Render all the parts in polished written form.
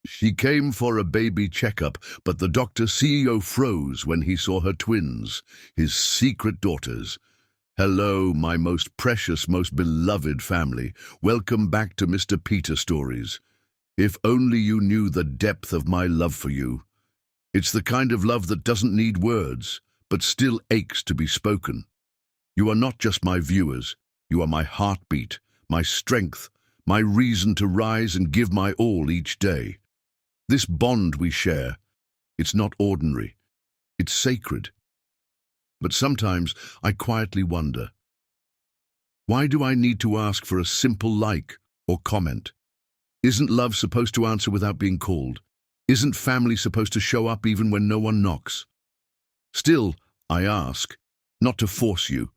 She came for a baby checkup, but the CEO froze when he saw her twins, his secret daughters. Hello, my most precious, most beloved family. Welcome back to Mr. Peter Stories. If only you knew the depth of my love for you. It's the kind of love that doesn't need words, but still aches to be spoken. You are not just my viewers. You are my heartbeat, my strength, my reason to rise and give my all each day. This bond we share, it's not ordinary, it's sacred. But sometimes I quietly wonder, why do I need to ask for a simple like or comment? Isn't love supposed to answer without being called? Isn't family supposed to show up even when no one knocks? Still, I ask, not to force you,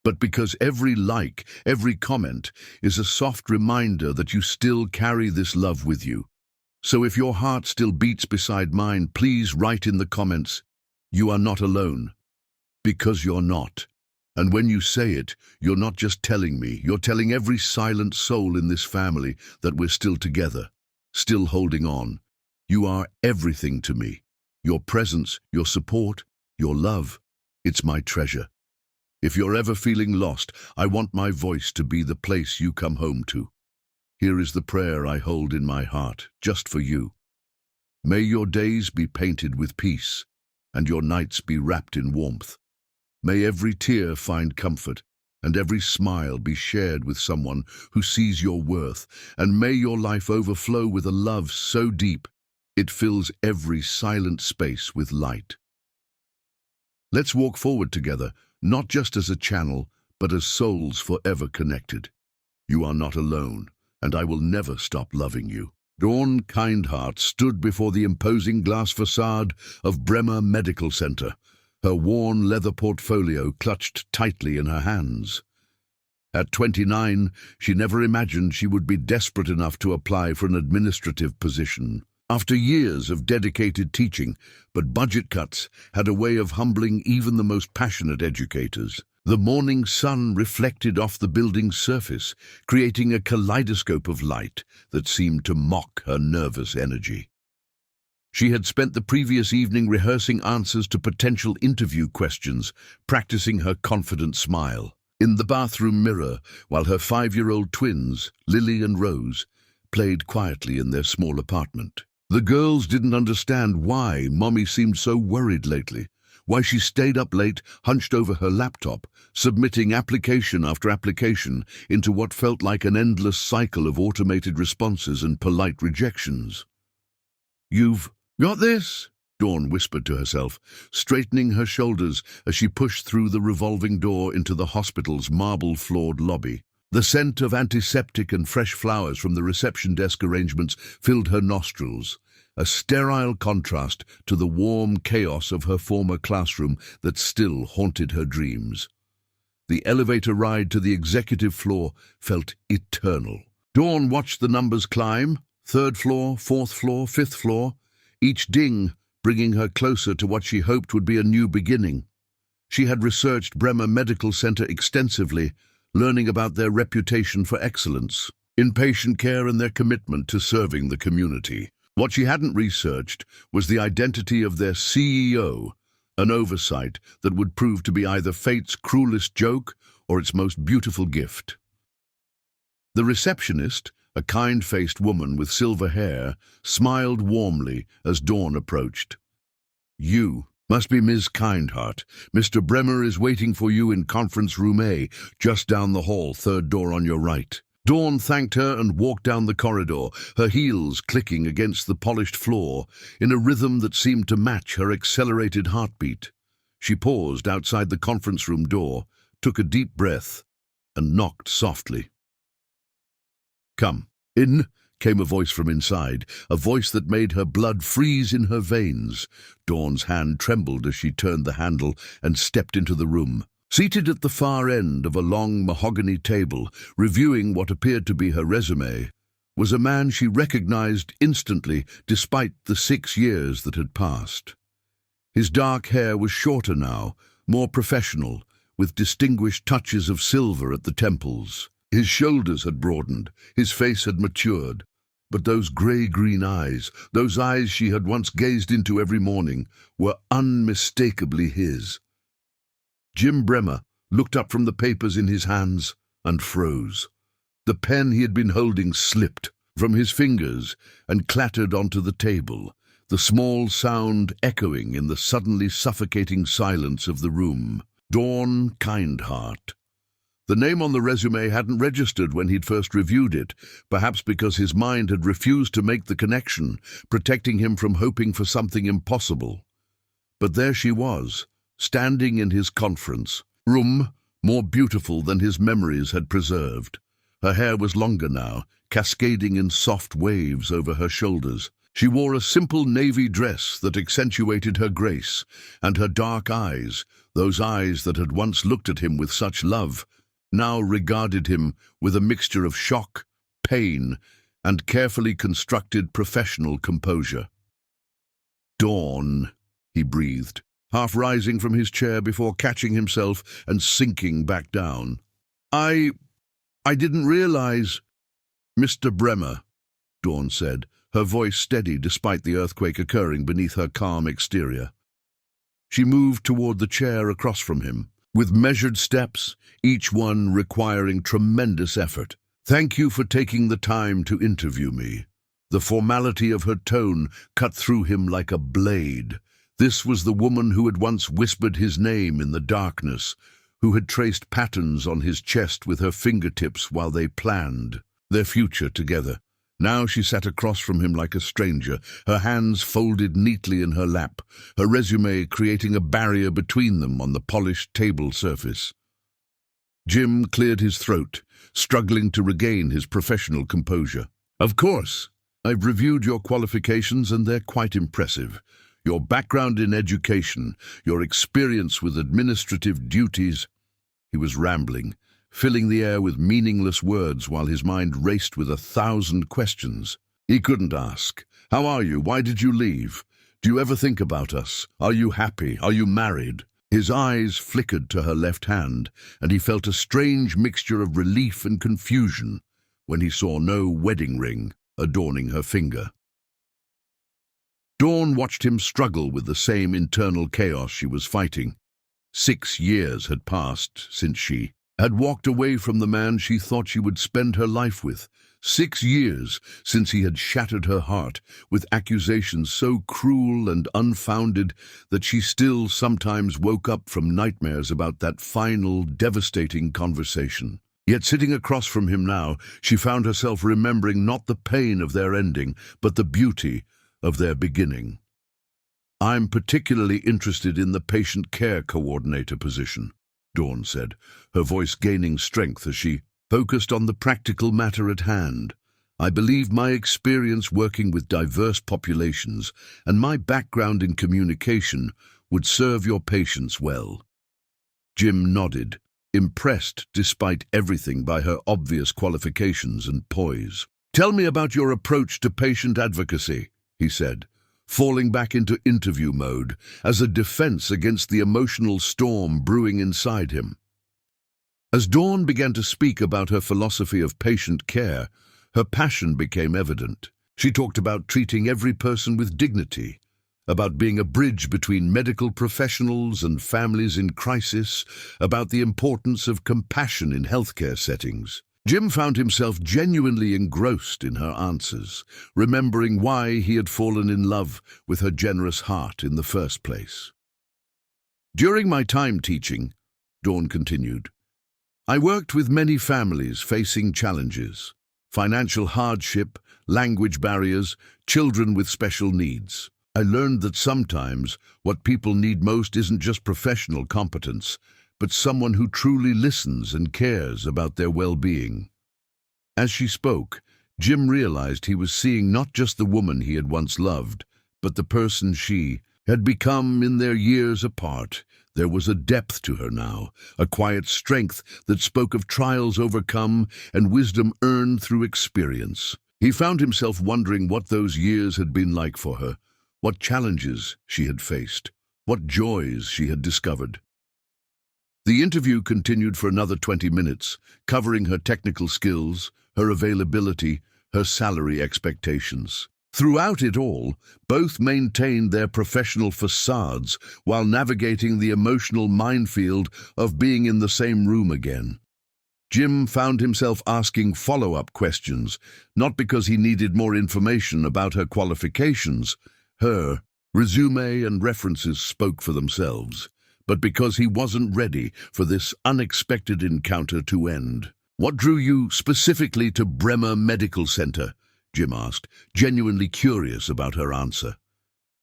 but because every like, every comment is a soft reminder that you still carry this love with you. So if your heart still beats beside mine, please write in the comments, you are not alone. Because you're not. And when you say it, you're not just telling me, you're telling every silent soul in this family that we're still together, still holding on. You are everything to me. Your presence, your support, your love, it's my treasure. If you're ever feeling lost, I want my voice to be the place you come home to. Here is the prayer I hold in my heart, just for you. May your days be painted with peace, and your nights be wrapped in warmth. May every tear find comfort, and every smile be shared with someone who sees your worth, and may your life overflow with a love so deep, it fills every silent space with light. Let's walk forward together, not just as a channel, but as souls forever connected. You are not alone, and I will never stop loving you. Dawn Kindheart stood before the imposing glass facade of Bremer Medical Center, her worn leather portfolio clutched tightly in her hands. At 29, she never imagined she would be desperate enough to apply for an administrative position. After years of dedicated teaching, but budget cuts had a way of humbling even the most passionate educators. The morning sun reflected off the building's surface, creating a kaleidoscope of light that seemed to mock her nervous energy. She had spent the previous evening rehearsing answers to potential interview questions, practicing her confident smile. In the bathroom mirror, while her 5-year-old twins, Lily and Rose, played quietly in their small apartment. The girls didn't understand why Mommy seemed so worried lately, why she stayed up late, hunched over her laptop, submitting application after application into what felt like an endless cycle of automated responses and polite rejections. "You've got this," Dawn whispered to herself, straightening her shoulders as she pushed through the revolving door into the hospital's marble-floored lobby. The scent of antiseptic and fresh flowers from the reception desk arrangements filled her nostrils, a sterile contrast to the warm chaos of her former classroom that still haunted her dreams. The elevator ride to the executive floor felt eternal. Dawn watched the numbers climb, 3rd floor, 4th floor, 5th floor, each ding bringing her closer to what she hoped would be a new beginning. She had researched Bremer Medical Center extensively, learning about their reputation for excellence in patient care and their commitment to serving the community. What she hadn't researched was the identity of their CEO, an oversight that would prove to be either fate's cruelest joke or its most beautiful gift. The receptionist, a kind-faced woman with silver hair, smiled warmly as Dawn approached. "You must be Ms. Kindheart. Mr. Bremer is waiting for you in conference room A, just down the hall, 3rd door on your right." Dawn thanked her and walked down the corridor, her heels clicking against the polished floor in a rhythm that seemed to match her accelerated heartbeat. She paused outside the conference room door, took a deep breath, and knocked softly. "Come in," came a voice from inside, a voice that made her blood freeze in her veins. Dawn's hand trembled as she turned the handle and stepped into the room. Seated at the far end of a long mahogany table, reviewing what appeared to be her resume, was a man she recognized instantly despite the 6 years that had passed. His dark hair was shorter now, more professional, with distinguished touches of silver at the temples. His shoulders had broadened, his face had matured, but those grey-green eyes, those eyes she had once gazed into every morning, were unmistakably his. Jim Bremer looked up from the papers in his hands and froze. The pen he had been holding slipped from his fingers and clattered onto the table, the small sound echoing in the suddenly suffocating silence of the room. Dawn Kindheart. The name on the resume hadn't registered when he'd first reviewed it, perhaps because his mind had refused to make the connection, protecting him from hoping for something impossible. But there she was, standing in his conference room, more beautiful than his memories had preserved. Her hair was longer now, cascading in soft waves over her shoulders. She wore a simple navy dress that accentuated her grace, and her dark eyes, those eyes that had once looked at him with such love, now regarded him with a mixture of shock, pain, and carefully constructed professional composure. "Dawn," he breathed, half rising from his chair before catching himself and sinking back down. I didn't realize—" "Mr. Bremer," Dawn said, her voice steady despite the earthquake occurring beneath her calm exterior. She moved toward the chair across from him, with measured steps, each one requiring tremendous effort. "Thank you for taking the time to interview me." The formality of her tone cut through him like a blade. This was the woman who had once whispered his name in the darkness, who had traced patterns on his chest with her fingertips while they planned their future together. Now she sat across from him like a stranger, her hands folded neatly in her lap, her resume creating a barrier between them on the polished table surface. Jim cleared his throat, struggling to regain his professional composure. "Of course. I've reviewed your qualifications and they're quite impressive. Your background in education, your experience with administrative duties—" He was rambling, filling the air with meaningless words while his mind raced with 1,000 questions. He couldn't ask. "How are you? Why did you leave? Do you ever think about us? Are you happy? Are you married?" His eyes flickered to her left hand, and he felt a strange mixture of relief and confusion when he saw no wedding ring adorning her finger. Dawn watched him struggle with the same internal chaos she was fighting. 6 years had passed since she had walked away from the man she thought she would spend her life with. 6 years since he had shattered her heart with accusations so cruel and unfounded that she still sometimes woke up from nightmares about that final, devastating conversation. Yet sitting across from him now, she found herself remembering not the pain of their ending, but the beauty of their beginning. "I'm particularly interested in the patient care coordinator position," Dawn said, her voice gaining strength as she focused on the practical matter at hand. "I believe my experience working with diverse populations and my background in communication would serve your patients well." Jim nodded, impressed despite everything by her obvious qualifications and poise. "Tell me about your approach to patient advocacy," he said, falling back into interview mode as a defense against the emotional storm brewing inside him. As Dawn began to speak about her philosophy of patient care, her passion became evident. She talked about treating every person with dignity, about being a bridge between medical professionals and families in crisis, about the importance of compassion in healthcare settings. Jim found himself genuinely engrossed in her answers, remembering why he had fallen in love with her generous heart in the first place. "During my time teaching," Dawn continued, "I worked with many families facing challenges: financial hardship, language barriers, children with special needs. I learned that sometimes what people need most isn't just professional competence, but someone who truly listens and cares about their well-being." As she spoke, Jim realized he was seeing not just the woman he had once loved, but the person she had become in their years apart. There was a depth to her now, a quiet strength that spoke of trials overcome and wisdom earned through experience. He found himself wondering what those years had been like for her, what challenges she had faced, what joys she had discovered. The interview continued for another 20 minutes, covering her technical skills, her availability, her salary expectations. Throughout it all, both maintained their professional facades while navigating the emotional minefield of being in the same room again. Jim found himself asking follow-up questions, not because he needed more information about her qualifications. Her resume and references spoke for themselves, but because he wasn't ready for this unexpected encounter to end. "What drew you specifically to Bremer Medical Center?" Jim asked, genuinely curious about her answer.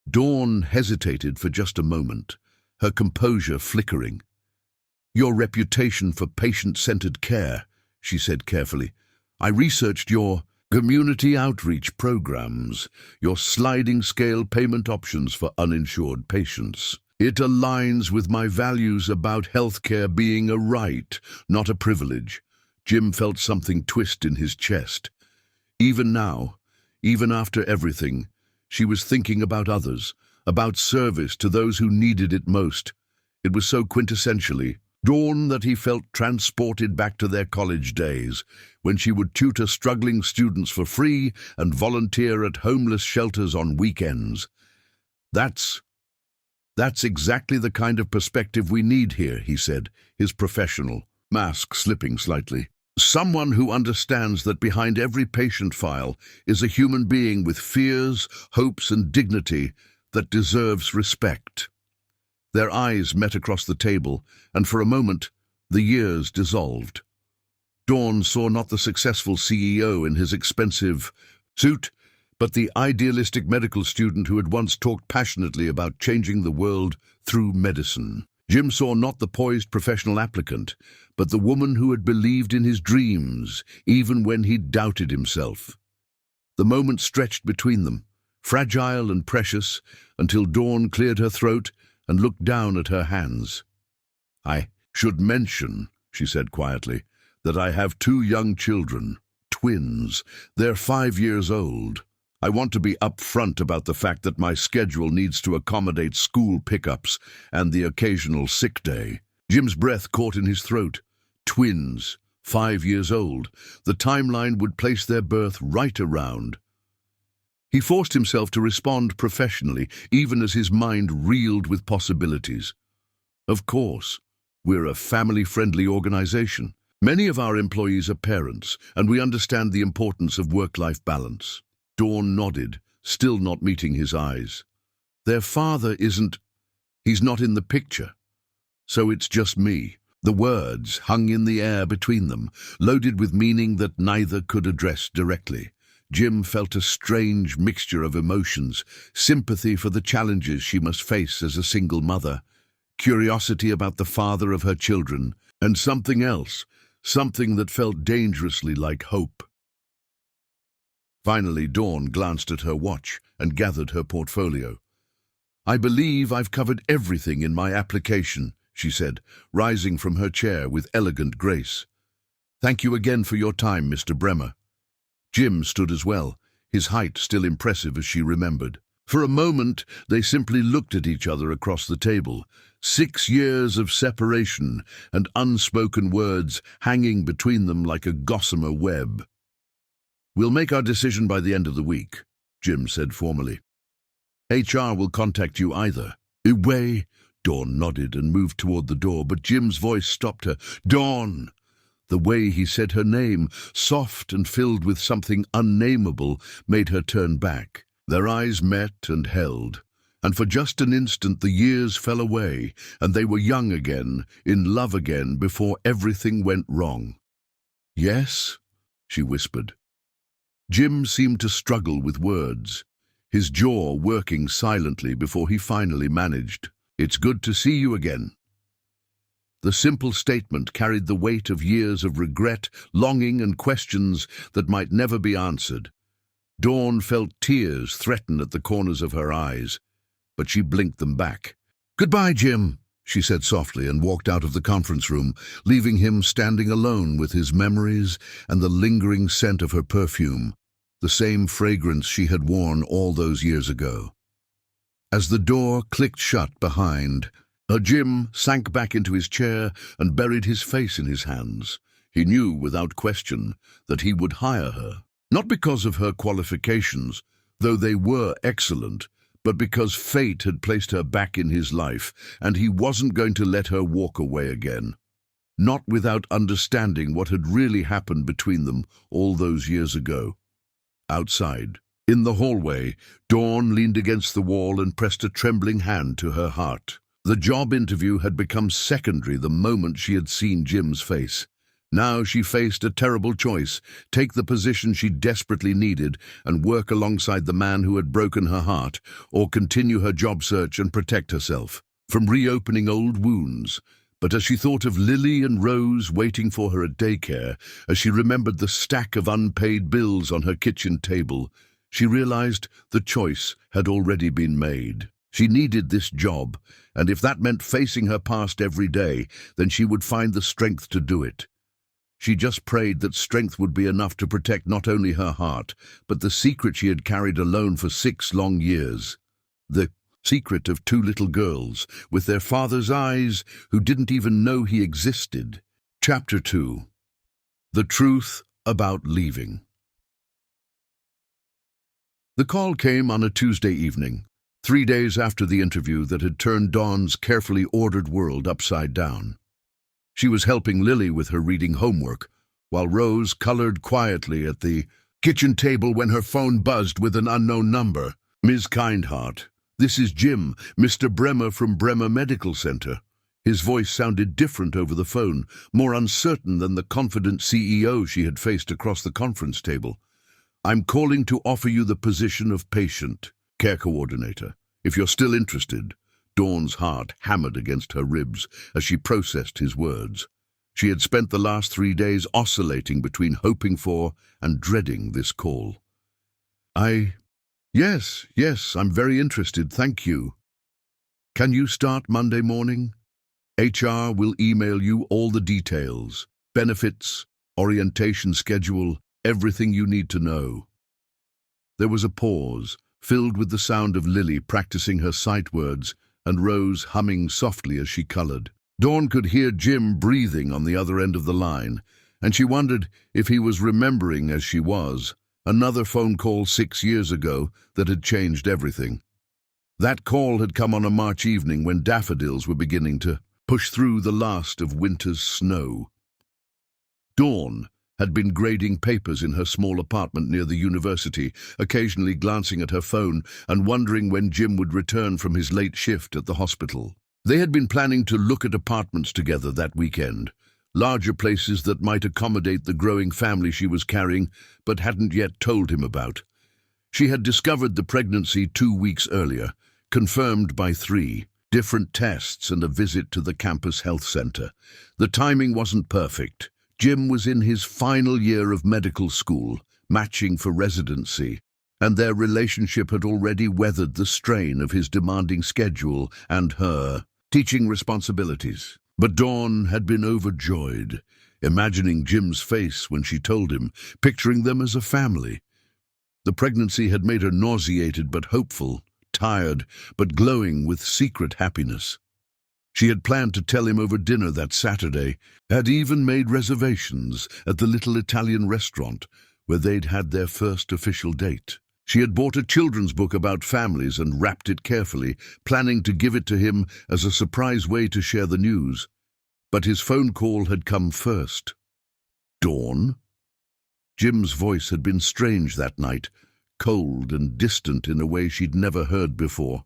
Dawn hesitated for just a moment, her composure flickering. "Your reputation for patient-centered care," she said carefully. "I researched your community outreach programs, your sliding-scale payment options for uninsured patients. It aligns with my values about healthcare being a right, not a privilege." Jim felt something twist in his chest. Even now, even after everything, she was thinking about others, about service to those who needed it most. It was so quintessentially Dawn that he felt transported back to their college days, when she would tutor struggling students for free and volunteer at homeless shelters on weekends. That's exactly the kind of perspective we need here," he said, his professional mask slipping slightly. "Someone who understands that behind every patient file is a human being with fears, hopes, and dignity that deserves respect." Their eyes met across the table, and for a moment, the years dissolved. Dawn saw not the successful CEO in his expensive suit, but the idealistic medical student who had once talked passionately about changing the world through medicine. Jim saw not the poised professional applicant, but the woman who had believed in his dreams, even when he doubted himself. The moment stretched between them, fragile and precious, until Dawn cleared her throat and looked down at her hands. "I should mention," she said quietly, "that I have 2 young children, twins. They're 5 years old. I want to be upfront about the fact that my schedule needs to accommodate school pickups and the occasional sick day." Jim's breath caught in his throat. Twins, 5 years old. The timeline would place their birth right around. He forced himself to respond professionally, even as his mind reeled with possibilities. "Of course, we're a family-friendly organization. Many of our employees are parents, and we understand the importance of work-life balance." Dawn nodded, still not meeting his eyes. "Their father he's not in the picture. So it's just me." The words hung in the air between them, loaded with meaning that neither could address directly. Jim felt a strange mixture of emotions, sympathy for the challenges she must face as a single mother, curiosity about the father of her children, and something else, something that felt dangerously like hope. Finally, Dawn glanced at her watch and gathered her portfolio. "I believe I've covered everything in my application," she said, rising from her chair with elegant grace. "Thank you again for your time, Mr. Bremer." Jim stood as well, his height still impressive as she remembered. For a moment, they simply looked at each other across the table, 6 years of separation and unspoken words hanging between them like a gossamer web. "We'll make our decision by the end of the week," Jim said formally. "HR will contact you either way." Dawn nodded and moved toward the door, but Jim's voice stopped her. "Dawn!" The way he said her name, soft and filled with something unnameable, made her turn back. Their eyes met and held, and for just an instant the years fell away, and they were young again, in love again, before everything went wrong. "Yes?" she whispered. Jim seemed to struggle with words, his jaw working silently before he finally managed. "It's good to see you again." The simple statement carried the weight of years of regret, longing, and questions that might never be answered. Dawn felt tears threaten at the corners of her eyes, but she blinked them back. "Goodbye, Jim," she said softly, and walked out of the conference room, leaving him standing alone with his memories and the lingering scent of her perfume, the same fragrance she had worn all those years ago. As the door clicked shut behind, Jim sank back into his chair and buried his face in his hands. He knew, without question, that he would hire her. Not because of her qualifications, though they were excellent, but because fate had placed her back in his life, and he wasn't going to let her walk away again. Not without understanding what had really happened between them all those years ago. Outside, in the hallway, Dawn leaned against the wall and pressed a trembling hand to her heart. The job interview had become secondary the moment she had seen Jim's face. Now she faced a terrible choice: take the position she desperately needed and work alongside the man who had broken her heart, or continue her job search and protect herself from reopening old wounds. But as she thought of Lily and Rose waiting for her at daycare, as she remembered the stack of unpaid bills on her kitchen table, she realized the choice had already been made. She needed this job, and if that meant facing her past every day, then she would find the strength to do it. She just prayed that strength would be enough to protect not only her heart, but the secret she had carried alone for 6 long years. The secret of 2 little girls, with their father's eyes, who didn't even know he existed. Chapter 2. The Truth About Leaving. The call came on a Tuesday evening, 3 days after the interview that had turned Dawn's carefully ordered world upside down. She was helping Lily with her reading homework, while Rose colored quietly at the kitchen table when her phone buzzed with an unknown number. "Ms. Kindheart, this is Jim, Mr. Bremer from Bremer Medical Center." His voice sounded different over the phone, more uncertain than the confident CEO she had faced across the conference table. "I'm calling to offer you the position of patient care coordinator, if you're still interested." Dawn's heart hammered against her ribs as she processed his words. She had spent the last 3 days oscillating between hoping for and dreading this call. Yes, I'm very interested, thank you. Can you start Monday morning? HR will email you all the details, benefits, orientation schedule, everything you need to know." There was a pause, filled with the sound of Lily practicing her sight words and Rose humming softly as she colored. Dawn could hear Jim breathing on the other end of the line, and she wondered if he was remembering as she was, another phone call 6 years ago that had changed everything. That call had come on a March evening when daffodils were beginning to push through the last of winter's snow. Dawn had been grading papers in her small apartment near the university, occasionally glancing at her phone and wondering when Jim would return from his late shift at the hospital. They had been planning to look at apartments together that weekend, larger places that might accommodate the growing family she was carrying but hadn't yet told him about. She had discovered the pregnancy 2 weeks earlier, confirmed by 3 different tests and a visit to the campus health center. The timing wasn't perfect. Jim was in his final year of medical school, matching for residency, and their relationship had already weathered the strain of his demanding schedule and her teaching responsibilities. But Dawn had been overjoyed, imagining Jim's face when she told him, picturing them as a family. The pregnancy had made her nauseated but hopeful, tired but glowing with secret happiness. She had planned to tell him over dinner that Saturday, had even made reservations at the little Italian restaurant where they'd had their first official date. She had bought a children's book about families and wrapped it carefully, planning to give it to him as a surprise way to share the news. But his phone call had come first. Dawn? Jim's voice had been strange that night, cold and distant in a way she'd never heard before.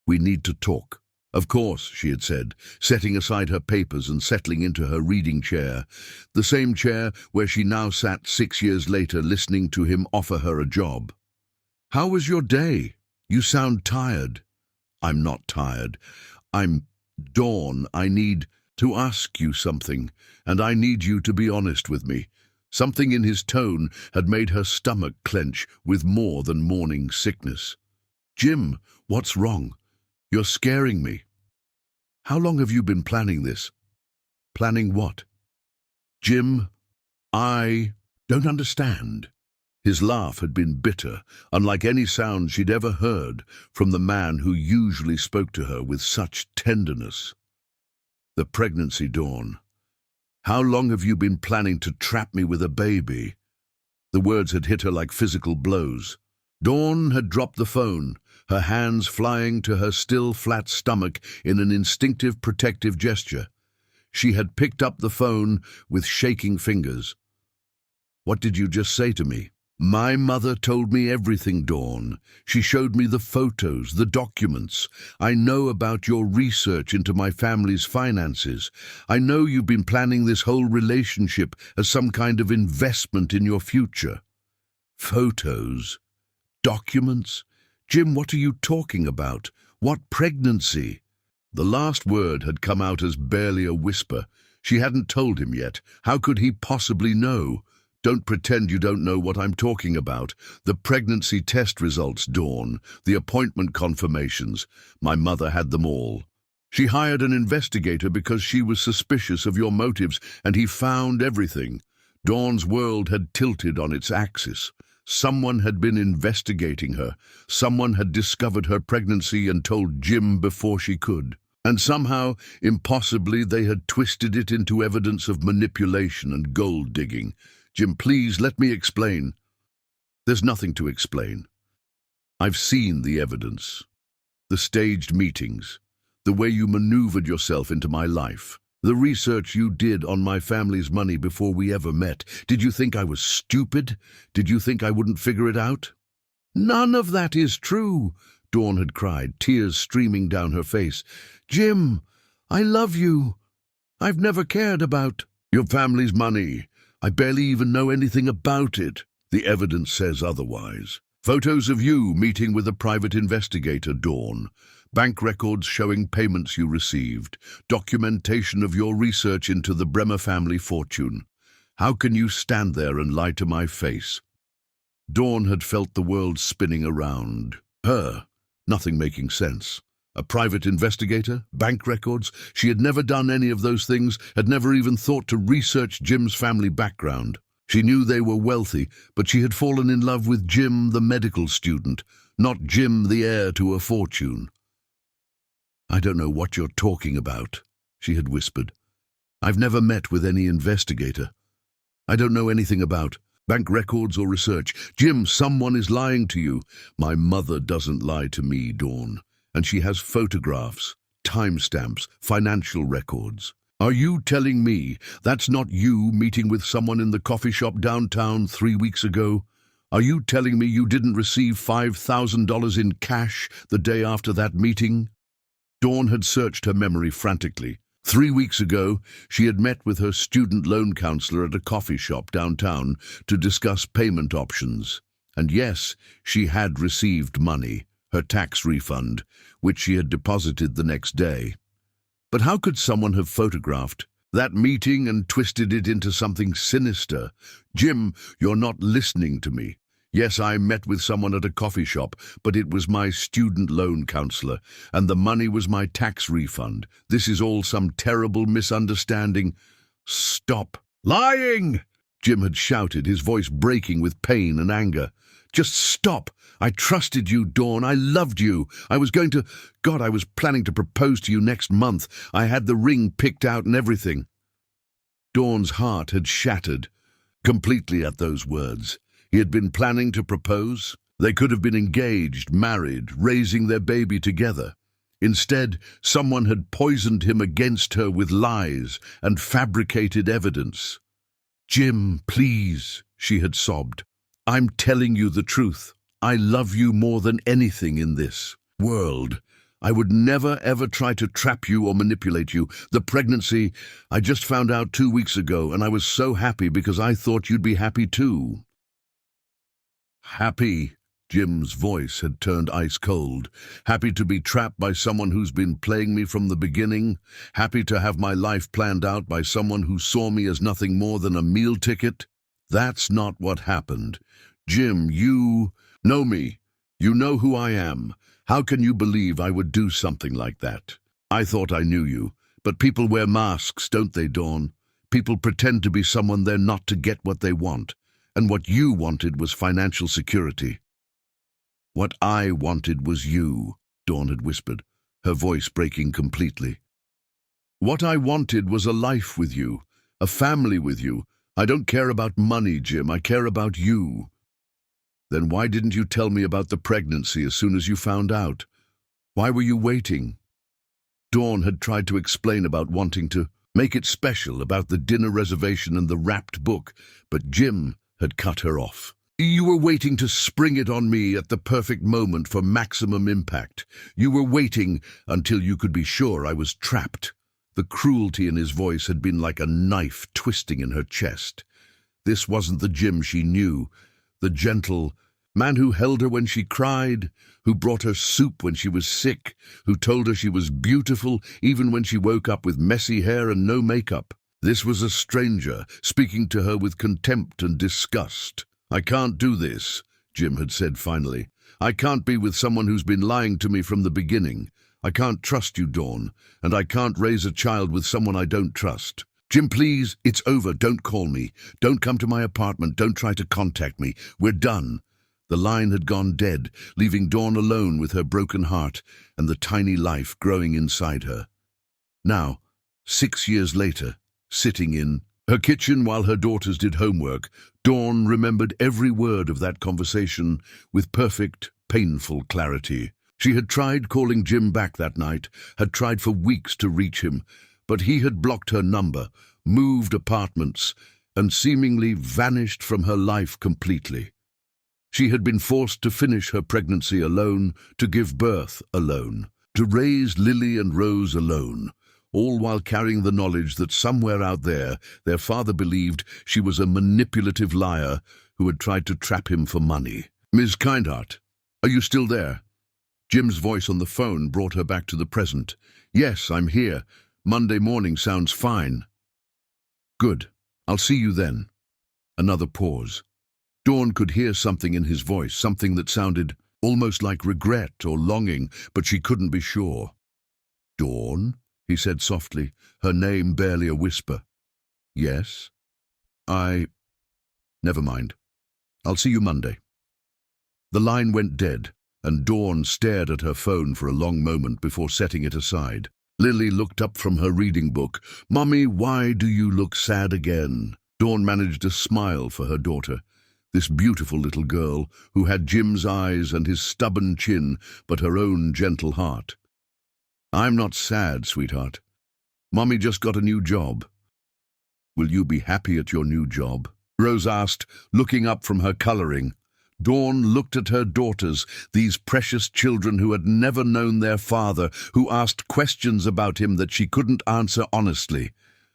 "We need to talk." "Of course," she had said, setting aside her papers and settling into her reading chair, the same chair where she now sat 6 years later listening to him offer her a job. "How was your day? You sound tired." "I'm not tired. Dawn, I need to ask you something, and I need you to be honest with me." Something in his tone had made her stomach clench with more than morning sickness. "Jim, what's wrong? You're scaring me." "How long have you been planning this?" "Planning what?" "Jim, I don't understand." His laugh had been bitter, unlike any sound she'd ever heard from the man who usually spoke to her with such tenderness. "The pregnancy, Dawn. How long have you been planning to trap me with a baby?" The words had hit her like physical blows. Dawn had dropped the phone, her hands flying to her still flat stomach in an instinctive protective gesture. She had picked up the phone with shaking fingers. "What did you just say to me?" "My mother told me everything, Dawn. She showed me the photos, the documents. I know about your research into my family's finances. I know you've been planning this whole relationship as some kind of investment in your future." "Photos? Documents? Jim, what are you talking about? What pregnancy?" The last word had come out as barely a whisper. She hadn't told him yet. How could he possibly know? "Don't pretend you don't know what I'm talking about. The pregnancy test results, Dawn. The appointment confirmations. My mother had them all. She hired an investigator because she was suspicious of your motives, and he found everything." Dawn's world had tilted on its axis. Someone had been investigating her. Someone had discovered her pregnancy and told Jim before she could. And somehow, impossibly, they had twisted it into evidence of manipulation and gold digging. "Jim, please, let me explain." "There's nothing to explain. I've seen the evidence. The staged meetings, the way you maneuvered yourself into my life, the research you did on my family's money before we ever met. Did you think I was stupid? Did you think I wouldn't figure it out?" "None of that is true," Dawn had cried, tears streaming down her face. "Jim, I love you. I've never cared about your family's money. I barely even know anything about it. The evidence says otherwise. Photos of you meeting with a private investigator, Dawn. Bank records showing payments you received. Documentation of your research into the Bremer family fortune. How can you stand there and lie to my face?" Dawn had felt the world spinning around her, nothing making sense. A private investigator? Bank records? She had never done any of those things, had never even thought to research Jim's family background. She knew they were wealthy, but she had fallen in love with Jim, the medical student, not Jim, the heir to a fortune. "I don't know what you're talking about," she had whispered. "I've never met with any investigator. I don't know anything about bank records or research. Jim, someone is lying to you." "My mother doesn't lie to me, Dawn. And she has photographs, timestamps, financial records. Are you telling me that's not you meeting with someone in the coffee shop downtown 3 weeks ago? Are you telling me you didn't receive $5,000 in cash the day after that meeting?" Dawn had searched her memory frantically. 3 weeks ago, she had met with her student loan counselor at a coffee shop downtown to discuss payment options. And yes, she had received money, her tax refund, which she had deposited the next day. But how could someone have photographed that meeting and twisted it into something sinister? "Jim, you're not listening to me. Yes, I met with someone at a coffee shop, but it was my student loan counselor, and the money was my tax refund. This is all some terrible misunderstanding." "Stop lying!" Jim had shouted, his voice breaking with pain and anger. "Just stop! I trusted you, Dawn. I loved you. I was planning to propose to you next month. I had the ring picked out and everything." Dawn's heart had shattered completely at those words. He had been planning to propose. They could have been engaged, married, raising their baby together. Instead, someone had poisoned him against her with lies and fabricated evidence. "Jim, please," she had sobbed. "I'm telling you the truth. I love you more than anything in this world. I would never ever try to trap you or manipulate you. The pregnancy, I just found out 2 weeks ago, and I was so happy because I thought you'd be happy too." "Happy?" Jim's voice had turned ice cold. "Happy to be trapped by someone who's been playing me from the beginning? Happy to have my life planned out by someone who saw me as nothing more than a meal ticket? That's not what happened. Jim, you know me. You know who I am. How can you believe I would do something like that? I thought I knew you, but people wear masks, don't they, Dawn? People pretend to be someone they're not to get what they want, and what you wanted was financial security." "What I wanted was you," Dawn had whispered, her voice breaking completely. "What I wanted was a life with you, a family with you, I don't care about money, Jim. I care about you. Then why didn't you tell me about the pregnancy as soon as you found out? Why were you waiting? Dawn had tried to explain about wanting to make it special, about the dinner reservation and the wrapped book, but Jim had cut her off. You were waiting to spring it on me at the perfect moment for maximum impact. You were waiting until you could be sure I was trapped. The cruelty in his voice had been like a knife twisting in her chest. This wasn't the Jim she knew, the gentle man who held her when she cried, who brought her soup when she was sick, who told her she was beautiful even when she woke up with messy hair and no makeup. This was a stranger, speaking to her with contempt and disgust. I can't do this, Jim had said finally. I can't be with someone who's been lying to me from the beginning. I can't trust you, Dawn, and I can't raise a child with someone I don't trust. Jim, please, it's over. Don't call me. Don't come to my apartment. Don't try to contact me. We're done. The line had gone dead, leaving Dawn alone with her broken heart and the tiny life growing inside her. Now, 6 years later, sitting in her kitchen while her daughters did homework, Dawn remembered every word of that conversation with perfect, painful clarity. She had tried calling Jim back that night, had tried for weeks to reach him, but he had blocked her number, moved apartments, and seemingly vanished from her life completely. She had been forced to finish her pregnancy alone, to give birth alone, to raise Lily and Rose alone, all while carrying the knowledge that somewhere out there their father believed she was a manipulative liar who had tried to trap him for money. Ms. Kindheart, are you still there? Jim's voice on the phone brought her back to the present. Yes, I'm here. Monday morning sounds fine. Good. I'll see you then. Another pause. Dawn could hear something in his voice, something that sounded almost like regret or longing, but she couldn't be sure. Dawn, he said softly, her name barely a whisper. Yes? Never mind. I'll see you Monday. The line went dead, and Dawn stared at her phone for a long moment before setting it aside. Lily looked up from her reading book. Mummy, why do you look sad again? Dawn managed a smile for her daughter, this beautiful little girl who had Jim's eyes and his stubborn chin, but her own gentle heart. I'm not sad, sweetheart. Mummy just got a new job. Will you be happy at your new job? Rose asked, looking up from her coloring. Dawn looked at her daughters, these precious children who had never known their father, who asked questions about him that she couldn't answer honestly.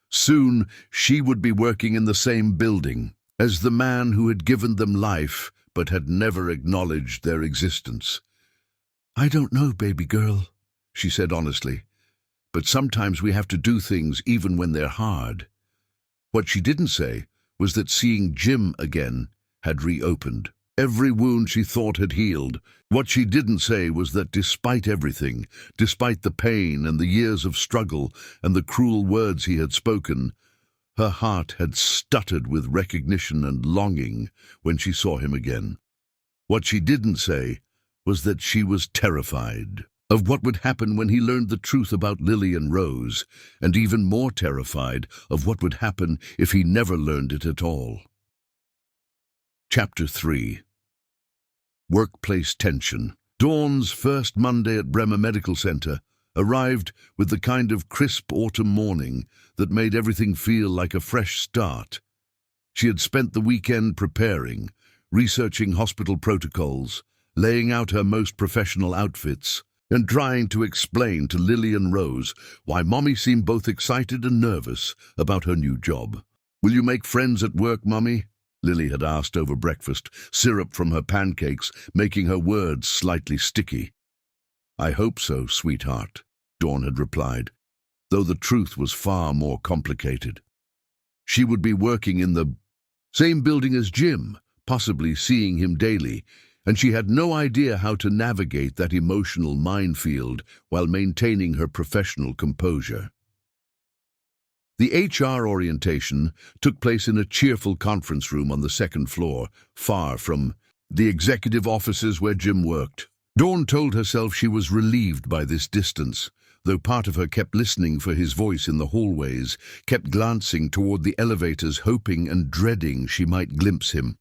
Soon she would be working in the same building as the man who had given them life but had never acknowledged their existence. I don't know, baby girl, she said honestly, but sometimes we have to do things even when they're hard. What she didn't say was that seeing Jim again had reopened. Every wound she thought had healed. What she didn't say was that despite everything, despite the pain and the years of struggle and the cruel words he had spoken, her heart had stuttered with recognition and longing when she saw him again. What she didn't say was that she was terrified of what would happen when he learned the truth about Lily and Rose, and even more terrified of what would happen if he never learned it at all. Chapter 3. Workplace tension. Dawn's first Monday at Bremer Medical Center arrived with the kind of crisp autumn morning that made everything feel like a fresh start. She had spent the weekend preparing, researching hospital protocols, laying out her most professional outfits, and trying to explain to Lily and Rose why Mommy seemed both excited and nervous about her new job. Will you make friends at work, Mommy? Lily had asked over breakfast, syrup from her pancakes making her words slightly sticky. I hope so, sweetheart, Dawn had replied, though the truth was far more complicated. She would be working in the same building as Jim, possibly seeing him daily, and she had no idea how to navigate that emotional minefield while maintaining her professional composure. The HR orientation took place in a cheerful conference room on the second floor, far from the executive offices where Jim worked. Dawn told herself she was relieved by this distance, though part of her kept listening for his voice in the hallways, kept glancing toward the elevators, hoping and dreading she might glimpse him.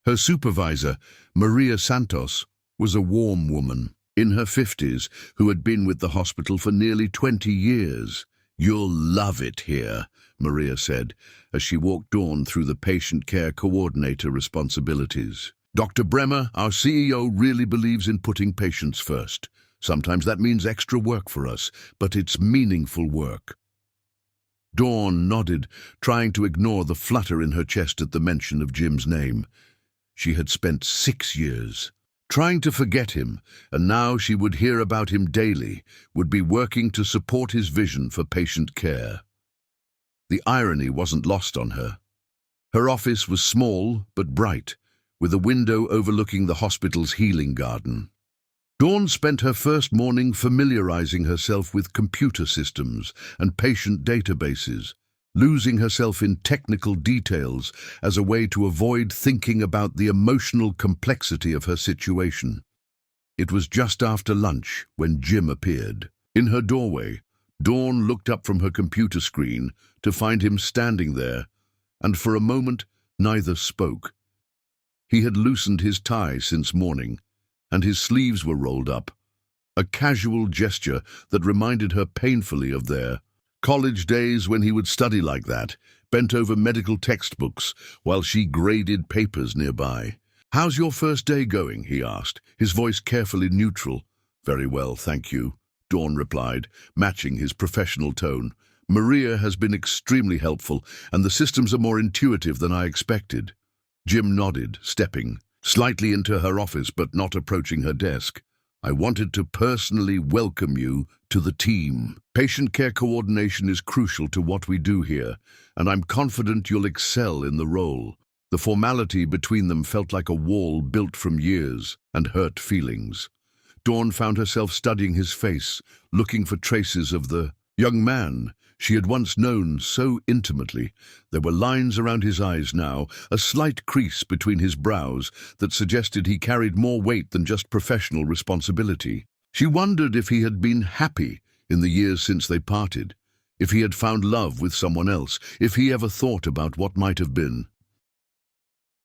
Her supervisor, Maria Santos, was a warm woman, in her 50s, who had been with the hospital for nearly 20 years. "You'll love it here," Maria said, as she walked Dawn through the patient care coordinator responsibilities. "Dr. Bremer, our CEO, really believes in putting patients first. Sometimes that means extra work for us, but it's meaningful work." Dawn nodded, trying to ignore the flutter in her chest at the mention of Jim's name. She had spent 6 years trying to forget him, and now she would hear about him daily, would be working to support his vision for patient care. The irony wasn't lost on her. Her office was small but bright, with a window overlooking the hospital's healing garden. Dawn spent her first morning familiarizing herself with computer systems and patient databases, losing herself in technical details as a way to avoid thinking about the emotional complexity of her situation. It was just after lunch when Jim appeared. In her doorway, Dawn looked up from her computer screen to find him standing there, and for a moment neither spoke. He had loosened his tie since morning, and his sleeves were rolled up, a casual gesture that reminded her painfully of their college days when he would study like that, bent over medical textbooks while she graded papers nearby. "How's your first day going?" he asked, his voice carefully neutral. "Very well, thank you," Dawn replied, matching his professional tone. "Maria has been extremely helpful, and the systems are more intuitive than I expected." Jim nodded, stepping slightly into her office but not approaching her desk. "I wanted to personally welcome you to the team. Patient care coordination is crucial to what we do here, and I'm confident you'll excel in the role." The formality between them felt like a wall built from years and hurt feelings. Dawn found herself studying his face, looking for traces of the young man she had once known so intimately. There were lines around his eyes now, a slight crease between his brows that suggested he carried more weight than just professional responsibility. She wondered if he had been happy in the years since they parted, if he had found love with someone else, if he ever thought about what might have been.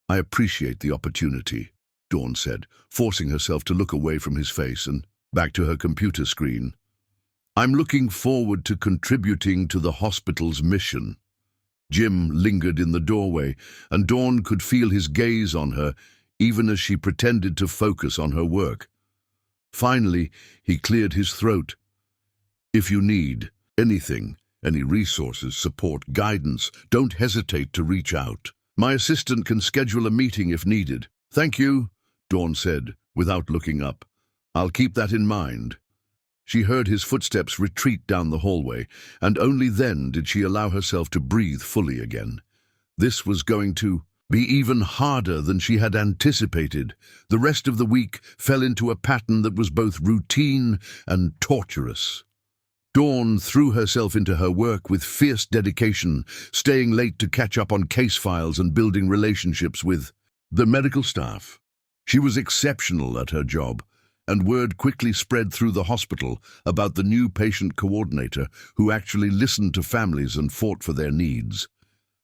"I appreciate the opportunity," Dawn said, forcing herself to look away from his face and back to her computer screen. "I'm looking forward to contributing to the hospital's mission." Jim lingered in the doorway, and Dawn could feel his gaze on her, even as she pretended to focus on her work. Finally, he cleared his throat. "If you need anything, any resources, support, guidance, don't hesitate to reach out. My assistant can schedule a meeting if needed." "Thank you," Dawn said, without looking up. "I'll keep that in mind." She heard his footsteps retreat down the hallway, and only then did she allow herself to breathe fully again. This was going to be even harder than she had anticipated. The rest of the week fell into a pattern that was both routine and torturous. Dawn threw herself into her work with fierce dedication, staying late to catch up on case files and building relationships with the medical staff. She was exceptional at her job, and word quickly spread through the hospital about the new patient coordinator who actually listened to families and fought for their needs.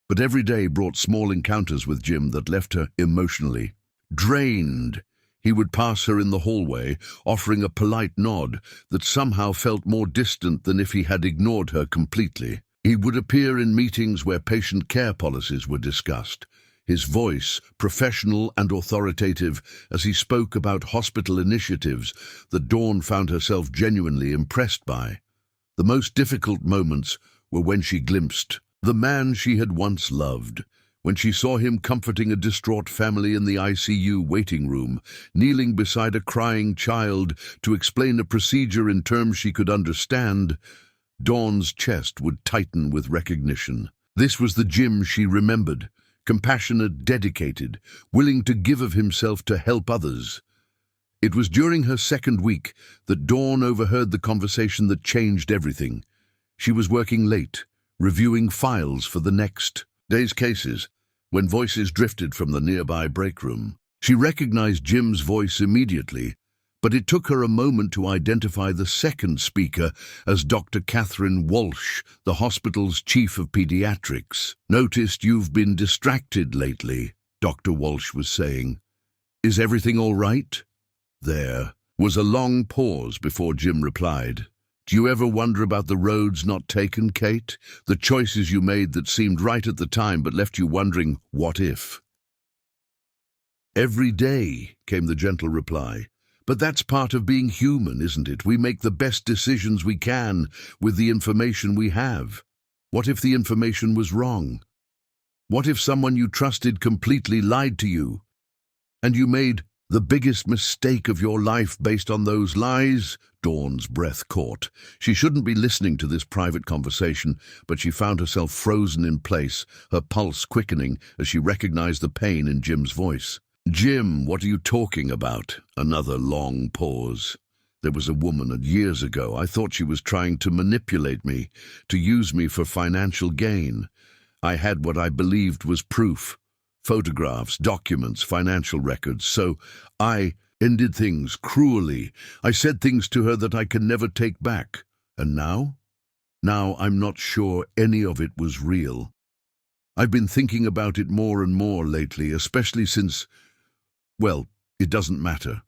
But every day brought small encounters with Jim that left her emotionally drained. He would pass her in the hallway, offering a polite nod that somehow felt more distant than if he had ignored her completely. He would appear in meetings where patient care policies were discussed, his voice professional and authoritative as he spoke about hospital initiatives that Dawn found herself genuinely impressed by. The most difficult moments were when she glimpsed the man she had once loved, when she saw him comforting a distraught family in the ICU waiting room, kneeling beside a crying child to explain a procedure in terms she could understand. Dawn's chest would tighten with recognition. This was the Jim she remembered, compassionate, dedicated, willing to give of himself to help others. It was during her second week that Dawn overheard the conversation that changed everything. She was working late, reviewing files for the next day's cases, when voices drifted from the nearby break room. She recognized Jim's voice immediately, But it took her a moment to identify the second speaker as Dr. Catherine Walsh, the hospital's chief of pediatrics. "Noticed you've been distracted lately," Dr. Walsh was saying. "Is everything all right?" There was a long pause before Jim replied. "Do you ever wonder about the roads not taken, Kate? The choices you made that seemed right at the time but left you wondering, what if?" "Every day," came the gentle reply. "But that's part of being human, isn't it? We make the best decisions we can with the information we have. What if the information was wrong? What if someone you trusted completely lied to you? And you made the biggest mistake of your life based on those lies?" Dawn's breath caught. She shouldn't be listening to this private conversation, but she found herself frozen in place, her pulse quickening as she recognized the pain in Jim's voice. "Jim, what are you talking about?" Another long pause. "There was a woman years ago. I thought she was trying to manipulate me, to use me for financial gain. I had what I believed was proof. Photographs, documents, financial records. So I ended things cruelly. I said things to her that I can never take back. And now? Now I'm not sure any of it was real. I've been thinking about it more and more lately, especially since, well, it doesn't matter.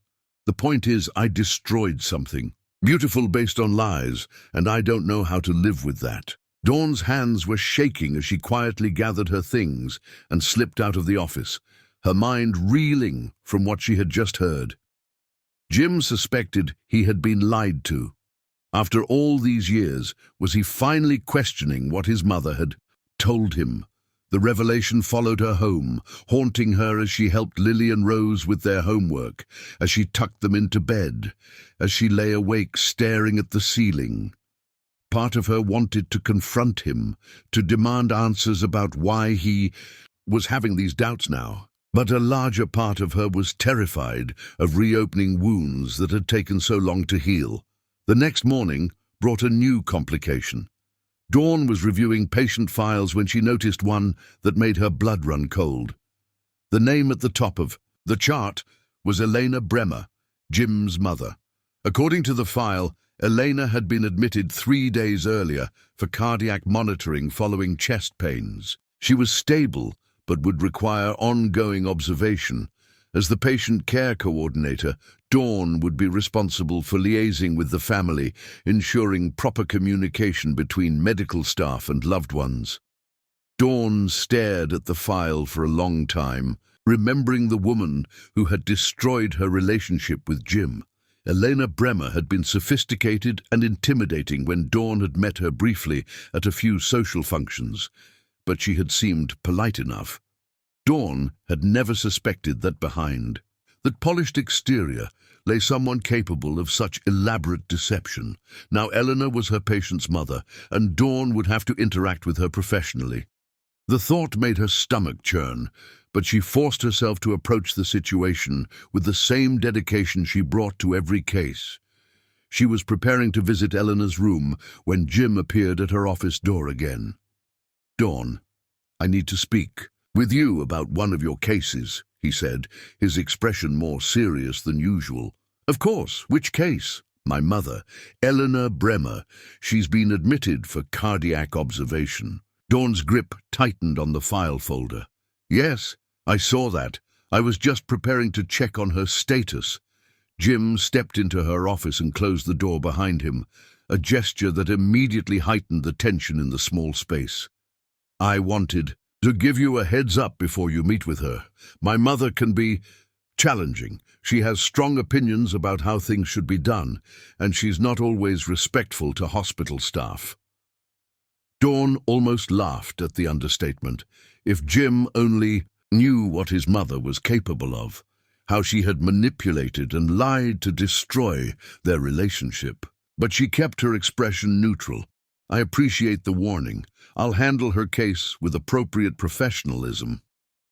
The point is, I destroyed something. Beautiful based on lies, and I don't know how to live with that." Dawn's hands were shaking as she quietly gathered her things and slipped out of the office, her mind reeling from what she had just heard. Jim suspected he had been lied to. After all these years, was he finally questioning what his mother had told him? The revelation followed her home, haunting her as she helped Lily and Rose with their homework, as she tucked them into bed, as she lay awake staring at the ceiling. Part of her wanted to confront him, to demand answers about why he was having these doubts now. But a larger part of her was terrified of reopening wounds that had taken so long to heal. The next morning brought a new complication. Dawn was reviewing patient files when she noticed one that made her blood run cold. The name at the top of the chart was Elena Bremer, Jim's mother. According to the file, Elena had been admitted 3 days earlier for cardiac monitoring following chest pains. She was stable, but would require ongoing observation. As the patient care coordinator, Dawn would be responsible for liaising with the family, ensuring proper communication between medical staff and loved ones. Dawn stared at the file for a long time, remembering the woman who had destroyed her relationship with Jim. Elena Bremer had been sophisticated and intimidating when Dawn had met her briefly at a few social functions, but she had seemed polite enough. Dawn had never suspected that behind that polished exterior lay someone capable of such elaborate deception. Now Eleanor was her patient's mother, and Dawn would have to interact with her professionally. The thought made her stomach churn, but she forced herself to approach the situation with the same dedication she brought to every case. She was preparing to visit Eleanor's room when Jim appeared at her office door again. "Dawn, I need to speak with you about one of your cases," he said, his expression more serious than usual. "Of course, which case?" "My mother, Eleanor Bremer. She's been admitted for cardiac observation." Dawn's grip tightened on the file folder. "Yes, I saw that. I was just preparing to check on her status." Jim stepped into her office and closed the door behind him, a gesture that immediately heightened the tension in the small space. "I wanted to give you a heads up before you meet with her. My mother can be challenging. She has strong opinions about how things should be done, and she's not always respectful to hospital staff." Dawn almost laughed at the understatement. If Jim only knew what his mother was capable of, how she had manipulated and lied to destroy their relationship. But she kept her expression neutral. "I appreciate the warning. I'll handle her case with appropriate professionalism."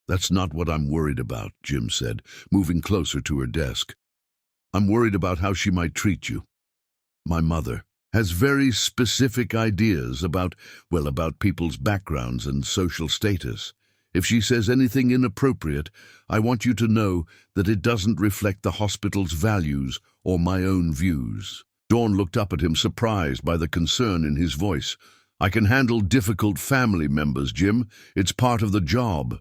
"That's not what I'm worried about," Jim said, moving closer to her desk. "I'm worried about how she might treat you. My mother has very specific ideas about people's backgrounds and social status. If she says anything inappropriate, I want you to know that it doesn't reflect the hospital's values or my own views." Dawn looked up at him, surprised by the concern in his voice. "I can handle difficult family members, Jim. It's part of the job."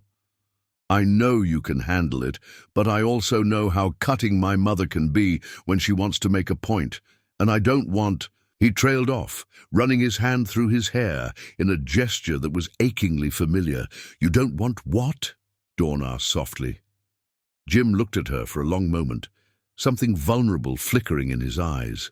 "I know you can handle it, but I also know how cutting my mother can be when she wants to make a point, and I don't want—" He trailed off, running his hand through his hair in a gesture that was achingly familiar. "You don't want what?" Dawn asked softly. Jim looked at her for a long moment, something vulnerable flickering in his eyes.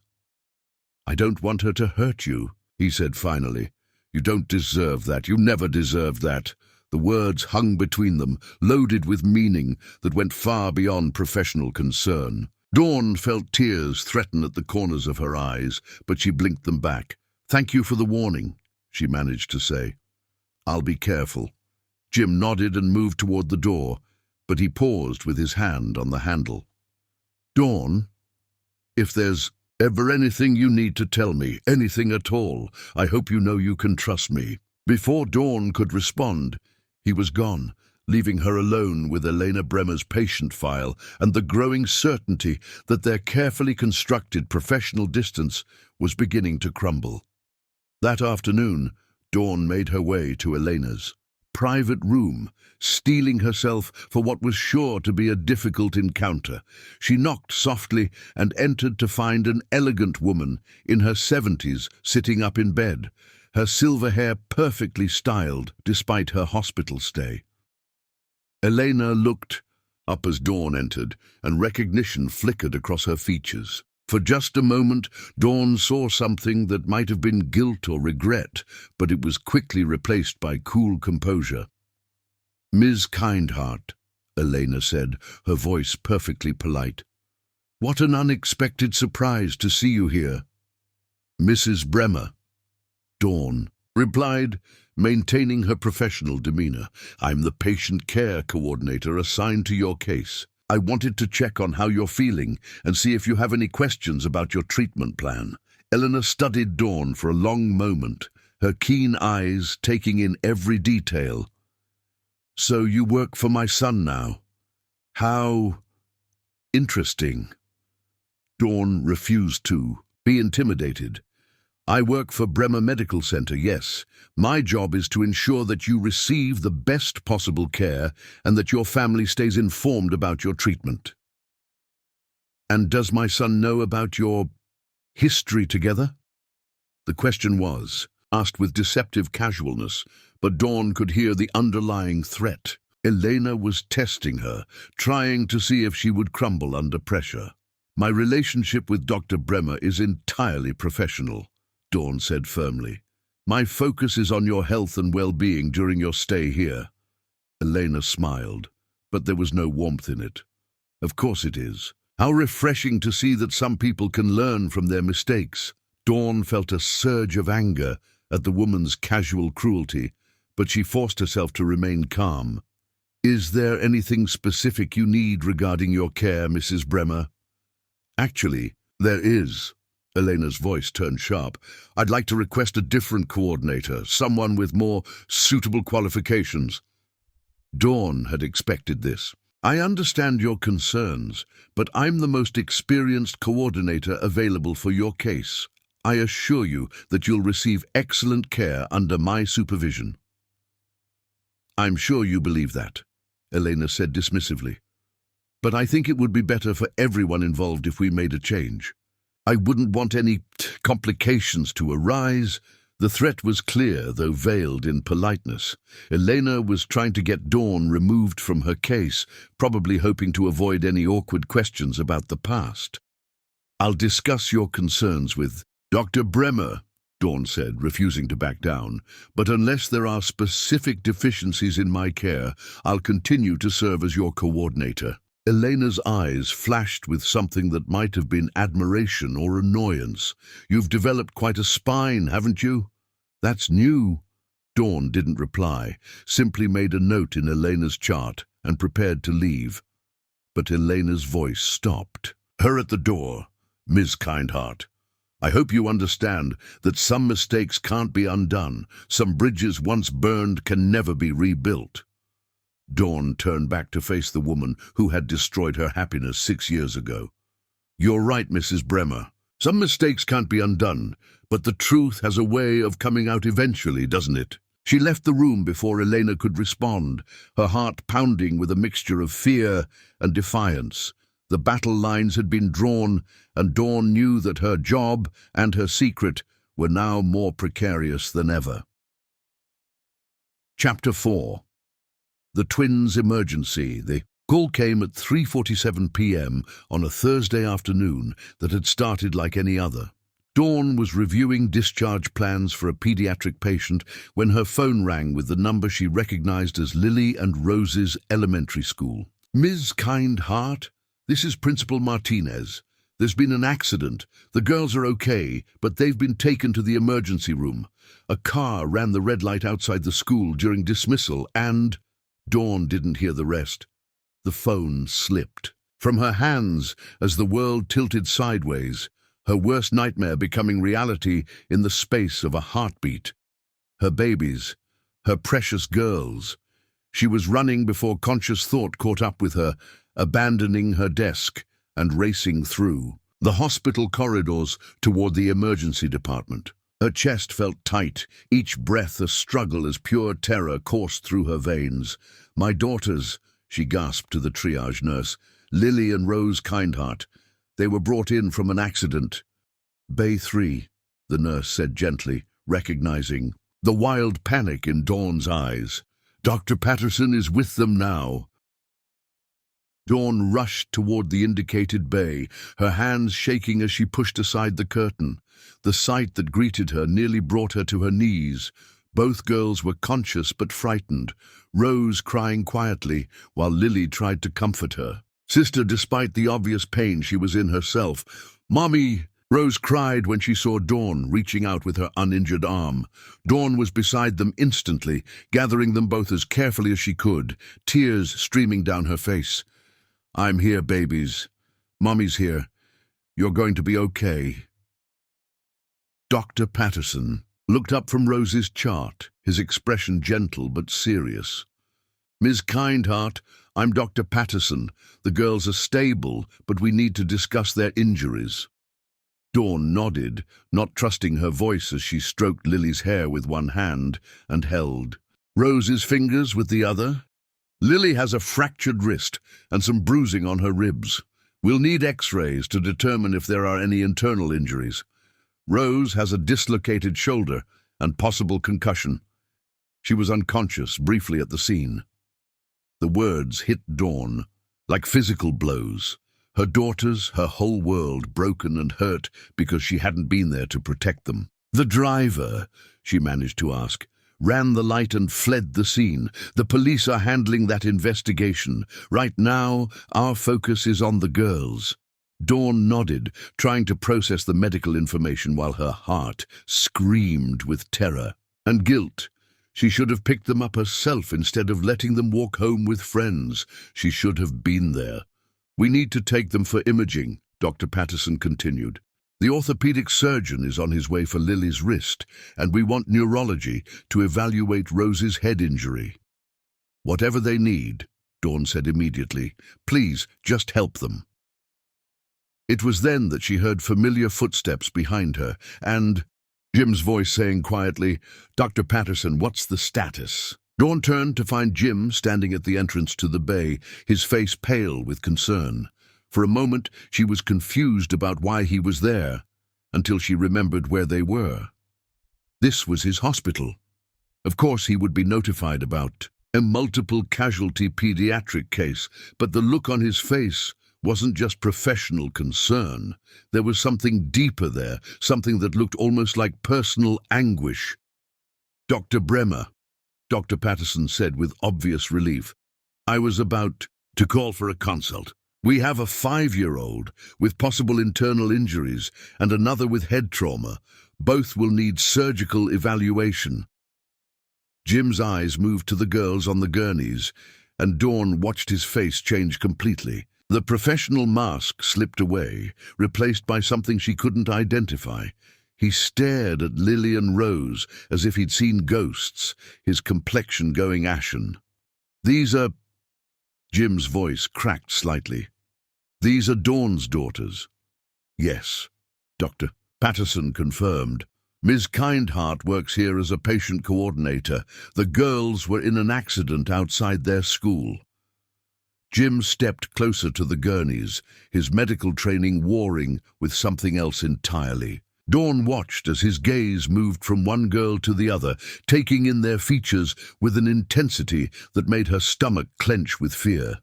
"I don't want her to hurt you," he said finally. "You don't deserve that. You never deserved that." The words hung between them, loaded with meaning that went far beyond professional concern. Dawn felt tears threaten at the corners of her eyes, but she blinked them back. "Thank you for the warning," she managed to say. "I'll be careful." Jim nodded and moved toward the door, but he paused with his hand on the handle. "Dawn, if there's ever anything you need to tell me, anything at all, I hope you know you can trust me." Before Dawn could respond, he was gone, leaving her alone with Elena Bremer's patient file and the growing certainty that their carefully constructed professional distance was beginning to crumble. That afternoon, Dawn made her way to Elena's private room, steeling herself for what was sure to be a difficult encounter. She knocked softly and entered to find an elegant woman in her 70s sitting up in bed, her silver hair perfectly styled despite her hospital stay. Elena looked up as Dawn entered, and recognition flickered across her features. For just a moment, Dawn saw something that might have been guilt or regret, but it was quickly replaced by cool composure. "Ms. Kindheart," Elena said, her voice perfectly polite. "What an unexpected surprise to see you here." "Mrs. Bremer," Dawn replied, maintaining her professional demeanor. "I'm the patient care coordinator assigned to your case. I wanted to check on how you're feeling and see if you have any questions about your treatment plan." Elena studied Dawn for a long moment, her keen eyes taking in every detail. "So you work for my son now? How interesting." Dawn refused to be intimidated. "I work for Bremer Medical Center, yes. My job is to ensure that you receive the best possible care and that your family stays informed about your treatment." "And does my son know about your history together?" The question was asked with deceptive casualness, but Dawn could hear the underlying threat. Elena was testing her, trying to see if she would crumble under pressure. "My relationship with Dr. Bremer is entirely professional," Dawn said firmly. "My focus is on your health and well-being during your stay here." Elena smiled, but there was no warmth in it. "Of course it is. How refreshing to see that some people can learn from their mistakes." Dawn felt a surge of anger at the woman's casual cruelty, but she forced herself to remain calm. "Is there anything specific you need regarding your care, Mrs. Bremer?" "Actually, there is." Elena's voice turned sharp. "I'd like to request a different coordinator, someone with more suitable qualifications." Dawn had expected this. "I understand your concerns, but I'm the most experienced coordinator available for your case. I assure you that you'll receive excellent care under my supervision." "I'm sure you believe that," Elena said dismissively. "But I think it would be better for everyone involved if we made a change. I wouldn't want any complications to arise." The threat was clear, though veiled in politeness. Elena was trying to get Dawn removed from her case, probably hoping to avoid any awkward questions about the past. "I'll discuss your concerns with Dr. Bremer," Dawn said, refusing to back down. "But unless there are specific deficiencies in my care, I'll continue to serve as your coordinator." Elena's eyes flashed with something that might have been admiration or annoyance. "You've developed quite a spine, haven't you?" "That's new." Dawn didn't reply, simply made a note in Elena's chart and prepared to leave. But Elena's voice stopped. Her at the door. "Ms. Kindheart, I hope you understand that some mistakes can't be undone. Some bridges once burned can never be rebuilt." Dawn turned back to face the woman who had destroyed her happiness 6 years ago. "You're right, Mrs. Bremer. Some mistakes can't be undone, but the truth has a way of coming out eventually, doesn't it?" She left the room before Elena could respond, her heart pounding with a mixture of fear and defiance. The battle lines had been drawn, and Dawn knew that her job and her secret were now more precarious than ever. Chapter 4. The twins' emergency. The call came at 3:47 p.m. on a Thursday afternoon that had started like any other. Dawn was reviewing discharge plans for a pediatric patient when her phone rang with the number she recognized as Lily and Rose's elementary school. "Ms. Kindheart, this is Principal Martinez. There's been an accident. The girls are okay, but they've been taken to the emergency room. A car ran the red light outside the school during dismissal and—" Dawn didn't hear the rest. The phone slipped from her hands as the world tilted sideways, her worst nightmare becoming reality in the space of a heartbeat. Her babies, her precious girls. She was running before conscious thought caught up with her, abandoning her desk and racing through the hospital corridors toward the emergency department. Her chest felt tight, each breath a struggle as pure terror coursed through her veins. "My daughters," she gasped to the triage nurse, "Lily and Rose Kindheart. They were brought in from an accident." "Bay 3, the nurse said gently, recognizing the wild panic in Dawn's eyes. "Dr. Patterson is with them now." Dawn rushed toward the indicated bay, her hands shaking as she pushed aside the curtain. The sight that greeted her nearly brought her to her knees. Both girls were conscious but frightened, Rose crying quietly while Lily tried to comfort her. "Sister," despite the obvious pain she was in herself. "Mommy!" Rose cried when she saw Dawn reaching out with her uninjured arm. Dawn was beside them instantly, gathering them both as carefully as she could, tears streaming down her face. "I'm here, babies. Mommy's here. You're going to be okay." Dr. Patterson looked up from Rose's chart, his expression gentle but serious. "Ms. Kindheart, I'm Dr. Patterson. The girls are stable, but we need to discuss their injuries." Dawn nodded, not trusting her voice as she stroked Lily's hair with one hand and held Rose's fingers with the other. "Lily has a fractured wrist and some bruising on her ribs. We'll need x-rays to determine if there are any internal injuries. Rose has a dislocated shoulder and possible concussion. She was unconscious briefly at the scene." The words hit Dawn like physical blows. Her daughters, her whole world broken and hurt because she hadn't been there to protect them. "The driver," she managed to ask, "ran the light and fled the scene. The police are handling that investigation. Right now, our focus is on the girls." Dawn nodded, trying to process the medical information while her heart screamed with terror and guilt. She should have picked them up herself instead of letting them walk home with friends. She should have been there. "We need to take them for imaging," Dr. Patterson continued. "The orthopedic surgeon is on his way for Lily's wrist, and we want neurology to evaluate Rose's head injury." "Whatever they need," Dawn said immediately. "Please, just help them." It was then that she heard familiar footsteps behind her, and Jim's voice saying quietly, "Dr. Patterson, what's the status?" Dawn turned to find Jim standing at the entrance to the bay, his face pale with concern. For a moment, she was confused about why he was there, until she remembered where they were. This was his hospital. Of course, he would be notified about a multiple casualty pediatric case, but the look on his face wasn't just professional concern. There was something deeper there, something that looked almost like personal anguish. "Dr. Bremer," Dr. Patterson said with obvious relief. "I was about to call for a consult. We have a 5-year-old with possible internal injuries and another with head trauma. Both will need surgical evaluation." Jim's eyes moved to the girls on the gurneys, and Dawn watched his face change completely. The professional mask slipped away, replaced by something she couldn't identify. He stared at Lily and Rose as if he'd seen ghosts, his complexion going ashen. These are... Jim's voice cracked slightly. These are Dawn's daughters. Yes, Dr. Patterson confirmed. Ms. Kindheart works here as a patient coordinator. The girls were in an accident outside their school. Jim stepped closer to the gurneys, his medical training warring with something else entirely. Dawn watched as his gaze moved from one girl to the other, taking in their features with an intensity that made her stomach clench with fear.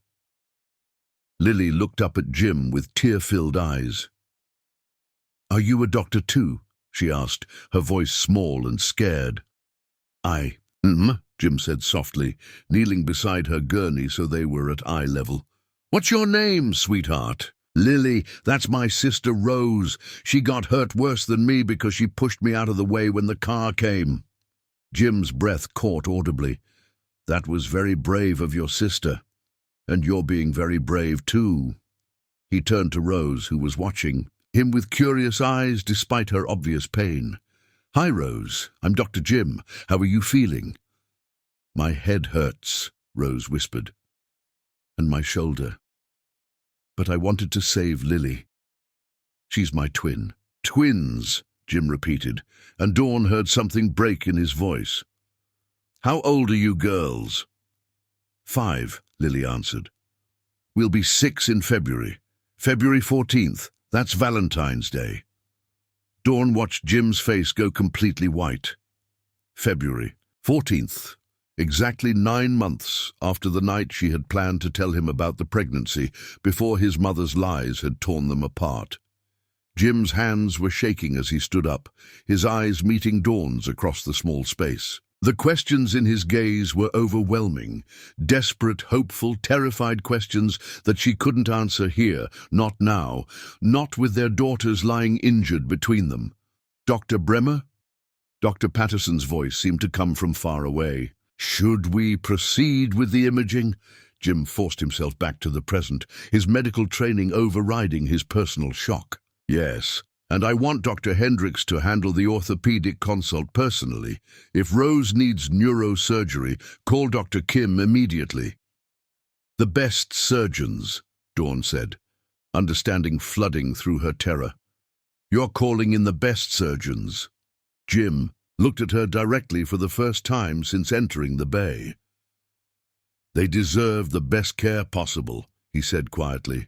Lily looked up at Jim with tear-filled eyes. "Are you a doctor too?" she asked, her voice small and scared. Jim said softly, kneeling beside her gurney so they were at eye level. "What's your name, sweetheart?" "Lily, that's my sister Rose. She got hurt worse than me because she pushed me out of the way when the car came." Jim's breath caught audibly. "That was very brave of your sister. And you're being very brave too." He turned to Rose, who was watching him with curious eyes despite her obvious pain. "Hi, Rose. I'm Dr. Jim. How are you feeling?" "My head hurts," Rose whispered. "And my shoulder. But I wanted to save Lily. She's my twin." "Twins," Jim repeated, and Dawn heard something break in his voice. "How old are you girls?" "5, Lily answered. "We'll be 6 in February. February 14th. That's Valentine's Day." Dawn watched Jim's face go completely white. February 14th. Exactly 9 months after the night she had planned to tell him about the pregnancy, before his mother's lies had torn them apart. Jim's hands were shaking as he stood up, his eyes meeting Dawn's across the small space. The questions in his gaze were overwhelming, desperate, hopeful, terrified questions that she couldn't answer here, not now, not with their daughters lying injured between them. "Dr. Bremer?" Dr. Patterson's voice seemed to come from far away. "Should we proceed with the imaging?" Jim forced himself back to the present, his medical training overriding his personal shock. "Yes, and I want Dr. Hendricks to handle the orthopedic consult personally. If Rose needs neurosurgery, call Dr. Kim immediately." "The best surgeons," Dawn said, understanding flooding through her terror. "You're calling in the best surgeons." Jim looked at her directly for the first time since entering the bay. "They deserve the best care possible," he said quietly.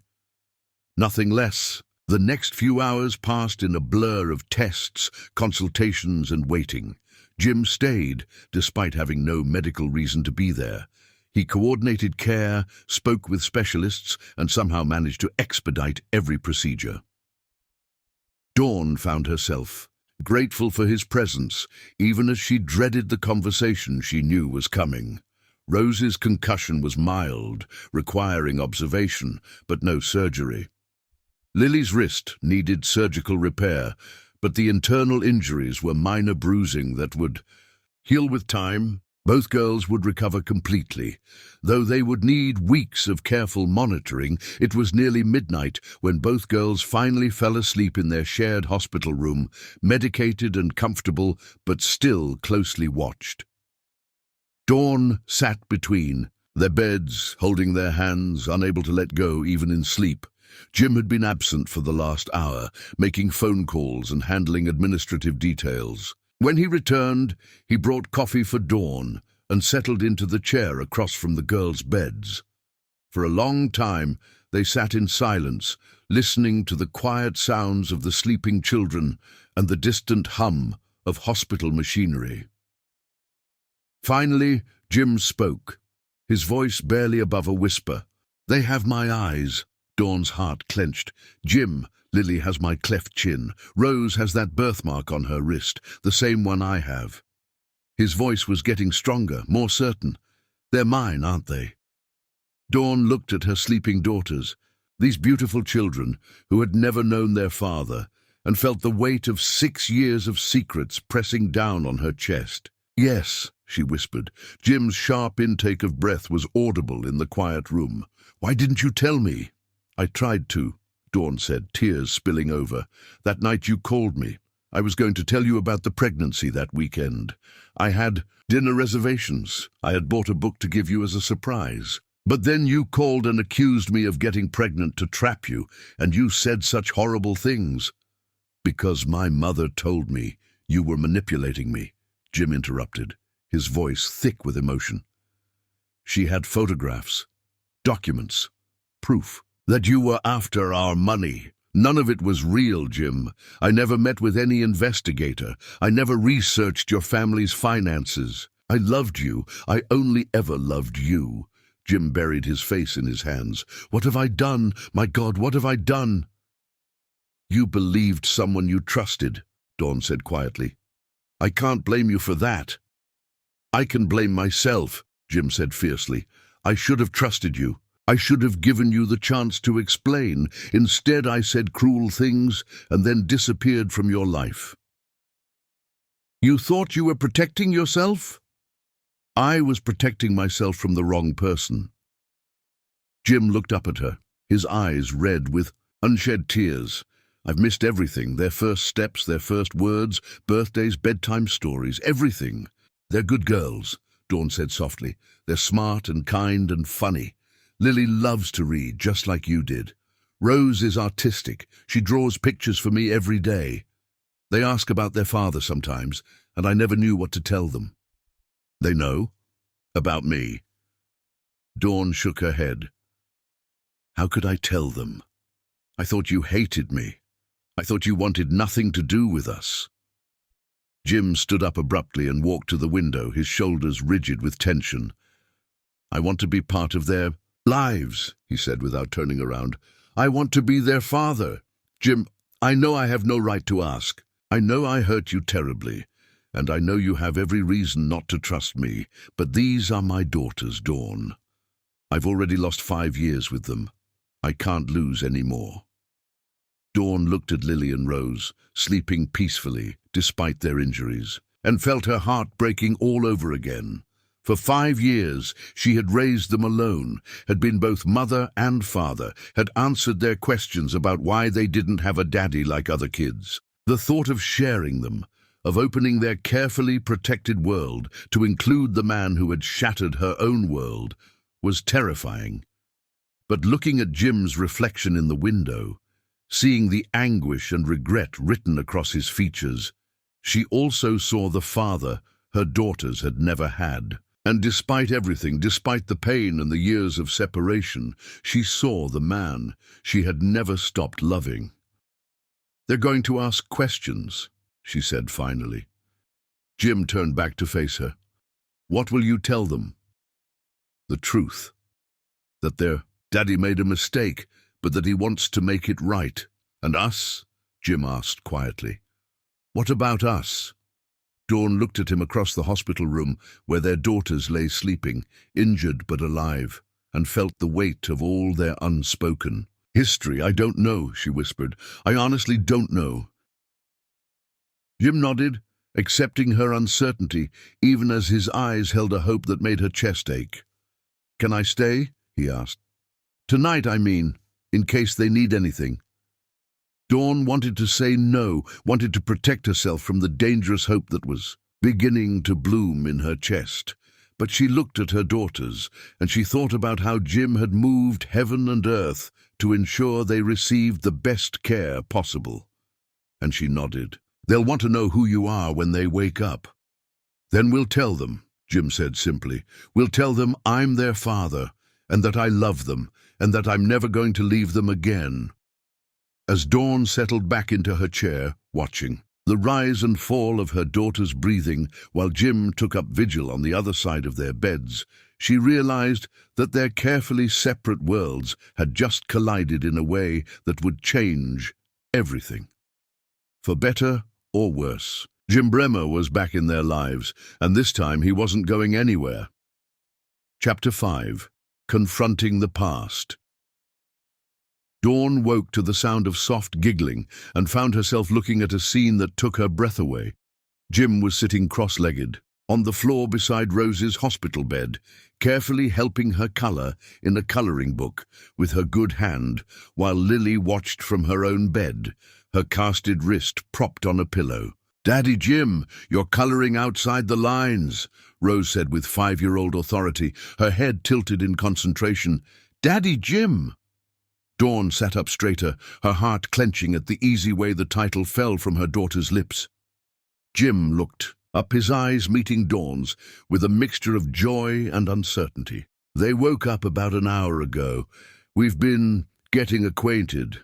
"Nothing less." The next few hours passed in a blur of tests, consultations, and waiting. Jim stayed, despite having no medical reason to be there. He coordinated care, spoke with specialists, and somehow managed to expedite every procedure. Dawn found herself grateful for his presence, even as she dreaded the conversation she knew was coming. Rose's concussion was mild, requiring observation, but no surgery. Lily's wrist needed surgical repair, but the internal injuries were minor bruising that would heal with time. Both girls would recover completely. Though they would need weeks of careful monitoring, it was nearly midnight when both girls finally fell asleep in their shared hospital room, medicated and comfortable, but still closely watched. Dawn sat between their beds, holding their hands, unable to let go even in sleep. Jim had been absent for the last hour, making phone calls and handling administrative details. When he returned, he brought coffee for Dawn and settled into the chair across from the girls' beds. For a long time, they sat in silence, listening to the quiet sounds of the sleeping children and the distant hum of hospital machinery. Finally, Jim spoke, his voice barely above a whisper. "They have my eyes." Dawn's heart clenched. "Jim, Lily has my cleft chin. Rose has that birthmark on her wrist, the same one I have." His voice was getting stronger, more certain. "They're mine, aren't they?" Dawn looked at her sleeping daughters, these beautiful children who had never known their father, and felt the weight of 6 years of secrets pressing down on her chest. "Yes," she whispered. Jim's sharp intake of breath was audible in the quiet room. "Why didn't you tell me?" "I tried to," Dawn said, tears spilling over. "That night you called me. I was going to tell you about the pregnancy that weekend. I had dinner reservations. I had bought a book to give you as a surprise. But then you called and accused me of getting pregnant to trap you, and you said such horrible things. Because my mother told me you were manipulating me, Jim interrupted, his voice thick with emotion. She had photographs, documents, proof that you were after our money. None of it was real, Jim. I never met with any investigator. I never researched your family's finances. I loved you. I only ever loved you. Jim buried his face in his hands. What have I done? My God, what have I done? You believed someone you trusted, Dawn said quietly. I can't blame you for that. I can blame myself, Jim said fiercely. I should have trusted you. I should have given you the chance to explain. Instead, I said cruel things and then disappeared from your life. You thought you were protecting yourself? I was protecting myself from the wrong person. Jim looked up at her, his eyes red with unshed tears. I've missed everything, their first steps, their first words, birthdays, bedtime stories, everything. They're good girls, Dawn said softly. They're smart and kind and funny. Lily loves to read, just like you did. Rose is artistic. She draws pictures for me every day. They ask about their father sometimes, and I never knew what to tell them. They know? About me? Dawn shook her head. How could I tell them? I thought you hated me. I thought you wanted nothing to do with us. Jim stood up abruptly and walked to the window, his shoulders rigid with tension. I want to be part of their lives, he said without turning around. I want to be their father. Jim, I know I have no right to ask. I know I hurt you terribly. And I know you have every reason not to trust me, but these are my daughters, Dawn. I've already lost 5 years with them. I can't lose any more. Dawn looked at Lily and Rose, sleeping peacefully, despite their injuries, and felt her heart breaking all over again. For 5 years, she had raised them alone, had been both mother and father, had answered their questions about why they didn't have a daddy like other kids. The thought of sharing them, of opening their carefully protected world to include the man who had shattered her own world, was terrifying. But looking at Jim's reflection in the window, seeing the anguish and regret written across his features, she also saw the father her daughters had never had. And despite everything, despite the pain and the years of separation, she saw the man she had never stopped loving. They're going to ask questions, she said finally. Jim turned back to face her. What will you tell them? The truth. That their daddy made a mistake, but that he wants to make it right. And us? Jim asked quietly. What about us? Dawn looked at him across the hospital room where their daughters lay sleeping, injured but alive, and felt the weight of all their unspoken history. I don't know, she whispered. I honestly don't know. Jim nodded, accepting her uncertainty, even as his eyes held a hope that made her chest ache. Can I stay? He asked. Tonight, I mean, in case they need anything. Dawn wanted to say no, wanted to protect herself from the dangerous hope that was beginning to bloom in her chest. But she looked at her daughters, and she thought about how Jim had moved heaven and earth to ensure they received the best care possible. And she nodded. They'll want to know who you are when they wake up. Then we'll tell them, Jim said simply. We'll tell them I'm their father, and that I love them, and that I'm never going to leave them again. As Dawn settled back into her chair, watching the rise and fall of her daughter's breathing while Jim took up vigil on the other side of their beds, she realized that their carefully separate worlds had just collided in a way that would change everything. For better or worse, Jim Bremer was back in their lives, and this time he wasn't going anywhere. Chapter 5. Confronting the Past. Dawn woke to the sound of soft giggling and found herself looking at a scene that took her breath away. Jim was sitting cross-legged, on the floor beside Rose's hospital bed, carefully helping her color in a coloring book with her good hand, while Lily watched from her own bed, her casted wrist propped on a pillow. "Daddy Jim, you're coloring outside the lines," Rose said with 5-year-old authority, her head tilted in concentration. "Daddy Jim!" Dawn sat up straighter, her heart clenching at the easy way the title fell from her daughter's lips. Jim looked up, his eyes meeting Dawn's with a mixture of joy and uncertainty. "They woke up about an hour ago. We've been getting acquainted.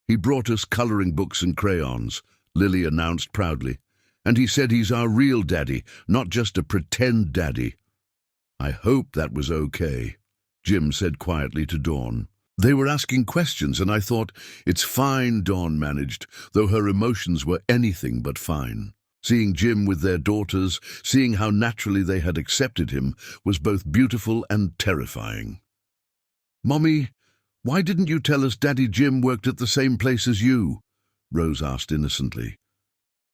He brought us coloring books and crayons," Lily announced proudly. "And he said he's our real daddy, not just a pretend daddy." "I hope that was okay," Jim said quietly to Dawn. "They were asking questions and I thought, it's fine," Dawn managed, though her emotions were anything but fine. Seeing Jim with their daughters, seeing how naturally they had accepted him, was both beautiful and terrifying. "Mommy, why didn't you tell us Daddy Jim worked at the same place as you?" Rose asked innocently.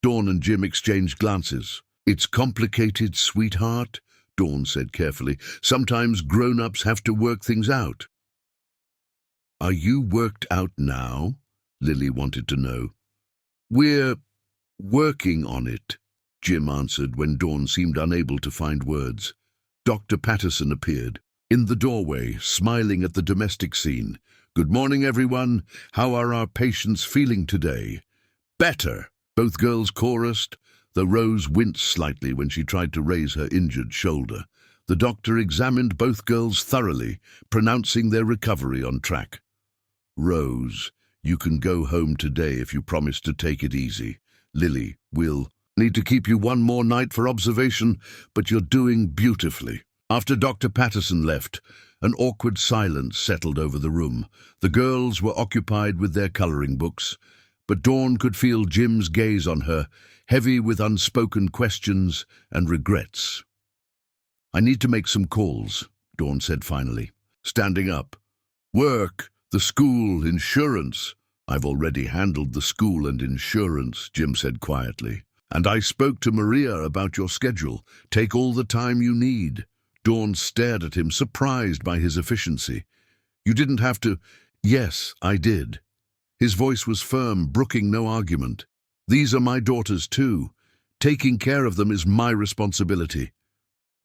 Dawn and Jim exchanged glances. "It's complicated, sweetheart," Dawn said carefully. "Sometimes grown-ups have to work things out." "Are you worked out now?" Lily wanted to know. "We're working on it," Jim answered when Dawn seemed unable to find words. Dr. Patterson appeared in the doorway, smiling at the domestic scene. "Good morning, everyone. How are our patients feeling today?" "Better," both girls chorused, though Rose winced slightly when she tried to raise her injured shoulder. The doctor examined both girls thoroughly, pronouncing their recovery on track. "Rose, you can go home today if you promise to take it easy. Lily, we'll need to keep you one more night for observation, but you're doing beautifully." After Dr. Patterson left, an awkward silence settled over the room. The girls were occupied with their coloring books, but Dawn could feel Jim's gaze on her, heavy with unspoken questions and regrets. "I need to make some calls," Dawn said finally, standing up. "Work, the school, insurance." "I've already handled the school and insurance," Jim said quietly. "And I spoke to Maria about your schedule. Take all the time you need." Dawn stared at him, surprised by his efficiency. "You didn't have to—" "Yes, I did." His voice was firm, brooking no argument. "These are my daughters too. Taking care of them is my responsibility."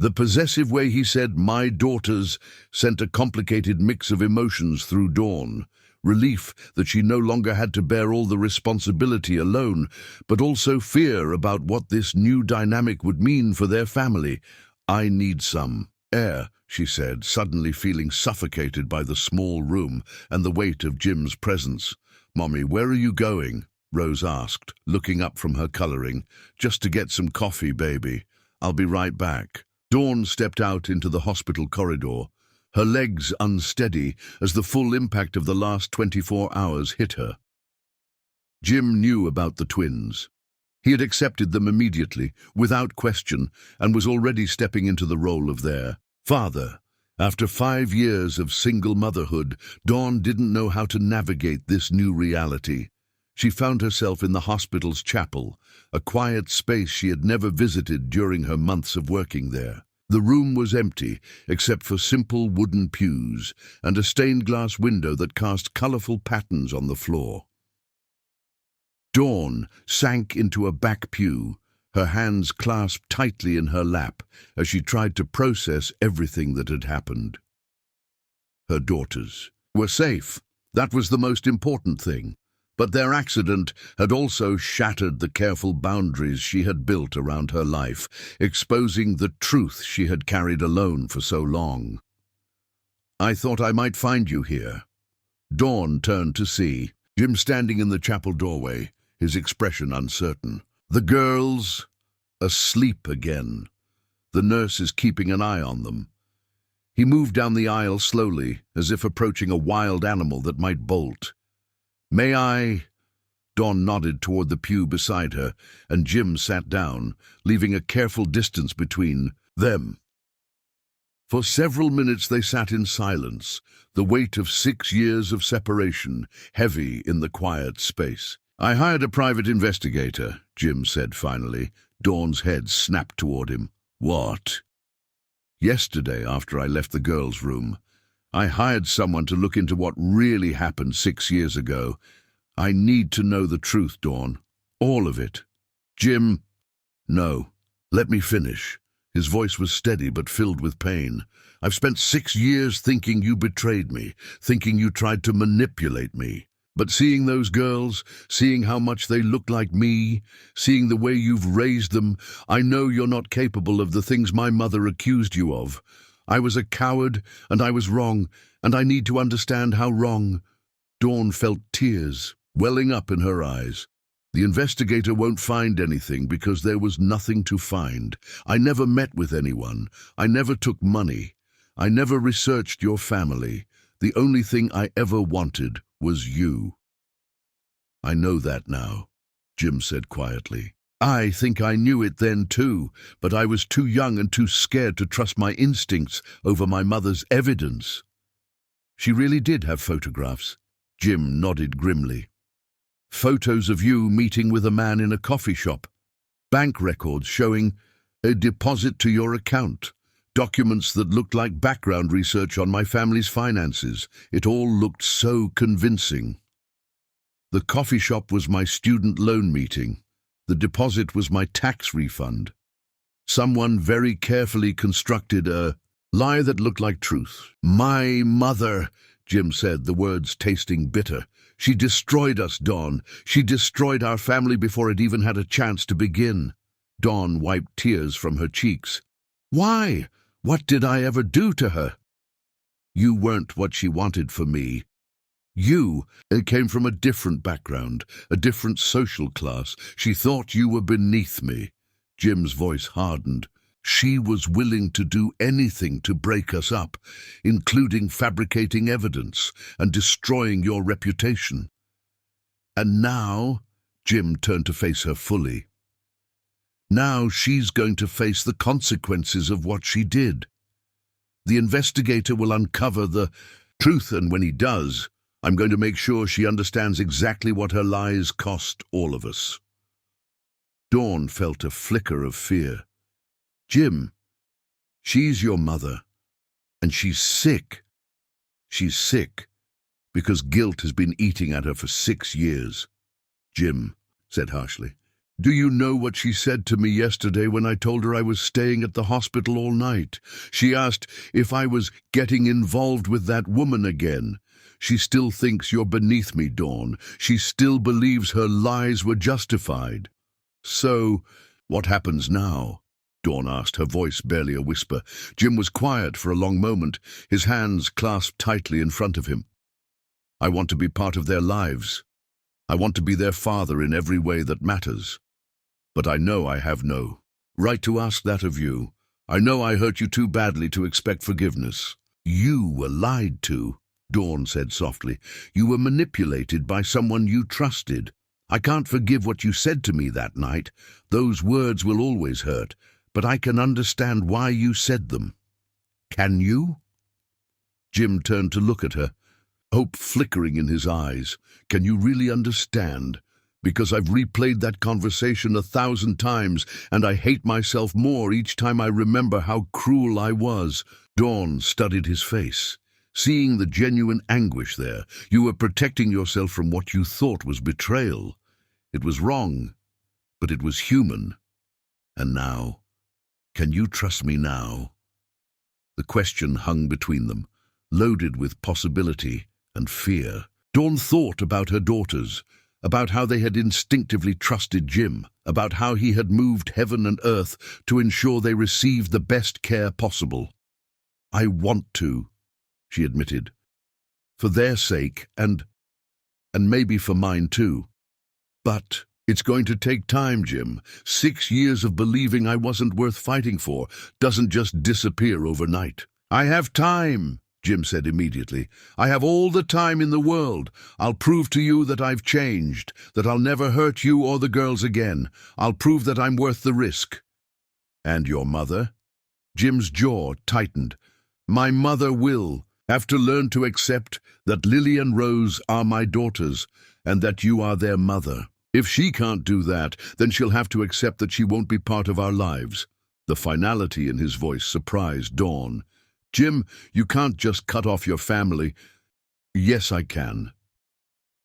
The possessive way he said "my daughters" sent a complicated mix of emotions through Dawn. Relief that she no longer had to bear all the responsibility alone, but also fear about what this new dynamic would mean for their family. "I need some air," she said, suddenly feeling suffocated by the small room and the weight of Jim's presence. "Mommy, where are you going?" Rose asked, looking up from her coloring. "Just to get some coffee, baby. I'll be right back." Dawn stepped out into the hospital corridor, her legs unsteady as the full impact of the last 24 hours hit her. Jim knew about the twins. He had accepted them immediately, without question, and was already stepping into the role of their father. After 5 years of single motherhood, Dawn didn't know how to navigate this new reality. She found herself in the hospital's chapel, a quiet space she had never visited during her months of working there. The room was empty, except for simple wooden pews and a stained-glass window that cast colorful patterns on the floor. Dawn sank into a back pew, her hands clasped tightly in her lap as she tried to process everything that had happened. Her daughters were safe. That was the most important thing. But their accident had also shattered the careful boundaries she had built around her life, exposing the truth she had carried alone for so long. "I thought I might find you here." Dawn turned to see Jim standing in the chapel doorway, his expression uncertain. The girls asleep again. The nurses keeping an eye on them. He moved down the aisle slowly, as if approaching a wild animal that might bolt. "May I?" Dawn nodded toward the pew beside her, and Jim sat down, leaving a careful distance between them. For several minutes they sat in silence, the weight of 6 years of separation heavy in the quiet space. "I hired a private investigator," Jim said finally. Dawn's head snapped toward him. "What?" "Yesterday, after I left the girls' room, I hired someone to look into what really happened 6 years ago. I need to know the truth, Dawn. All of it. Jim, no. Let me finish. His voice was steady but filled with pain. I've spent 6 years thinking you betrayed me, thinking you tried to manipulate me. But seeing those girls, seeing how much they look like me, seeing the way you've raised them, I know you're not capable of the things my mother accused you of. I was a coward, and I was wrong, and I need to understand how wrong. Dawn felt tears welling up in her eyes. The investigator won't find anything because there was nothing to find. I never met with anyone. I never took money. I never researched your family. The only thing I ever wanted was you. I know that now, Jim said quietly. I think I knew it then too, but I was too young and too scared to trust my instincts over my mother's evidence. She really did have photographs. Jim nodded grimly. Photos of you meeting with a man in a coffee shop. Bank records showing a deposit to your account. Documents that looked like background research on my family's finances. It all looked so convincing. The coffee shop was my student loan meeting. The deposit was my tax refund. Someone very carefully constructed a lie that looked like truth. My mother, Jim said, the words tasting bitter. She destroyed us, Dawn. She destroyed our family before it even had a chance to begin. Dawn wiped tears from her cheeks. Why? What did I ever do to her? You weren't what she wanted for me. You came from a different background, a different social class. She thought you were beneath me. Jim's voice hardened. She was willing to do anything to break us up, including fabricating evidence and destroying your reputation. And now, Jim turned to face her fully. Now she's going to face the consequences of what she did. The investigator will uncover the truth, and when he does, I'm going to make sure she understands exactly what her lies cost all of us. Dawn felt a flicker of fear. Jim, she's your mother, and she's sick. She's sick because guilt has been eating at her for 6 years. Jim said harshly, do you know what she said to me yesterday when I told her I was staying at the hospital all night? She asked if I was getting involved with that woman again. She still thinks you're beneath me, Dawn. She still believes her lies were justified. So, what happens now? Dawn asked, her voice barely a whisper. Jim was quiet for a long moment, his hands clasped tightly in front of him. I want to be part of their lives. I want to be their father in every way that matters. But I know I have no right to ask that of you. I know I hurt you too badly to expect forgiveness. You were lied to, Dawn said softly. You were manipulated by someone you trusted. I can't forgive what you said to me that night. Those words will always hurt, but I can understand why you said them. Can you? Jim turned to look at her, hope flickering in his eyes. Can you really understand? Because I've replayed that conversation 1,000 times, and I hate myself more each time I remember how cruel I was. Dawn studied his face, seeing the genuine anguish there. You were protecting yourself from what you thought was betrayal. It was wrong, but it was human. And now, can you trust me now? The question hung between them, loaded with possibility and fear. Dawn thought about her daughters, about how they had instinctively trusted Jim, about how he had moved heaven and earth to ensure they received the best care possible. I want to, she admitted, for their sake and maybe for mine too. But it's going to take time, Jim. 6 years of believing I wasn't worth fighting for doesn't just disappear overnight. I have time, Jim said immediately. I have all the time in the world. I'll prove to you that I've changed, that I'll never hurt you or the girls again. I'll prove that I'm worth the risk. And your mother? Jim's jaw tightened. My mother will have to learn to accept that Lily and Rose are my daughters and that you are their mother. If she can't do that, then she'll have to accept that she won't be part of our lives. The finality in his voice surprised Dawn. Jim, you can't just cut off your family. Yes, I can.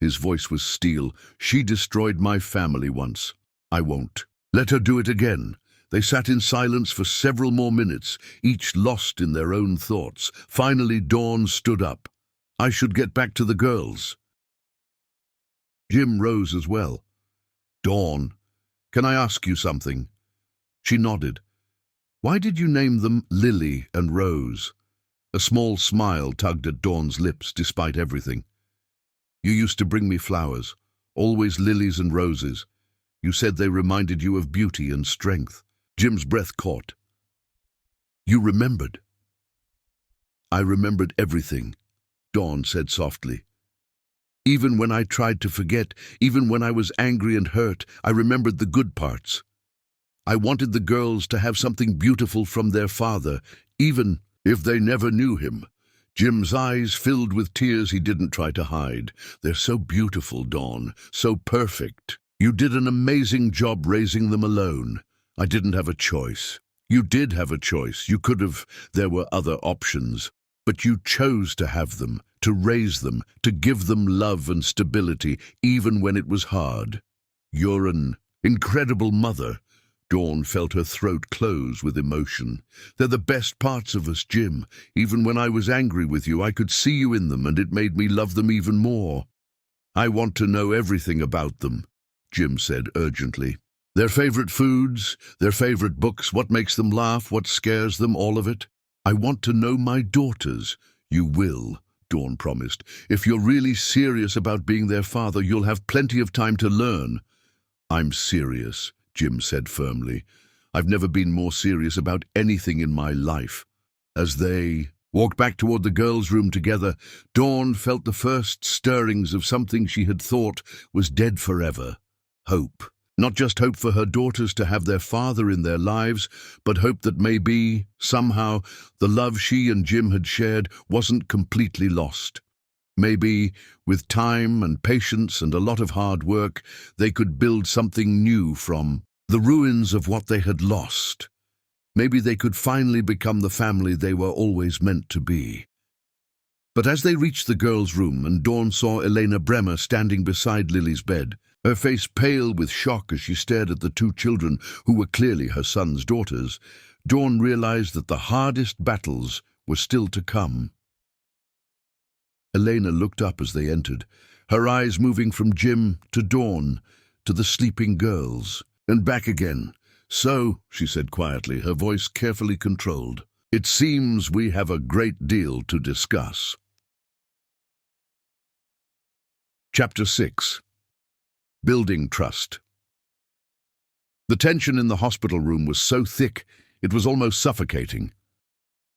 His voice was steel. She destroyed my family once. I won't. Let her do it again. They sat in silence for several more minutes, each lost in their own thoughts. Finally, Dawn stood up. I should get back to the girls. Jim rose as well. Dawn, can I ask you something? She nodded. Why did you name them Lily and Rose? A small smile tugged at Dawn's lips despite everything. You used to bring me flowers, always lilies and roses. You said they reminded you of beauty and strength. Jim's breath caught. You remembered. I remembered everything, Dawn said softly. Even when I tried to forget, even when I was angry and hurt, I remembered the good parts. I wanted the girls to have something beautiful from their father, even if they never knew him. Jim's eyes filled with tears he didn't try to hide. They're so beautiful, Dawn, so perfect. You did an amazing job raising them alone. I didn't have a choice. You did have a choice. You could have. There were other options. But you chose to have them, to raise them, to give them love and stability, even when it was hard. You're an incredible mother. Dawn felt her throat close with emotion. They're the best parts of us, Jim. Even when I was angry with you, I could see you in them, and it made me love them even more. I want to know everything about them, Jim said urgently. Their favorite foods, their favorite books, what makes them laugh, what scares them, all of it. I want to know my daughters. You will, Dawn promised. If you're really serious about being their father, you'll have plenty of time to learn. I'm serious, Jim said firmly. I've never been more serious about anything in my life. As they walked back toward the girls' room together, Dawn felt the first stirrings of something she had thought was dead forever. Hope. Not just hope for her daughters to have their father in their lives, but hope that maybe, somehow, the love she and Jim had shared wasn't completely lost. Maybe, with time and patience and a lot of hard work, they could build something new from the ruins of what they had lost. Maybe they could finally become the family they were always meant to be. But as they reached the girls' room and Dawn saw Elena Bremer standing beside Lily's bed, her face pale with shock as she stared at the two children who were clearly her son's daughters, Dawn realized that the hardest battles were still to come. Elena looked up as they entered, her eyes moving from Jim to Dawn, to the sleeping girls, and back again. So, she said quietly, her voice carefully controlled, it seems we have a great deal to discuss. Chapter 6. Building Trust. The tension in the hospital room was so thick, it was almost suffocating.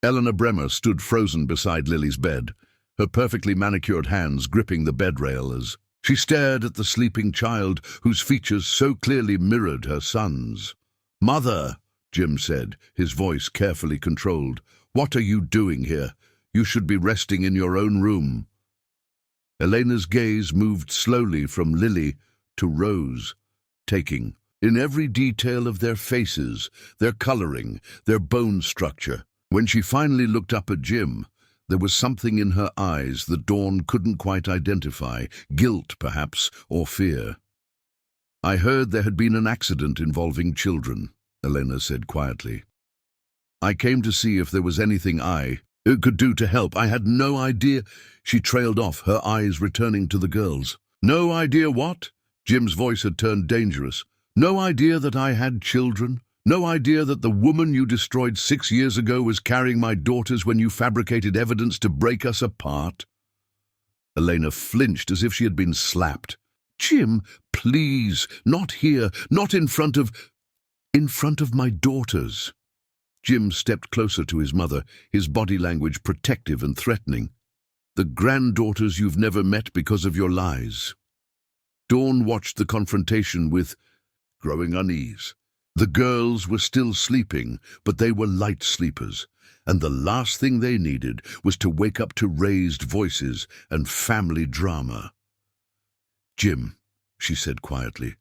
Eleanor Bremer stood frozen beside Lily's bed, her perfectly manicured hands gripping the bed rail as she stared at the sleeping child whose features so clearly mirrored her son's. "Mother," Jim said, his voice carefully controlled, "what are you doing here? You should be resting in your own room." Elena's gaze moved slowly from Lily to Rose, taking in every detail of their faces, their coloring, their bone structure. When she finally looked up at Jim, there was something in her eyes that Dawn couldn't quite identify, guilt perhaps, or fear. "I heard there had been an accident involving children," Elena said quietly. "I came to see if there was anything I could do to help. I had no idea." She trailed off, her eyes returning to the girls. "No idea what?" Jim's voice had turned dangerous. "No idea that I had children? No idea that the woman you destroyed 6 years ago was carrying my daughters when you fabricated evidence to break us apart?" Elena flinched as if she had been slapped. "Jim, please, not here, not in front of my daughters." Jim stepped closer to his mother, his body language protective and threatening. "The granddaughters you've never met because of your lies." Dawn watched the confrontation with growing unease. The girls were still sleeping, but they were light sleepers, and the last thing they needed was to wake up to raised voices and family drama. "Jim," she said quietly,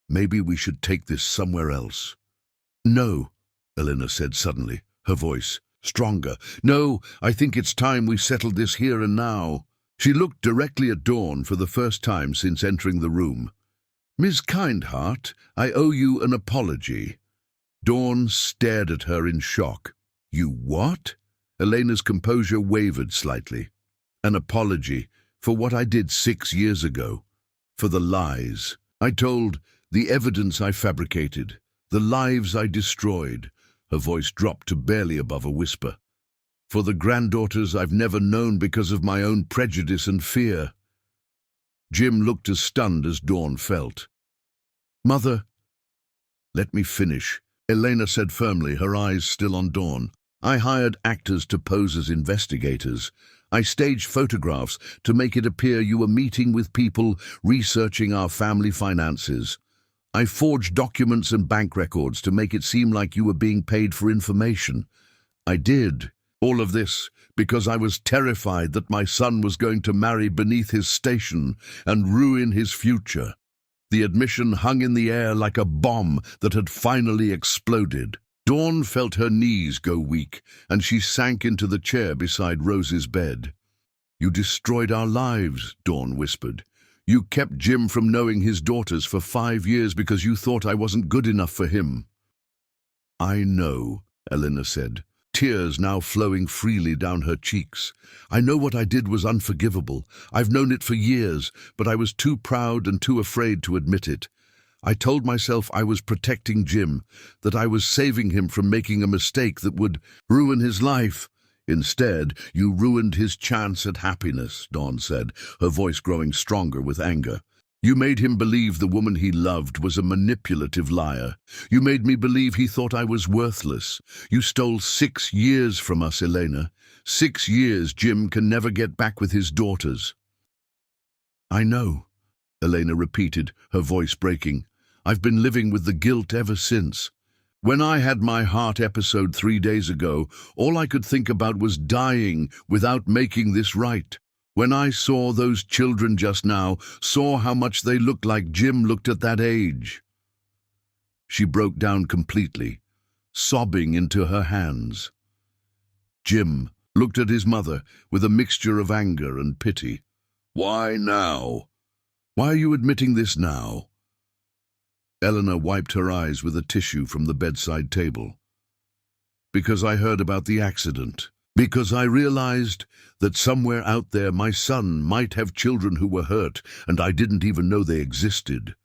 "maybe we should take this somewhere else." "No," Elena said suddenly, her voice stronger. "No, I think it's time we settled this here and now." She looked directly at Dawn for the first time since entering the room. "Miss Kindheart, I owe you an apology." Dawn stared at her in shock. "You what?" Elena's composure wavered slightly. "An apology for what I did 6 years ago. For the lies I told, the evidence I fabricated, the lives I destroyed." Her voice dropped to barely above a whisper. "For the granddaughters I've never known because of my own prejudice and fear." Jim looked as stunned as Dawn felt. "Mother—" "Let me finish," Elena said firmly, her eyes still on Dawn. "I hired actors to pose as investigators. I staged photographs to make it appear you were meeting with people, researching our family finances. I forged documents and bank records to make it seem like you were being paid for information. I did all of this because I was terrified that my son was going to marry beneath his station and ruin his future." The admission hung in the air like a bomb that had finally exploded. Dawn felt her knees go weak, and she sank into the chair beside Rose's bed. "You destroyed our lives," Dawn whispered. "You kept Jim from knowing his daughters for 5 years because you thought I wasn't good enough for him." "I know," Elena said, tears now flowing freely down her cheeks. "I know what I did was unforgivable. I've known it for years, but I was too proud and too afraid to admit it. I told myself I was protecting Jim, that I was saving him from making a mistake that would ruin his life. Instead, you ruined his chance at happiness," Dawn said, her voice growing stronger with anger. "You made him believe the woman he loved was a manipulative liar. You made me believe he thought I was worthless. You stole 6 years from us, Elena. 6 years Jim can never get back with his daughters." "I know," Elena repeated, her voice breaking. "I've been living with the guilt ever since. When I had my heart episode 3 days ago, all I could think about was dying without making this right. When I saw those children just now, saw how much they looked like Jim looked at that age." She broke down completely, sobbing into her hands. Jim looked at his mother with a mixture of anger and pity. "Why now? Why are you admitting this now?" Eleanor wiped her eyes with a tissue from the bedside table. "Because I heard about the accident. Because I realized that somewhere out there my son might have children who were hurt, and I didn't even know they existed.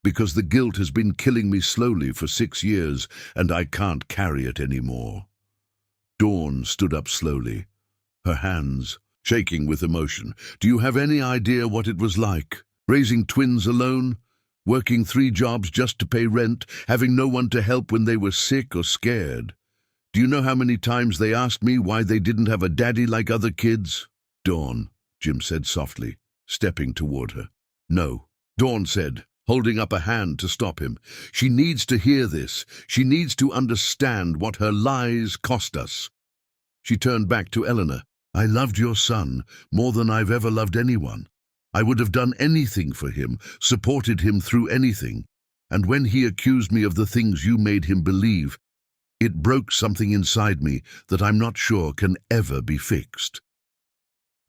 Because the guilt has been killing me slowly for 6 years, and I can't carry it anymore." Dawn stood up slowly, her hands shaking with emotion. "Do you have any idea what it was like? Raising twins alone? Working 3 jobs just to pay rent? Having no one to help when they were sick or scared? Do you know how many times they asked me why they didn't have a daddy like other kids?" "Dawn," Jim said softly, stepping toward her. "No," Dawn said, holding up a hand to stop him. "She needs to hear this. She needs to understand what her lies cost us." She turned back to Eleanor. "I loved your son more than I've ever loved anyone. I would have done anything for him, supported him through anything. And when he accused me of the things you made him believe, it broke something inside me that I'm not sure can ever be fixed."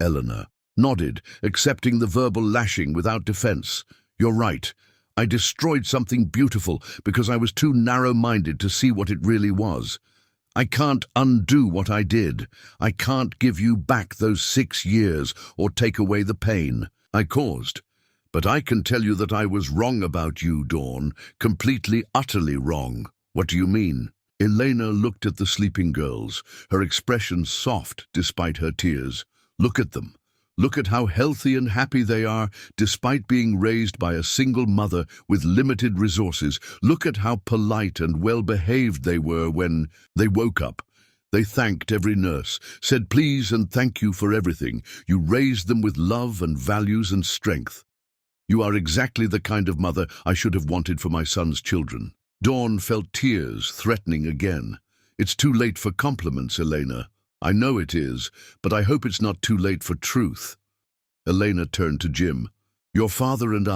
Eleanor nodded, accepting the verbal lashing without defense. "You're right. I destroyed something beautiful because I was too narrow-minded to see what it really was. I can't undo what I did. I can't give you back those 6 years or take away the pain I caused. But I can tell you that I was wrong about you, Dawn. Completely, utterly wrong." "What do you mean?" Elena looked at the sleeping girls, her expression soft despite her tears. "Look at them. Look at how healthy and happy they are, despite being raised by a single mother with limited resources. Look at how polite and well-behaved they were when they woke up. They thanked every nurse, said please and thank you for everything. You raised them with love and values and strength. You are exactly the kind of mother I should have wanted for my son's children." Dawn felt tears threatening again. "It's too late for compliments, Elena. I know it is, but I hope it's not too late for truth." Elena turned to Jim. "Your father and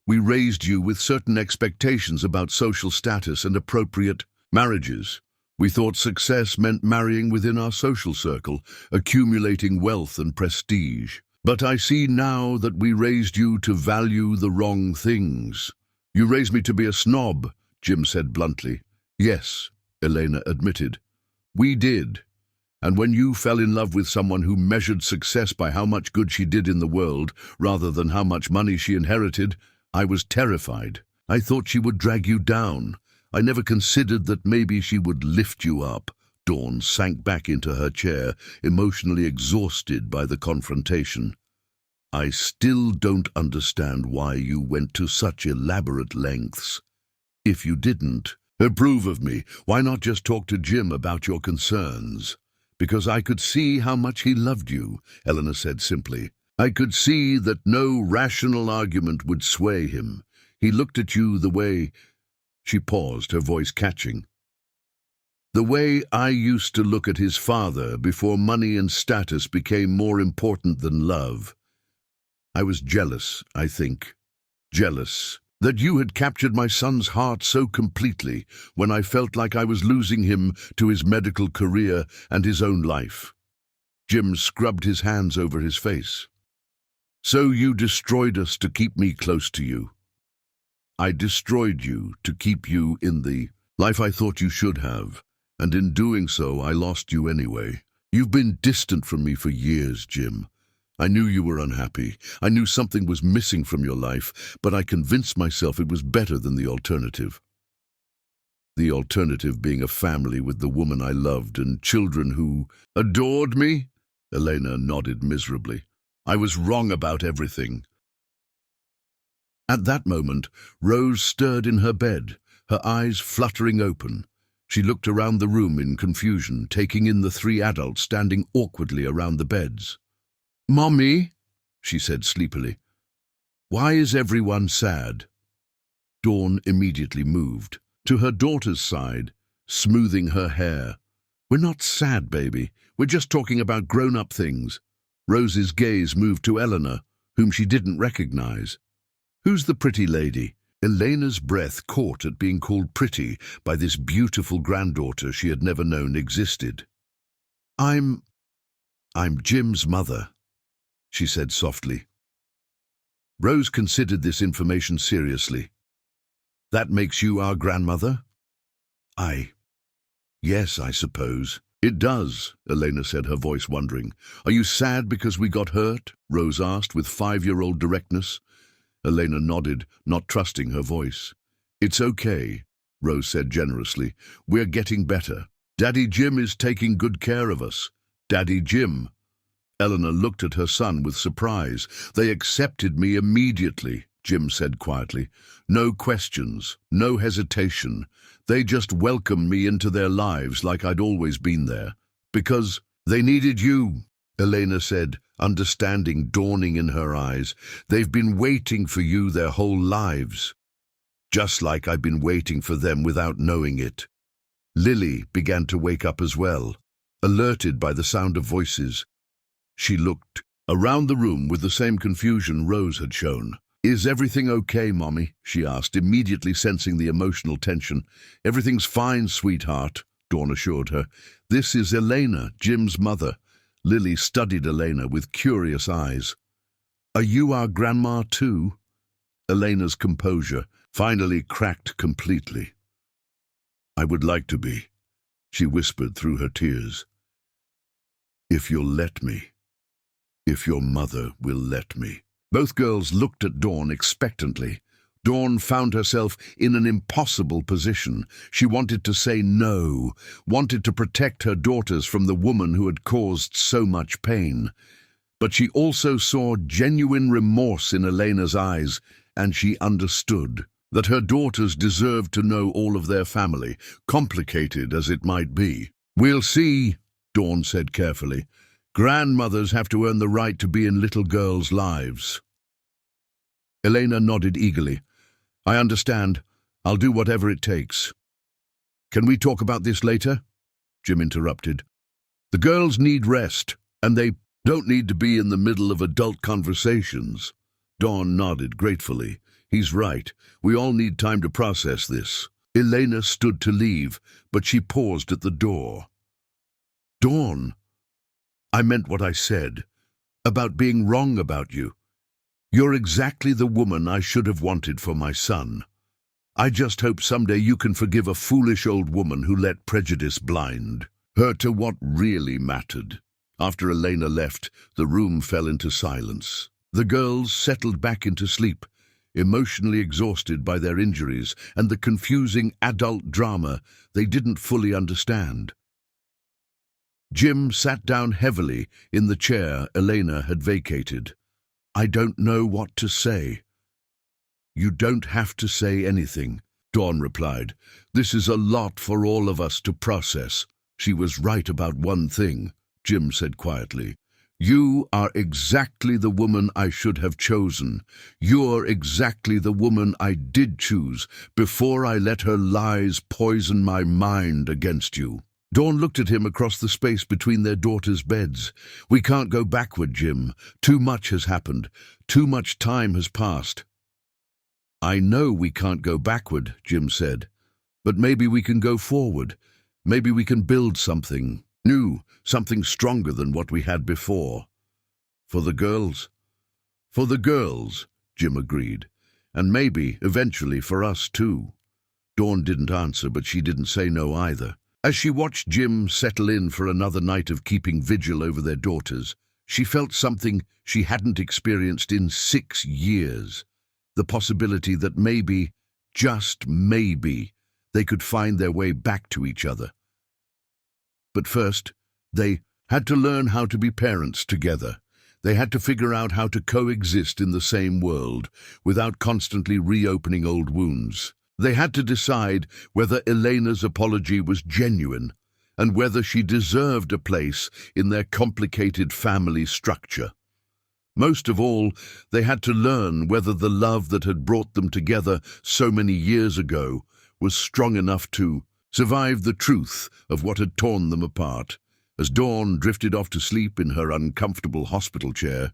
we raised you with certain expectations about social status and appropriate marriages. We thought success meant marrying within our social circle, accumulating wealth and prestige. But I see now that we raised you to value the wrong things. You raised me to be a snob, Jim said bluntly. Yes, Elena admitted. We did. And when you fell in love with someone who measured success by how much good she did in the world, rather than how much money she inherited, I was terrified. I thought she would drag you down. I never considered that maybe she would lift you up. Dawn sank back into her chair, emotionally exhausted by the confrontation. I still don't understand why you went to such elaborate lengths. If you didn't, approve of me, why not just talk to Jim about your concerns? Because I could see how much he loved you, Eleanor said simply. I could see that no rational argument would sway him. He looked at you the way— She paused, her voice catching. The way I used to look at his father before money and status became more important than love. I was jealous, I think. Jealous that you had captured my son's heart so completely when I felt like I was losing him to his medical career and his own life. Jim scrubbed his hands over his face. So you destroyed us to keep me close to you. I destroyed you to keep you in the life I thought you should have, and in doing so I lost you anyway. You've been distant from me for years, Jim. I knew you were unhappy. I knew something was missing from your life, but I convinced myself it was better than the alternative. The alternative being a family with the woman I loved and children who adored me? Elena nodded miserably. I was wrong about everything. At that moment, Rose stirred in her bed, her eyes fluttering open. She looked around the room in confusion, taking in the three adults standing awkwardly around the beds. "Mommy," she said sleepily, "why is everyone sad?" Dawn immediately moved to her daughter's side, smoothing her hair. "We're not sad, baby. We're just talking about grown-up things." Rose's gaze moved to Eleanor, whom she didn't recognize. "Who's the pretty lady?" Elena's breath caught at being called pretty by this beautiful granddaughter she had never known existed. I'm Jim's mother," she said softly. Rose considered this information seriously. "That makes you our grandmother?" Yes, I suppose." "It does," Elena said, her voice wondering. "Are you sad because we got hurt?" Rose asked with 5-year-old directness. Elena nodded, not trusting her voice. "It's okay," Rose said generously. "We're getting better. Daddy Jim is taking good care of us." "Daddy Jim?" Eleanor looked at her son with surprise. "They accepted me immediately," Jim said quietly. "No questions, no hesitation. They just welcomed me into their lives like I'd always been there. Because they needed you," Elena said, understanding dawning in her eyes. "They've been waiting for you their whole lives. Just like I've been waiting for them without knowing it." Lily began to wake up as well, alerted by the sound of voices. She looked around the room with the same confusion Rose had shown. "Is everything okay, Mommy?" she asked, immediately sensing the emotional tension. "Everything's fine, sweetheart," Dawn assured her. "This is Elena, Jim's mother." Lily studied Elena with curious eyes. "Are you our grandma too?" Elena's composure finally cracked completely. "I would like to be," she whispered through her tears. "If you'll let me. If your mother will let me." Both girls looked at Dawn expectantly. Dawn found herself in an impossible position. She wanted to say no, wanted to protect her daughters from the woman who had caused so much pain. But she also saw genuine remorse in Elena's eyes, and she understood that her daughters deserved to know all of their family, complicated as it might be. "We'll see," Dawn said carefully. "Grandmothers have to earn the right to be in little girls' lives." Elena nodded eagerly. "I understand. I'll do whatever it takes." "Can we talk about this later?" Jim interrupted. "The girls need rest, and they don't need to be in the middle of adult conversations." Dawn nodded gratefully. "He's right. We all need time to process this." Elena stood to leave, but she paused at the door. "Dawn, I meant what I said. about being wrong about you. You're exactly the woman I should have wanted for my son. I just hope someday you can forgive a foolish old woman who let prejudice blind her to what really mattered." After Elena left, the room fell into silence. The girls settled back into sleep, emotionally exhausted by their injuries and the confusing adult drama they didn't fully understand. Jim sat down heavily in the chair Elena had vacated. "I don't know what to say." "You don't have to say anything," Dawn replied. "This is a lot for all of us to process." "She was right about one thing," Jim said quietly. "You are exactly the woman I should have chosen. You're exactly the woman I did choose before I let her lies poison my mind against you." Dawn looked at him across the space between their daughters' beds. "We can't go backward, Jim. Too much has happened. Too much time has passed." "I know we can't go backward," Jim said. "But maybe we can go forward. Maybe we can build something new, something stronger than what we had before." "For the girls?" "For the girls," Jim agreed. "And maybe, eventually, for us too." Dawn didn't answer, but she didn't say no either. As she watched Jim settle in for another night of keeping vigil over their daughters, she felt something she hadn't experienced in 6 years. The possibility that maybe, just maybe, they could find their way back to each other. But first, they had to learn how to be parents together. They had to figure out how to coexist in the same world without constantly reopening old wounds. They had to decide whether Elena's apology was genuine and whether she deserved a place in their complicated family structure. Most of all, they had to learn whether the love that had brought them together so many years ago was strong enough to survive the truth of what had torn them apart. As Dawn drifted off to sleep in her uncomfortable hospital chair,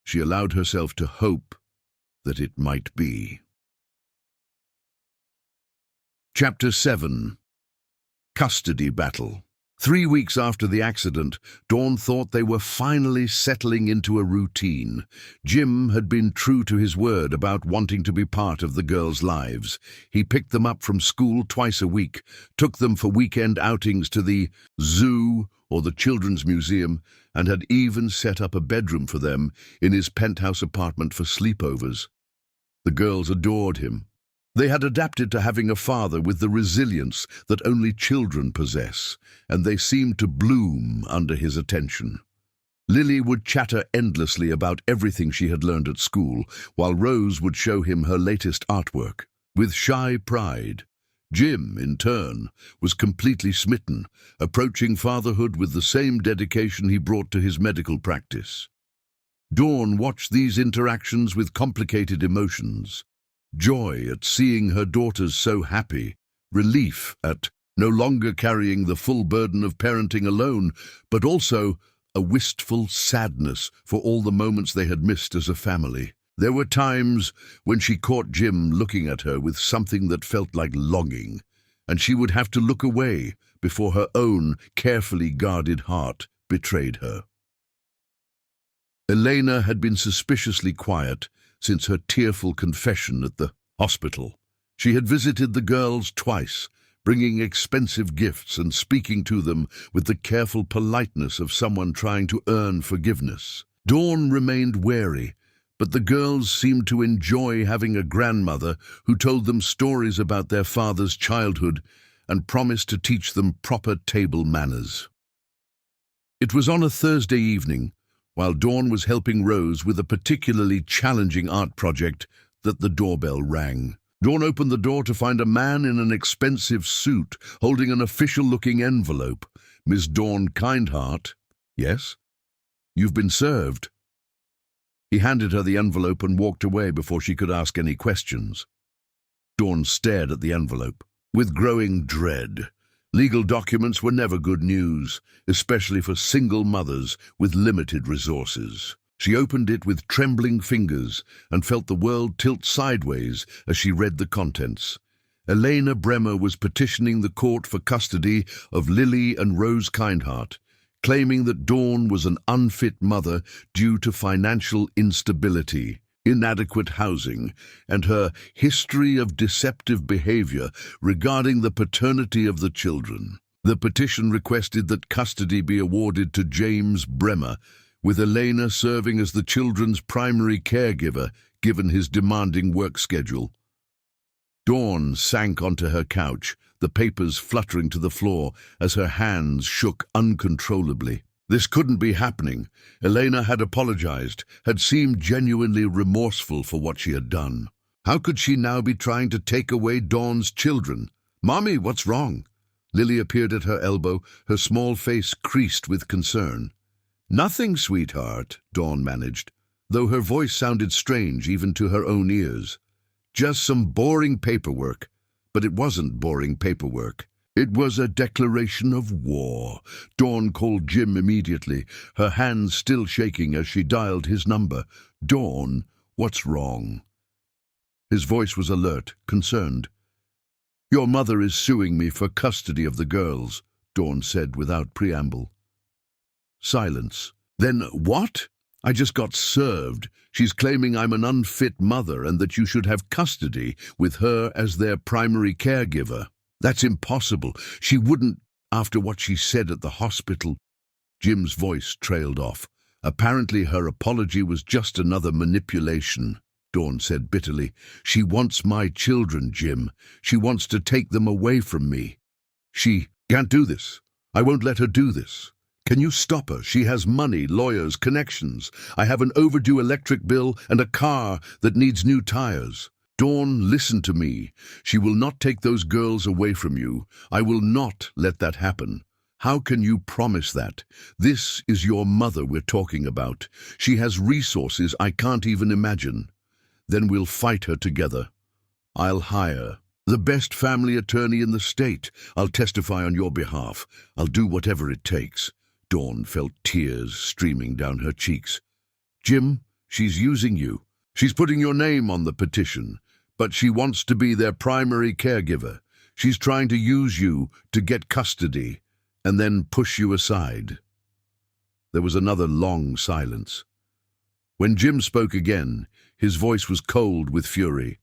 she allowed herself to hope that it might be. Chapter 7. Custody Battle. 3 weeks after the accident, Dawn thought they were finally settling into a routine. Jim had been true to his word about wanting to be part of the girls' lives. He picked them up from school twice a week, took them for weekend outings to the zoo or the children's museum, and had even set up a bedroom for them in his penthouse apartment for sleepovers. The girls adored him. They had adapted to having a father with the resilience that only children possess, and they seemed to bloom under his attention. Lily would chatter endlessly about everything she had learned at school, while Rose would show him her latest artwork. With shy pride, Jim, in turn, was completely smitten, approaching fatherhood with the same dedication he brought to his medical practice. Dawn watched these interactions with complicated emotions. Joy at seeing her daughters so happy, relief at no longer carrying the full burden of parenting alone, but also a wistful sadness for all the moments they had missed as a family. There were times when she caught Jim looking at her with something that felt like longing, and she would have to look away before her own carefully guarded heart betrayed her. Elena had been suspiciously quiet since her tearful confession at the hospital. She had visited the girls twice, bringing expensive gifts and speaking to them with the careful politeness of someone trying to earn forgiveness. Dawn remained wary, but the girls seemed to enjoy having a grandmother who told them stories about their father's childhood and promised to teach them proper table manners. It was on a Thursday evening, while Dawn was helping Rose with a particularly challenging art project, that the doorbell rang. Dawn opened the door to find a man in an expensive suit holding an official-looking envelope. "Miss Dawn Kindheart?" "Yes?" "You've been served." He handed her the envelope and walked away before she could ask any questions. Dawn stared at the envelope with growing dread. Legal documents were never good news, especially for single mothers with limited resources. She opened it with trembling fingers and felt the world tilt sideways as she read the contents. Elena Bremer was petitioning the court for custody of Lily and Rose Kindheart, claiming that Dawn was an unfit mother due to financial instability, inadequate housing, and her history of deceptive behavior regarding the paternity of the children. The petition requested that custody be awarded to James Bremer, with Elena serving as the children's primary caregiver given his demanding work schedule. Dawn sank onto her couch, the papers fluttering to the floor as her hands shook uncontrollably. This couldn't be happening. Elena had apologized, had seemed genuinely remorseful for what she had done. How could she now be trying to take away Dawn's children? "Mommy, what's wrong?" Lily appeared at her elbow, her small face creased with concern. "Nothing, sweetheart," Dawn managed, though her voice sounded strange even to her own ears. "Just some boring paperwork." But it wasn't boring paperwork. It was a declaration of war. Dawn called Jim immediately, her hands still shaking as she dialed his number. "Dawn, what's wrong?" His voice was alert, concerned. "Your mother is suing me for custody of the girls," Dawn said without preamble. Silence. "Then what?" "I just got served. She's claiming I'm an unfit mother and that you should have custody with her as their primary caregiver." "That's impossible. She wouldn't, after what she said at the hospital." Jim's voice trailed off. "Apparently her apology was just another manipulation," Dawn said bitterly. "She wants my children, Jim. She wants to take them away from me. She can't do this. I won't let her do this. Can you stop her? She has money, lawyers, connections. I have an overdue electric bill and a car that needs new tires. Dawn, listen to me. She will not take those girls away from you. I will not let that happen. How can you promise that? This is your mother we're talking about. She has resources I can't even imagine. Then we'll fight her together. I'll hire the best family attorney in the state. I'll testify on your behalf. I'll do whatever it takes." Dawn felt tears streaming down her cheeks. "Jim, she's using you. She's putting your name on the petition, but she wants to be their primary caregiver. She's trying to use you to get custody and then push you aside." There was another long silence. When Jim spoke again, his voice was cold with fury.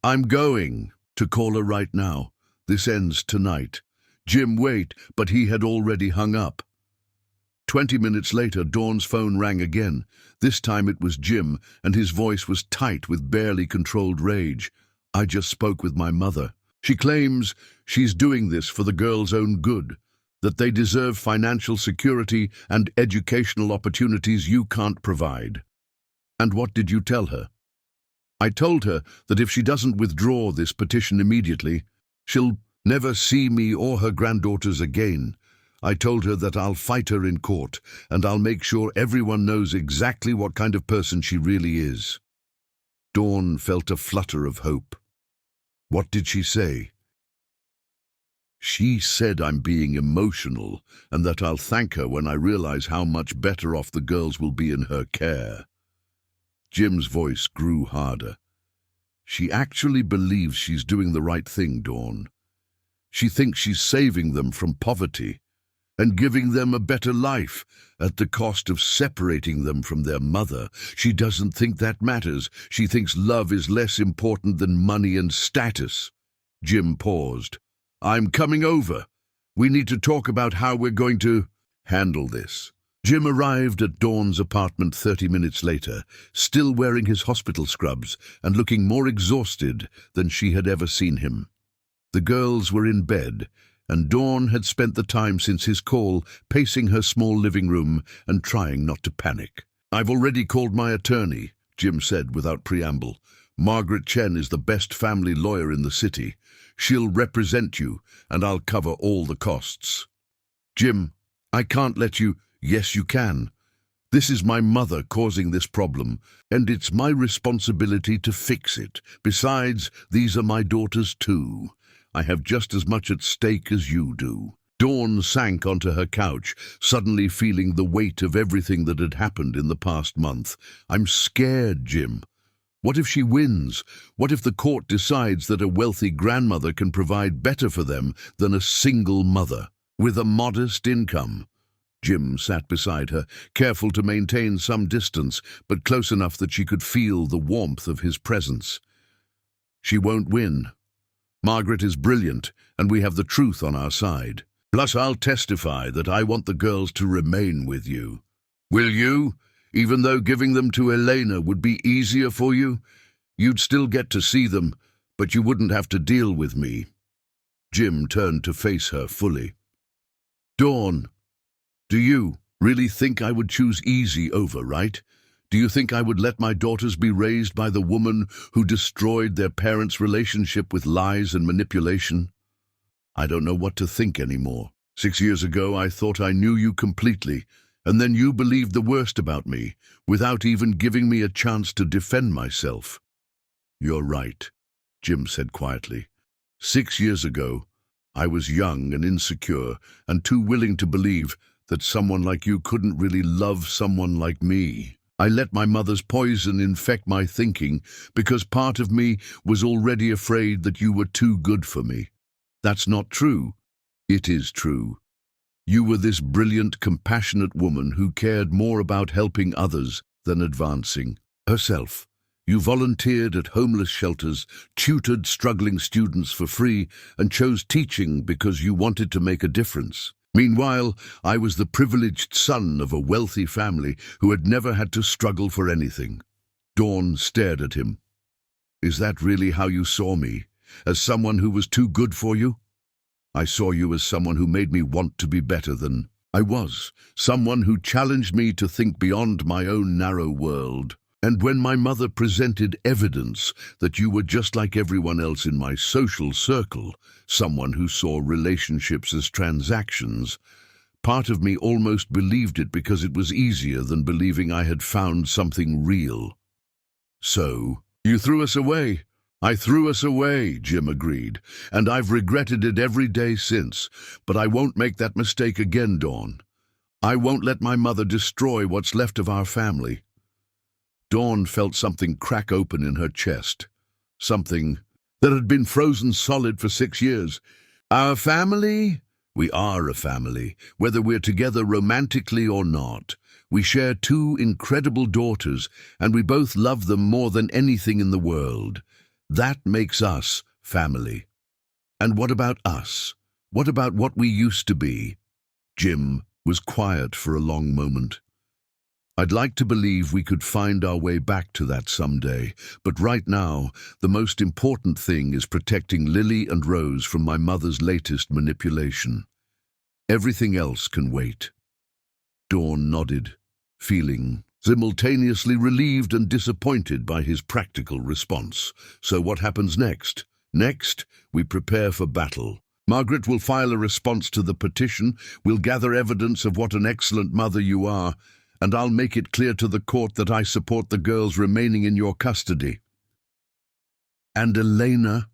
"I'm going to call her right now. This ends tonight." "Jim, wait," but he had already hung up. 20 minutes later, Dawn's phone rang again. This time it was Jim, and his voice was tight with barely controlled rage. "I just spoke with my mother. She claims she's doing this for the girls' own good, that they deserve financial security and educational opportunities you can't provide." "And what did you tell her?" "I told her that if she doesn't withdraw this petition immediately, she'll never see me or her granddaughters again. I told her that I'll fight her in court, and I'll make sure everyone knows exactly what kind of person she really is." Dawn felt a flutter of hope. "What did she say?" "She said I'm being emotional, and that I'll thank her when I realize how much better off the girls will be in her care." Jim's voice grew harder. "She actually believes she's doing the right thing, Dawn. She thinks she's saving them from poverty and giving them a better life at the cost of separating them from their mother. She doesn't think that matters. She thinks love is less important than money and status." Jim paused. "I'm coming over. We need to talk about how we're going to handle this." Jim arrived at Dawn's apartment 30 minutes later, still wearing his hospital scrubs and looking more exhausted than she had ever seen him. The girls were in bed, and Dawn had spent the time since his call pacing her small living room and trying not to panic. "I've already called my attorney," Jim said without preamble. "Margaret Chen is the best family lawyer in the city. She'll represent you, and I'll cover all the costs." "Jim, I can't let you—" "Yes, you can. This is my mother causing this problem, and it's my responsibility to fix it. Besides, these are my daughters too. I have just as much at stake as you do." Dawn sank onto her couch, suddenly feeling the weight of everything that had happened in the past month. "I'm scared, Jim. What if she wins? What if the court decides that a wealthy grandmother can provide better for them than a single mother with a modest income?" Jim sat beside her, careful to maintain some distance, but close enough that she could feel the warmth of his presence. She won't win. Margaret is brilliant, and we have the truth on our side. Plus, I'll testify that I want the girls to remain with you. Will you? Even though giving them to Elena would be easier for you? You'd still get to see them, but you wouldn't have to deal with me. Jim turned to face her fully. Dawn, do you really think I would choose easy over right? Do you think I would let my daughters be raised by the woman who destroyed their parents' relationship with lies and manipulation? I don't know what to think anymore. 6 years ago, I thought I knew you completely, and then you believed the worst about me, without even giving me a chance to defend myself. You're right, Jim said quietly. 6 years ago, I was young and insecure, and too willing to believe that someone like you couldn't really love someone like me. I let my mother's poison infect my thinking because part of me was already afraid that you were too good for me. That's not true. It is true. You were this brilliant, compassionate woman who cared more about helping others than advancing herself. You volunteered at homeless shelters, tutored struggling students for free, and chose teaching because you wanted to make a difference. Meanwhile, I was the privileged son of a wealthy family who had never had to struggle for anything. Dawn stared at him. Is that really how you saw me? As someone who was too good for you? I saw you as someone who made me want to be better than I was, someone who challenged me to think beyond my own narrow world. And when my mother presented evidence that you were just like everyone else in my social circle, someone who saw relationships as transactions, part of me almost believed it because it was easier than believing I had found something real. So, you threw us away. I threw us away, Jim agreed, and I've regretted it every day since, but I won't make that mistake again, Dawn. I won't let my mother destroy what's left of our family. Dawn felt something crack open in her chest, something that had been frozen solid for 6 years. Our family? We are a family, whether we're together romantically or not. We share 2 incredible daughters, and we both love them more than anything in the world. That makes us family. And what about us? What about what we used to be? Jim was quiet for a long moment. I'd like to believe we could find our way back to that someday, but right now, the most important thing is protecting Lily and Rose from my mother's latest manipulation. Everything else can wait. Dawn nodded, feeling simultaneously relieved and disappointed by his practical response. So what happens next? Next, we prepare for battle. Margaret will file a response to the petition, we'll gather evidence of what an excellent mother you are, and I'll make it clear to the court that I support the girls remaining in your custody. And Elena?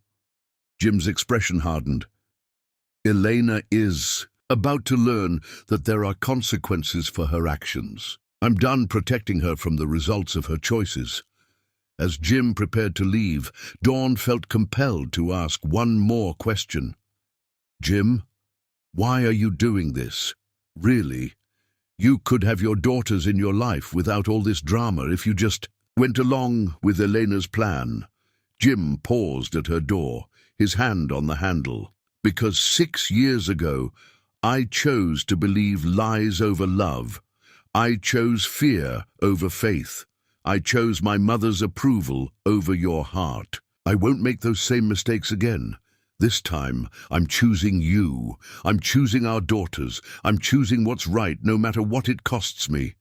Jim's expression hardened. Elena is about to learn that there are consequences for her actions. I'm done protecting her from the results of her choices. As Jim prepared to leave, Dawn felt compelled to ask one more question. Jim, why are you doing this? Really? You could have your daughters in your life without all this drama if you just went along with Elena's plan. Jim paused at her door, his hand on the handle. Because 6 years ago, I chose to believe lies over love. I chose fear over faith. I chose my mother's approval over your heart. I won't make those same mistakes again. This time, I'm choosing you. I'm choosing our daughters. I'm choosing what's right, no matter what it costs me.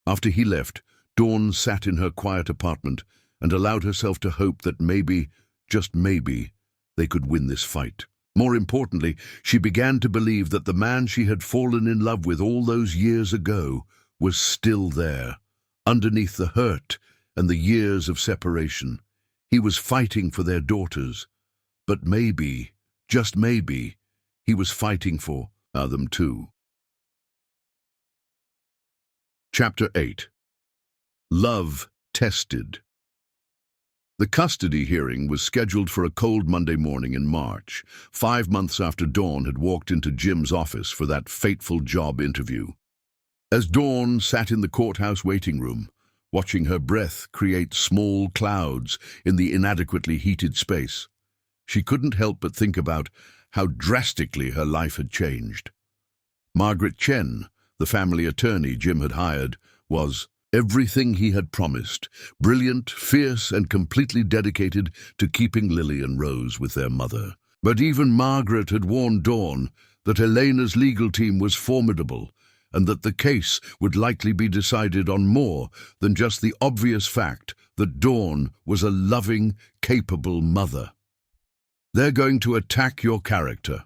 After he left, Dawn sat in her quiet apartment and allowed herself to hope that maybe, just maybe, they could win this fight. More importantly, she began to believe that the man she had fallen in love with all those years ago was still there, underneath the hurt and the years of separation. He was fighting for their daughters. But maybe, just maybe, he was fighting for them too. Chapter 8. Love Tested. The custody hearing was scheduled for a cold Monday morning in March, 5 months after Dawn had walked into Jim's office for that fateful job interview. As Dawn sat in the courthouse waiting room, watching her breath create small clouds in the inadequately heated space, she couldn't help but think about how drastically her life had changed. Margaret Chen, the family attorney Jim had hired, was everything he had promised, brilliant, fierce, and completely dedicated to keeping Lily and Rose with their mother. But even Margaret had warned Dawn that Elena's legal team was formidable and that the case would likely be decided on more than just the obvious fact that Dawn was a loving, capable mother. "They're going to attack your character,"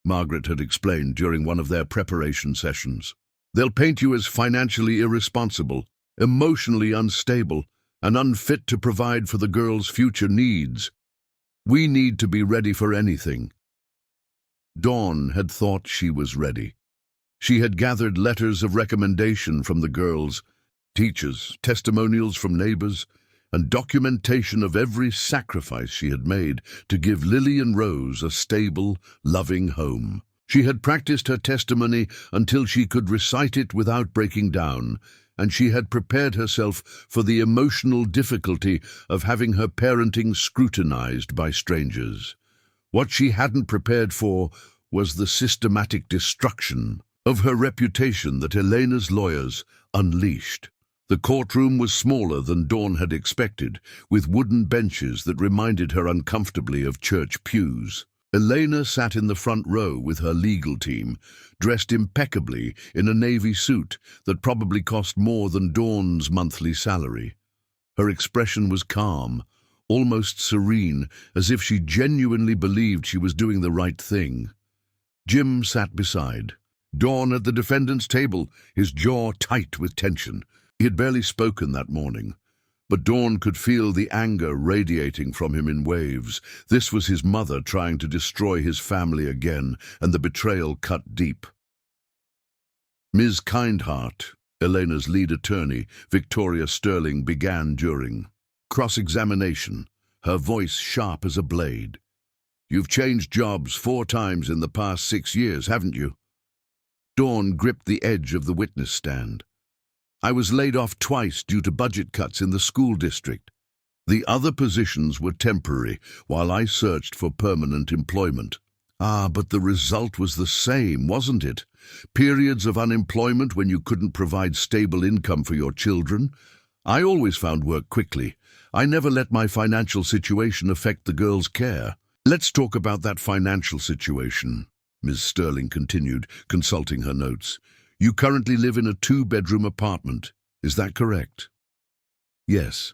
Margaret had explained during one of their preparation sessions. "They'll paint you as financially irresponsible, emotionally unstable, and unfit to provide for the girl's future needs. We need to be ready for anything." Dawn had thought she was ready. She had gathered letters of recommendation from the girls, teachers, testimonials from neighbors, and documentation of every sacrifice she had made to give Lily and Rose a stable, loving home. She had practiced her testimony until she could recite it without breaking down, and she had prepared herself for the emotional difficulty of having her parenting scrutinized by strangers. What she hadn't prepared for was the systematic destruction of her reputation that Elena's lawyers unleashed. The courtroom was smaller than Dawn had expected, with wooden benches that reminded her uncomfortably of church pews. Elena sat in the front row with her legal team, dressed impeccably in a navy suit that probably cost more than Dawn's monthly salary. Her expression was calm, almost serene, as if she genuinely believed she was doing the right thing. Jim sat beside Dawn at the defendant's table, his jaw tight with tension. He had barely spoken that morning, but Dawn could feel the anger radiating from him in waves. This was his mother trying to destroy his family again, and the betrayal cut deep. Ms. Kindheart, Elena's lead attorney, Victoria Sterling, began during cross-examination, her voice sharp as a blade. "You've changed jobs 4 times in the past 6 years, haven't you?" Dawn gripped the edge of the witness stand. "I was laid off twice due to budget cuts in the school district. The other positions were temporary while I searched for permanent employment." "Ah, but the result was the same, wasn't it? Periods of unemployment when you couldn't provide stable income for your children. I always found work quickly. I never let my financial situation affect the girls' care." "Let's talk about that financial situation," Ms. Sterling continued, consulting her notes. "You currently live in a 2-bedroom apartment, is that correct?" "Yes.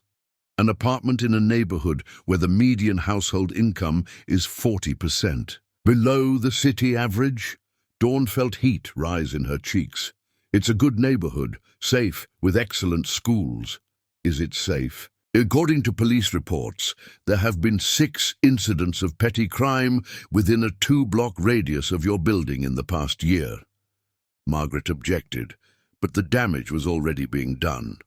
An apartment in a neighborhood where the median household income is 40% below the city average." Dawn felt heat rise in her cheeks. "It's a good neighborhood, safe, with excellent schools." "Is it safe?" "According to police reports, there have been 6 incidents of petty crime within a 2-block radius of your building in the past year." Margaret objected, but the damage was already being done.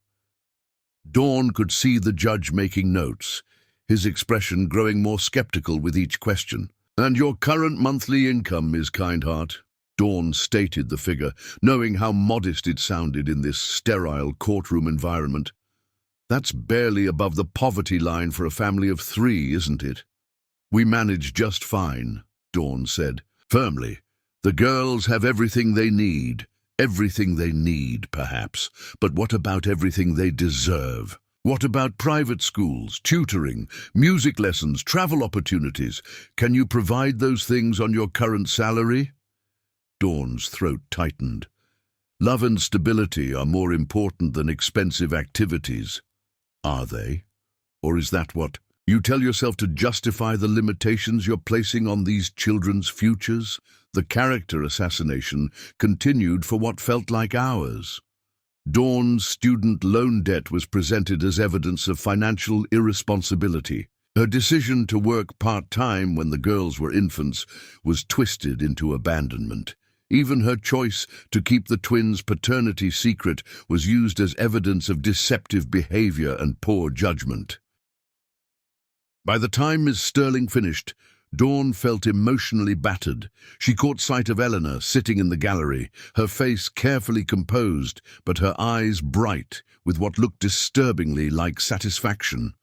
Dawn could see the judge making notes, his expression growing more skeptical with each question. "And your current monthly income, Ms. Kindheart?" Dawn stated the figure, knowing how modest it sounded in this sterile courtroom environment. "That's barely above the poverty line for a family of 3, isn't it?" "We manage just fine," Dawn said, firmly. "The girls have everything they need. Everything they need, perhaps. But what about everything they deserve? What about private schools, tutoring, music lessons, travel opportunities? Can you provide those things on your current salary?" Dawn's throat tightened. "Love and stability are more important than expensive activities." "Are they? Or is that what you tell yourself to justify the limitations you're placing on these children's futures?" The character assassination continued for what felt like hours. Dawn's student loan debt was presented as evidence of financial irresponsibility. Her decision to work part-time when the girls were infants was twisted into abandonment. Even her choice to keep the twins' paternity secret was used as evidence of deceptive behavior and poor judgment. By the time Miss Sterling finished, Dawn felt emotionally battered. She caught sight of Eleanor sitting in the gallery, her face carefully composed, but her eyes bright with what looked disturbingly like satisfaction.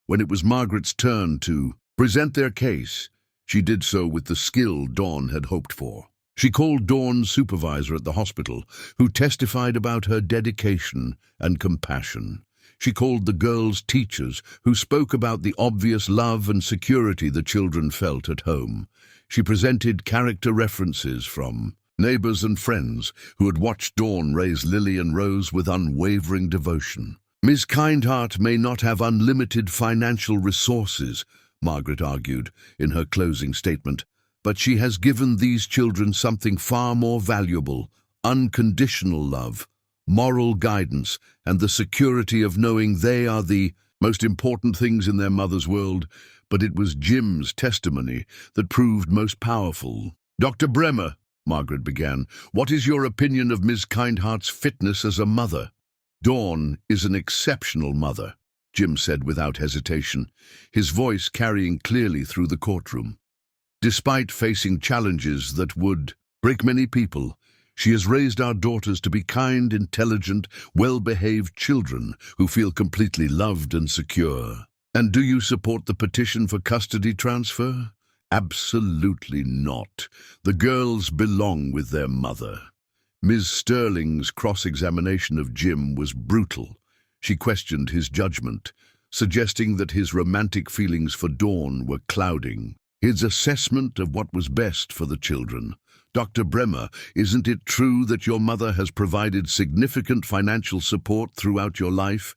When it was Margaret's turn to present their case, she did so with the skill Dawn had hoped for. She called Dawn's supervisor at the hospital, who testified about her dedication and compassion. She called the girls' teachers, who spoke about the obvious love and security the children felt at home. She presented character references from neighbors and friends who had watched Dawn raise Lily and Rose with unwavering devotion. Miss Kindheart may not have unlimited financial resources, Margaret argued in her closing statement, but she has given these children something far more valuable: unconditional love, moral guidance, and the security of knowing they are the most important things in their mother's world. But it was Jim's testimony that proved most powerful. "Dr. Bremer," Margaret began, "what is your opinion of Miss Kindheart's fitness as a mother?" "Dawn is an exceptional mother," Jim said without hesitation, his voice carrying clearly through the courtroom. "Despite facing challenges that would break many people, she has raised our daughters to be kind, intelligent, well-behaved children who feel completely loved and secure." "And do you support the petition for custody transfer?" "Absolutely not. The girls belong with their mother." Ms. Sterling's cross-examination of Jim was brutal. She questioned his judgment, suggesting that his romantic feelings for Dawn were clouding his assessment of what was best for the children. "Dr. Bremer, isn't it true that your mother has provided significant financial support throughout your life?"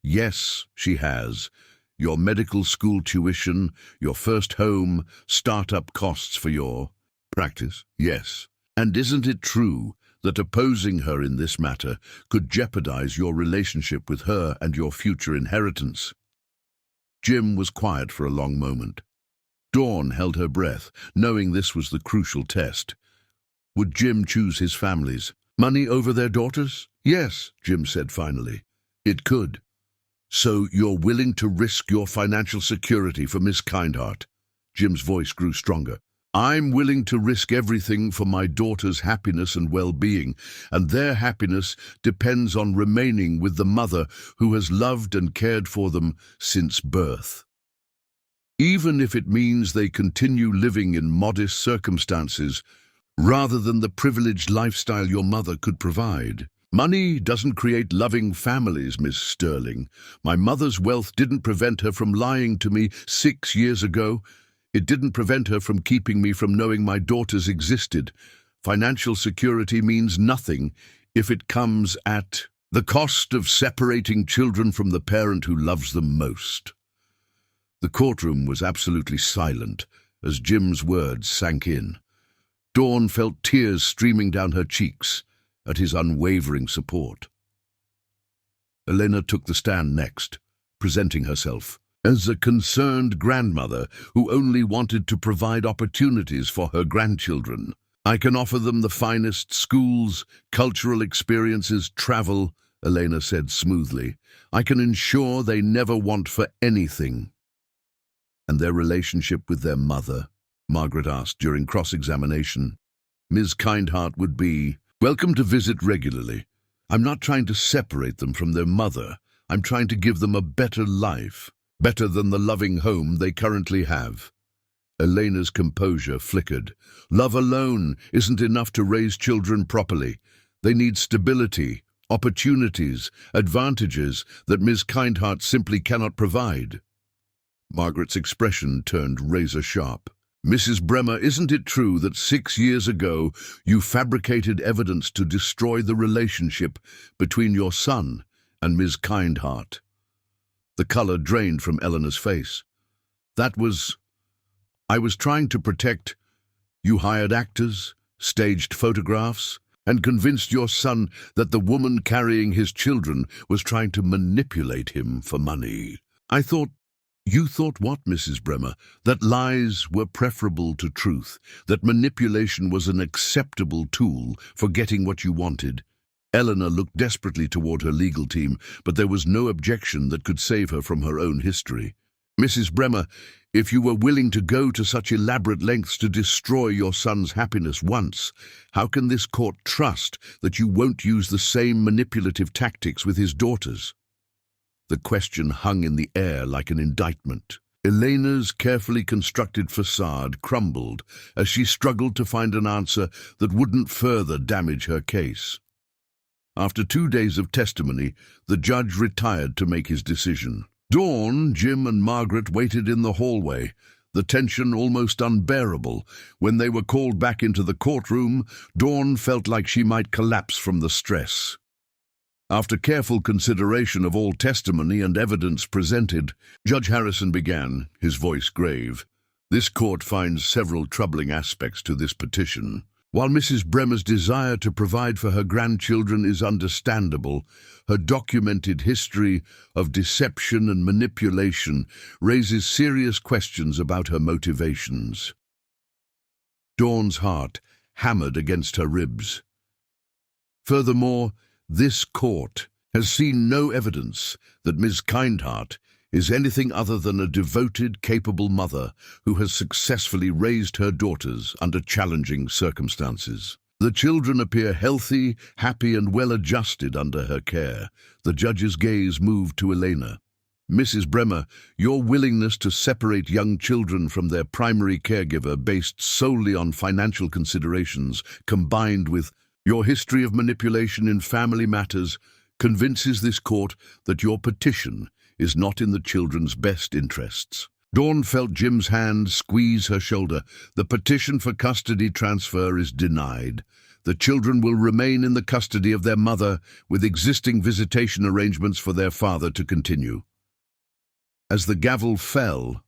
"Yes, she has. Your medical school tuition, your first home, start-up costs for your practice." "Yes. And isn't it true that opposing her in this matter could jeopardize your relationship with her and your future inheritance?" Jim was quiet for a long moment. Dawn held her breath, knowing this was the crucial test. Would Jim choose his family's money over their daughters? "Yes," Jim said finally. "It could." "So you're willing to risk your financial security for Miss Kindheart?" Jim's voice grew stronger. "I'm willing to risk everything for my daughter's happiness and well-being, and their happiness depends on remaining with the mother who has loved and cared for them since birth. Even if it means they continue living in modest circumstances rather than the privileged lifestyle your mother could provide." "Money doesn't create loving families, Miss Sterling. My mother's wealth didn't prevent her from lying to me 6 years ago. It didn't prevent her from keeping me from knowing my daughters existed. Financial security means nothing if it comes at the cost of separating children from the parent who loves them most." The courtroom was absolutely silent as Jim's words sank in. Dawn felt tears streaming down her cheeks at his unwavering support. Elena took the stand next, presenting herself as a concerned grandmother who only wanted to provide opportunities for her grandchildren. "I can offer them the finest schools, cultural experiences, travel," Elena said smoothly. "I can ensure they never want for anything." "And their relationship with their mother?" Margaret asked during cross-examination. "Ms. Kindheart would be welcome to visit regularly. I'm not trying to separate them from their mother. I'm trying to give them a better life, better than the loving home they currently have." Elena's composure flickered. "Love alone isn't enough to raise children properly. They need stability, opportunities, advantages that Ms. Kindheart simply cannot provide." Margaret's expression turned razor-sharp. "Mrs. Bremer, isn't it true that 6 years ago you fabricated evidence to destroy the relationship between your son and Ms. Kindheart?" The color drained from Eleanor's face. I was trying to protect. You hired actors, staged photographs, and convinced your son that the woman carrying his children was trying to manipulate him for money. You thought what, Mrs. Bremer? That lies were preferable to truth, that manipulation was an acceptable tool for getting what you wanted. Eleanor looked desperately toward her legal team, but there was no objection that could save her from her own history. Mrs. Bremer, if you were willing to go to such elaborate lengths to destroy your son's happiness once, how can this court trust that you won't use the same manipulative tactics with his daughters? The question hung in the air like an indictment. Elena's carefully constructed facade crumbled as she struggled to find an answer that wouldn't further damage her case. After 2 days of testimony, the judge retired to make his decision. Dawn, Jim, and Margaret waited in the hallway, the tension almost unbearable. When they were called back into the courtroom, Dawn felt like she might collapse from the stress. After careful consideration of all testimony and evidence presented, Judge Harrison began, his voice grave. This court finds several troubling aspects to this petition. While Mrs. Bremer's desire to provide for her grandchildren is understandable, her documented history of deception and manipulation raises serious questions about her motivations. Dawn's heart hammered against her ribs. Furthermore, this court has seen no evidence that Ms. Kindheart is anything other than a devoted, capable mother who has successfully raised her daughters under challenging circumstances. The children appear healthy, happy, and well-adjusted under her care. The judge's gaze moved to Elena. Mrs. Bremer, your willingness to separate young children from their primary caregiver based solely on financial considerations, combined with your history of manipulation in family matters, convinces this court that your petition is not in the children's best interests. Dawn felt Jim's hand squeeze her shoulder. The petition for custody transfer is denied. The children will remain in the custody of their mother, with existing visitation arrangements for their father to continue. As the gavel fell,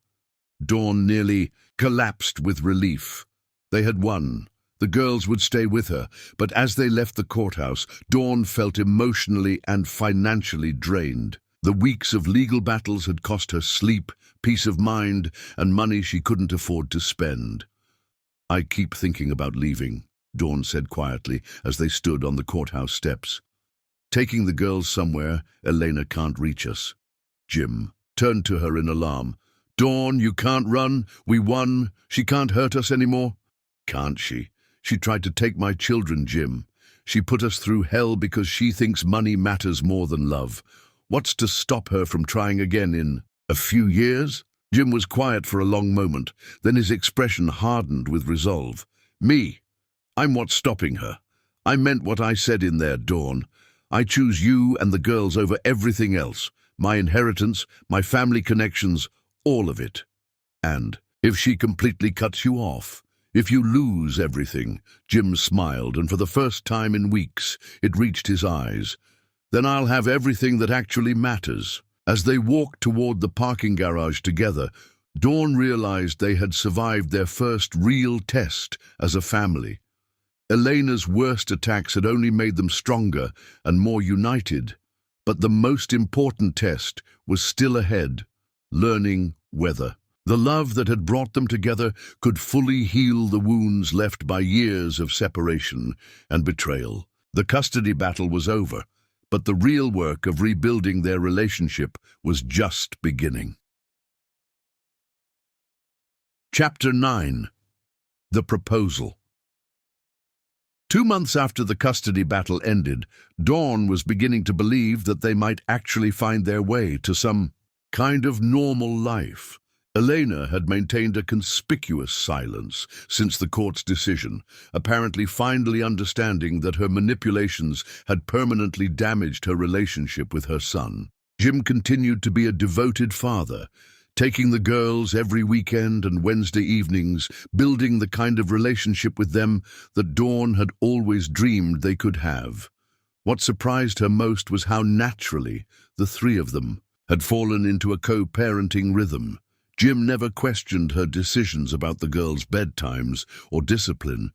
Dawn nearly collapsed with relief. They had won. The girls would stay with her, but as they left the courthouse, Dawn felt emotionally and financially drained. The weeks of legal battles had cost her sleep, peace of mind, and money she couldn't afford to spend. I keep thinking about leaving, Dawn said quietly as they stood on the courthouse steps. Taking the girls somewhere, Elena can't reach us. Jim turned to her in alarm. Dawn, you can't run. We won. She can't hurt us anymore. Can't she? She tried to take my children, Jim. She put us through hell because she thinks money matters more than love. What's to stop her from trying again in a few years? Jim was quiet for a long moment, then his expression hardened with resolve. Me. I'm what's stopping her. I meant what I said in there, Dawn. I choose you and the girls over everything else. My inheritance, my family connections, all of it. And if she completely cuts you off, if you lose everything, Jim smiled, and for the first time in weeks, it reached his eyes. Then I'll have everything that actually matters. As they walked toward the parking garage together, Dawn realized they had survived their first real test as a family. Elena's worst attacks had only made them stronger and more united, but the most important test was still ahead, learning whether the love that had brought them together could fully heal the wounds left by years of separation and betrayal. The custody battle was over, but the real work of rebuilding their relationship was just beginning. Chapter 9. The Proposal. 2 months after the custody battle ended, Dawn was beginning to believe that they might actually find their way to some kind of normal life. Elena had maintained a conspicuous silence since the court's decision, apparently finally understanding that her manipulations had permanently damaged her relationship with her son. Jim continued to be a devoted father, taking the girls every weekend and Wednesday evenings, building the kind of relationship with them that Dawn had always dreamed they could have. What surprised her most was how naturally the three of them had fallen into a co-parenting rhythm. Jim never questioned her decisions about the girls' bedtimes or discipline.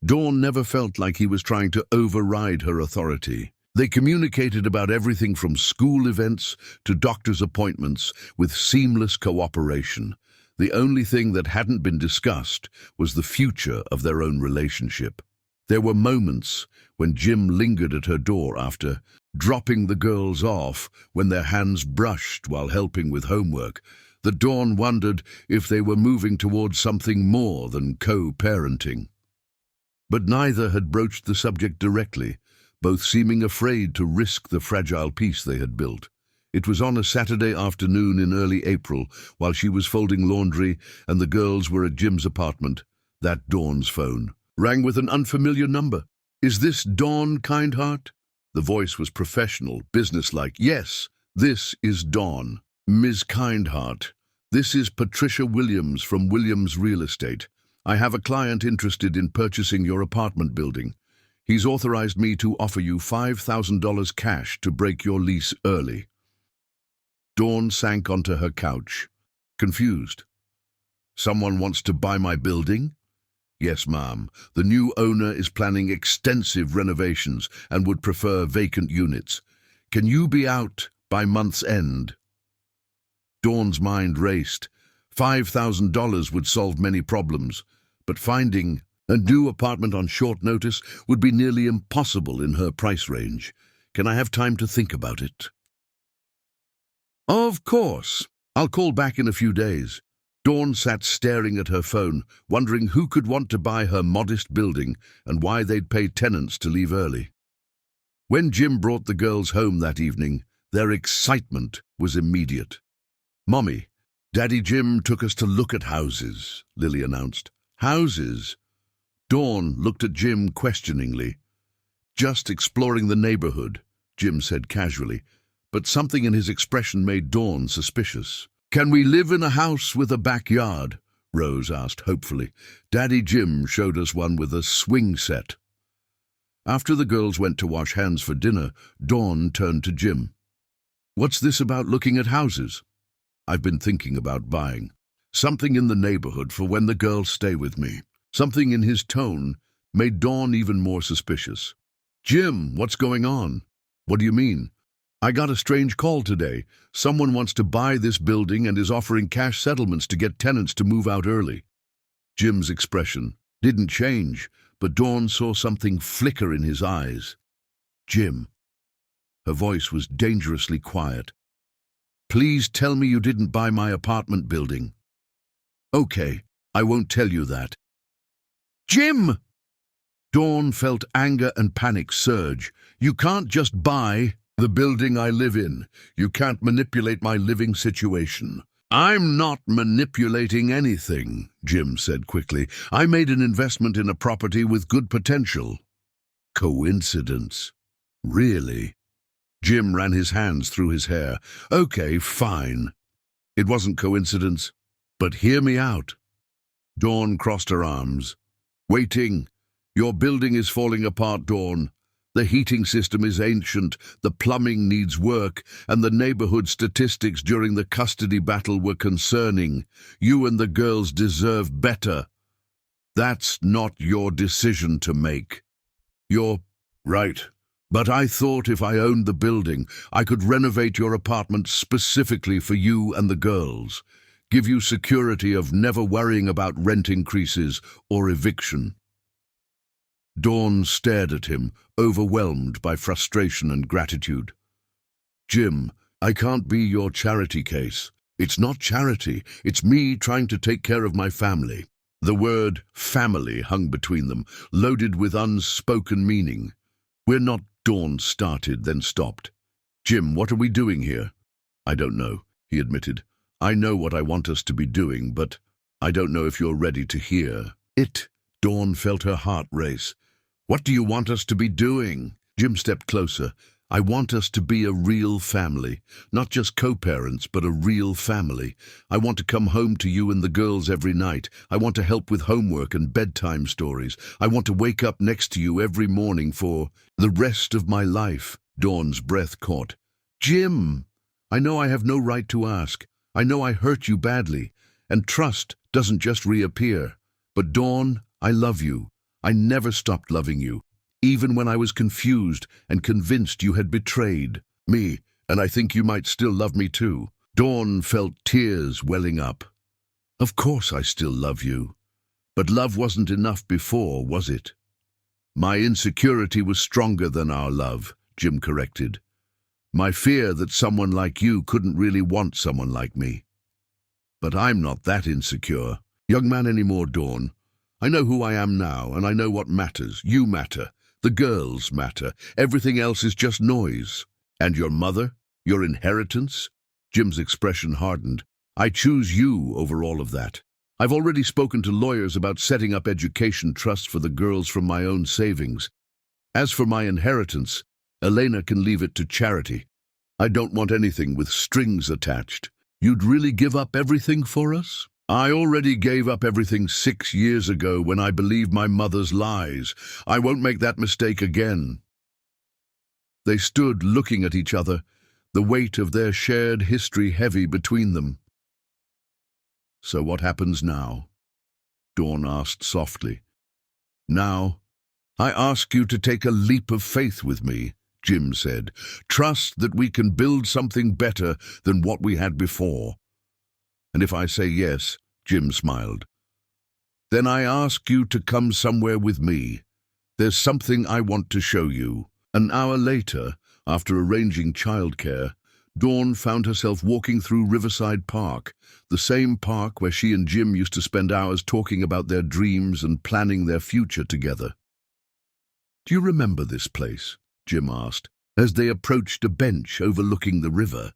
Dawn never felt like he was trying to override her authority. They communicated about everything from school events to doctor's appointments with seamless cooperation. The only thing that hadn't been discussed was the future of their own relationship. There were moments when Jim lingered at her door after dropping the girls off when their hands brushed while helping with homework. that Dawn wondered if they were moving towards something more than co-parenting. But neither had broached the subject directly, both seeming afraid to risk the fragile peace they had built. It was on a Saturday afternoon in early April, while she was folding laundry and the girls were at Jim's apartment, that Dawn's phone rang with an unfamiliar number. "Is this Dawn, Kindheart?" The voice was professional, businesslike. "Yes, this is Dawn. Ms. Kindheart, this is Patricia Williams from Williams Real Estate. I have a client interested in purchasing your apartment building. He's authorized me to offer you $5,000 cash to break your lease early." Dawn sank onto her couch, confused. "Someone wants to buy my building?" "Yes, ma'am. The new owner is planning extensive renovations and would prefer vacant units. Can you be out by month's end?" Dawn's mind raced. $5,000 would solve many problems, but finding a new apartment on short notice would be nearly impossible in her price range. "Can I have time to think about it?" "Of course. I'll call back in a few days." Dawn sat staring at her phone, wondering who could want to buy her modest building and why they'd pay tenants to leave early. When Jim brought the girls home that evening, their excitement was immediate. "Mommy, Daddy Jim took us to look at houses," Lily announced. "Houses?" Dawn looked at Jim questioningly. "Just exploring the neighborhood," Jim said casually, but something in his expression made Dawn suspicious. "Can we live in a house with a backyard?" Rose asked hopefully. "Daddy Jim showed us one with a swing set." After the girls went to wash hands for dinner, Dawn turned to Jim. "What's this about looking at houses?" "I've been thinking about buying something in the neighborhood for when the girls stay with me." Something in his tone made Dawn even more suspicious. "Jim, what's going on?" "What do you mean?" "I got a strange call today. Someone wants to buy this building and is offering cash settlements to get tenants to move out early." Jim's expression didn't change, but Dawn saw something flicker in his eyes. "Jim." Her voice was dangerously quiet. "Please tell me you didn't buy my apartment building." "Okay, I won't tell you that." "Jim!" Dawn felt anger and panic surge. "You can't just buy the building I live in. You can't manipulate my living situation." "I'm not manipulating anything," Jim said quickly. "I made an investment in a property with good potential." "Coincidence? Really?" Jim ran his hands through his hair. "Okay, fine. It wasn't coincidence, but hear me out." Dawn crossed her arms. "Waiting. Your building is falling apart, Dawn. The heating system is ancient, the plumbing needs work, and the neighborhood statistics during the custody battle were concerning. You and the girls deserve better. That's not your decision to make." "You're right. But I thought if I owned the building, I could renovate your apartment specifically for you and the girls. Give you security of never worrying about rent increases or eviction." Dawn stared at him, overwhelmed by frustration and gratitude. "Jim, I can't be your charity case. It's not charity, it's me trying to take care of my family." The word family hung between them, loaded with unspoken meaning. "We're not," Dawn started, then stopped. "Jim, what are we doing here?" "I don't know," he admitted. "I know what I want us to be doing, but I don't know if you're ready to hear it." Dawn felt her heart race. "What do you want us to be doing?" Jim stepped closer. "I want us to be a real family. Not just co-parents, but a real family. I want to come home to you and the girls every night. I want to help with homework and bedtime stories. I want to wake up next to you every morning for the rest of my life." Dawn's breath caught. "Jim, I know I have no right to ask. I know I hurt you badly, and trust doesn't just reappear. But Dawn, I love you. I never stopped loving you, even when I was confused and convinced you had betrayed me, and I think you might still love me too." Dawn felt tears welling up. "Of course I still love you. But love wasn't enough before, was it?" "My insecurity was stronger than our love," Jim corrected. "My fear that someone like you couldn't really want someone like me." But I'm not that insecure. Young man anymore, Dawn. I know who I am now, and I know what matters. You matter. The girls matter. Everything else is just noise. And your mother? Your inheritance? Jim's expression hardened. I choose you over all of that. I've already spoken to lawyers about setting up education trusts for the girls from my own savings. As for my inheritance, Elena can leave it to charity. I don't want anything with strings attached. You'd really give up everything for us? I already gave up everything 6 years ago when I believed my mother's lies. I won't make that mistake again. They stood looking at each other, the weight of their shared history heavy between them. So what happens now? Dawn asked softly. Now, I ask you to take a leap of faith with me, Jim said. Trust that we can build something better than what we had before. And if I say yes, Jim smiled, then I ask you to come somewhere with me. There's something I want to show you. An hour later, after arranging childcare, Dawn found herself walking through Riverside Park, the same park where she and Jim used to spend hours talking about their dreams and planning their future together. Do you remember this place? Jim asked, as they approached a bench overlooking the river.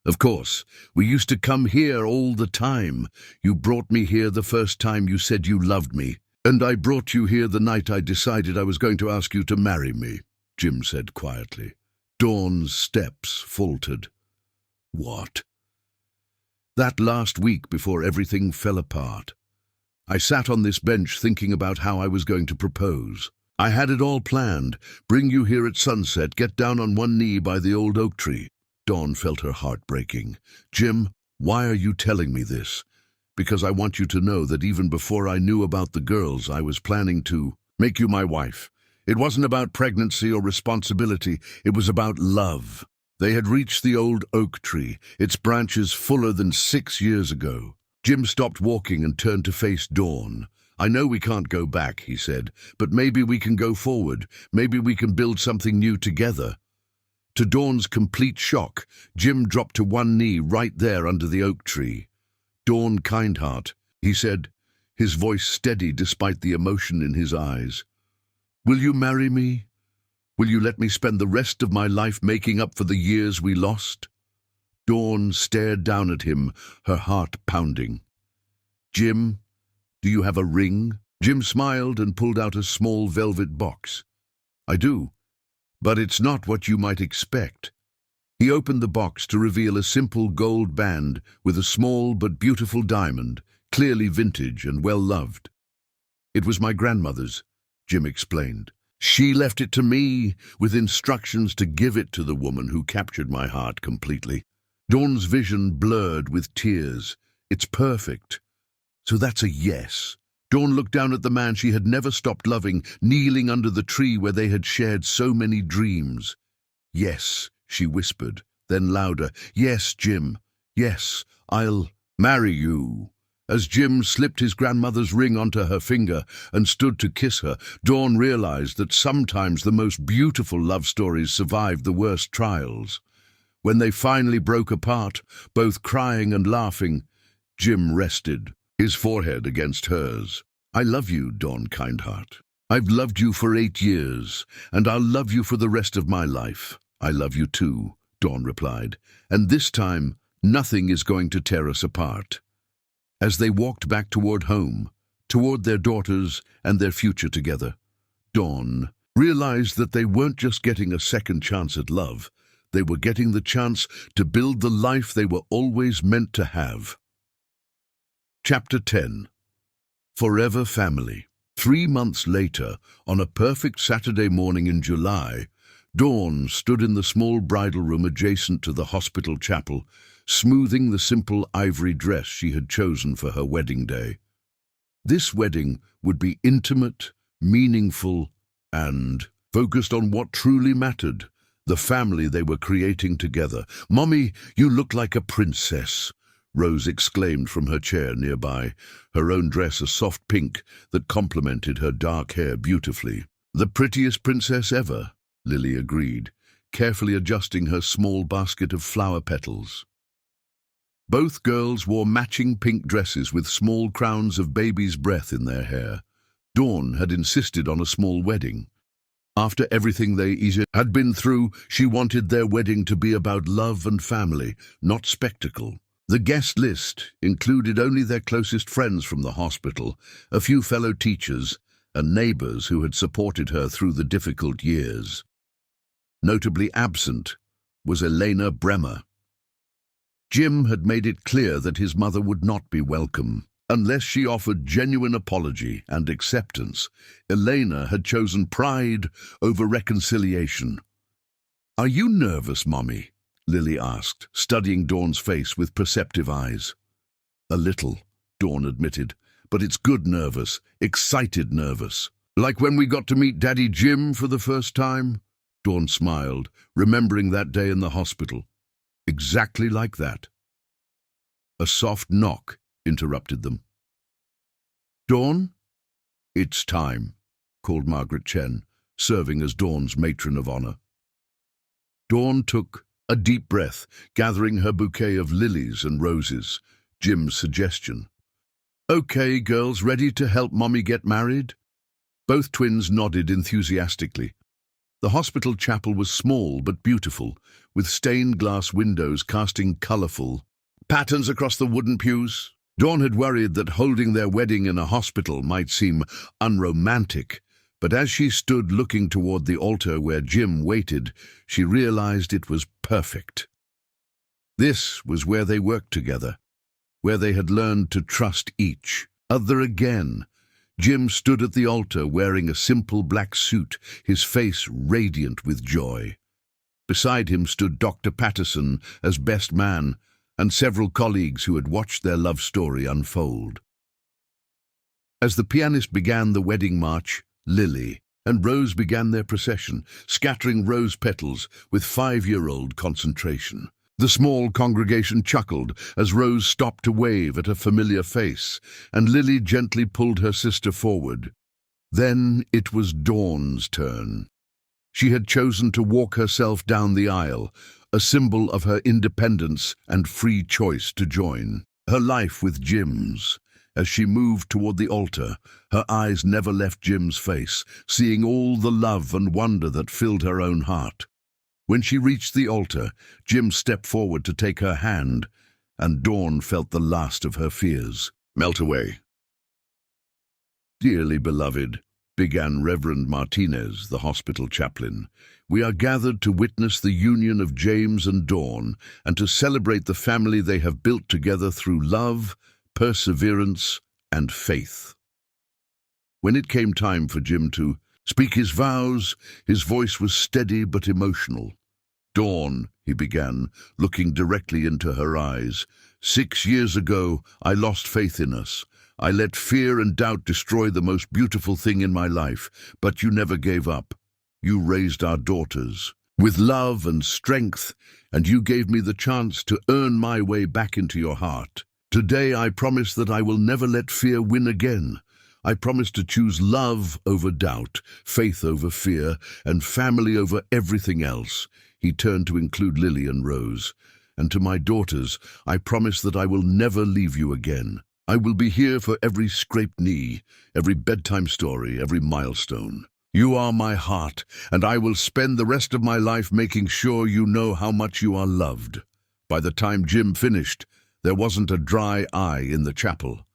Of course, we used to come here all the time. You brought me here the first time you said you loved me, and I brought you here the night I decided I was going to ask you to marry me, Jim said quietly. Dawn's steps faltered. What? That last week before everything fell apart. I sat on this bench thinking about how I was going to propose. I had it all planned. Bring you here at sunset, get down on one knee by the old oak tree. Dawn felt her heart breaking. Jim, why are you telling me this? Because I want you to know that even before I knew about the girls, I was planning to make you my wife. It wasn't about pregnancy or responsibility. It was about love. They had reached the old oak tree, its branches fuller than 6 years ago. Jim stopped walking and turned to face Dawn. I know we can't go back, he said, but maybe we can go forward. Maybe we can build something new together. To Dawn's complete shock, Jim dropped to one knee right there under the oak tree. Dawn Kindheart, he said, his voice steady despite the emotion in his eyes. Will you marry me? Will you let me spend the rest of my life making up for the years we lost? Dawn stared down at him, her heart pounding. Jim, do you have a ring? Jim smiled and pulled out a small velvet box. I do, but it's not what you might expect. He opened the box to reveal a simple gold band with a small but beautiful diamond, clearly vintage and well-loved. It was my grandmother's, Jim explained. She left it to me with instructions to give it to the woman who captured my heart completely. Dawn's vision blurred with tears. It's perfect. So that's a yes. Dawn looked down at the man she had never stopped loving, kneeling under the tree where they had shared so many dreams. Yes, she whispered, then louder. Yes, Jim. Yes, I'll marry you. As Jim slipped his grandmother's ring onto her finger and stood to kiss her, Dawn realized that sometimes the most beautiful love stories survive the worst trials. When they finally broke apart, both crying and laughing, Jim rested, his forehead against hers. I love you, Dawn Kindheart. I've loved you for 8 years, and I'll love you for the rest of my life. I love you too, Dawn replied, and this time nothing is going to tear us apart. As they walked back toward home, toward their daughters and their future together, Dawn realized that they weren't just getting a second chance at love, they were getting the chance to build the life they were always meant to have. Chapter 10. Forever Family. 3 months later, on a perfect Saturday morning in July, Dawn stood in the small bridal room adjacent to the hospital chapel, smoothing the simple ivory dress she had chosen for her wedding day. This wedding would be intimate, meaningful, and focused on what truly mattered, the family they were creating together. "Mommy, you look like a princess," Rose exclaimed from her chair nearby, her own dress a soft pink that complemented her dark hair beautifully. "The prettiest princess ever," Lily agreed, carefully adjusting her small basket of flower petals. Both girls wore matching pink dresses with small crowns of baby's breath in their hair. Dawn had insisted on a small wedding. After everything they had been through, she wanted their wedding to be about love and family, not spectacle. The guest list included only their closest friends from the hospital, a few fellow teachers, and neighbors who had supported her through the difficult years. Notably absent was Elena Bremer. Jim had made it clear that his mother would not be welcome. Unless she offered genuine apology and acceptance, Elena had chosen pride over reconciliation. "Are you nervous, Mommy?" Lily asked, studying Dawn's face with perceptive eyes. "A little," Dawn admitted, "but it's good nervous, excited nervous. Like when we got to meet Daddy Jim for the first time?" Dawn smiled, remembering that day in the hospital. Exactly like that. A soft knock interrupted them. "Dawn?" "It's time," called Margaret Chen, serving as Dawn's matron of honor. Dawn took a deep breath, gathering her bouquet of lilies and roses. Jim's suggestion. "Okay, girls, ready to help Mommy get married?" Both twins nodded enthusiastically. The hospital chapel was small but beautiful, with stained glass windows casting colorful patterns across the wooden pews. Dawn had worried that holding their wedding in a hospital might seem unromantic, but as she stood looking toward the altar where Jim waited, she realized it was perfect. This was where they worked together, where they had learned to trust each other again. Jim stood at the altar wearing a simple black suit, his face radiant with joy. Beside him stood Dr. Patterson as best man, and several colleagues who had watched their love story unfold. As the pianist began the wedding march, Lily and Rose began their procession, scattering rose petals with 5-year-old concentration. The small congregation chuckled as Rose stopped to wave at a familiar face, and Lily gently pulled her sister forward. Then it was Dawn's turn. She had chosen to walk herself down the aisle, a symbol of her independence and free choice to join her life with Jim's. As she moved toward the altar, her eyes never left Jim's face, seeing all the love and wonder that filled her own heart. When she reached the altar, Jim stepped forward to take her hand, and Dawn felt the last of her fears melt away. "Dearly beloved," began Reverend Martinez, the hospital chaplain, "we are gathered to witness the union of James and Dawn and to celebrate the family they have built together through love, perseverance, and faith." When it came time for Jim to speak his vows, his voice was steady but emotional. "Dawn," he began, looking directly into her eyes, "6 years ago, I lost faith in us. I let fear and doubt destroy the most beautiful thing in my life, but you never gave up. You raised our daughters with love and strength, and you gave me the chance to earn my way back into your heart. Today I promise that I will never let fear win again. I promise to choose love over doubt, faith over fear, and family over everything else." He turned to include Lily and Rose. "And to my daughters, I promise that I will never leave you again. I will be here for every scraped knee, every bedtime story, every milestone. You are my heart, and I will spend the rest of my life making sure you know how much you are loved." By the time Jim finished, there wasn't a dry eye in the chapel.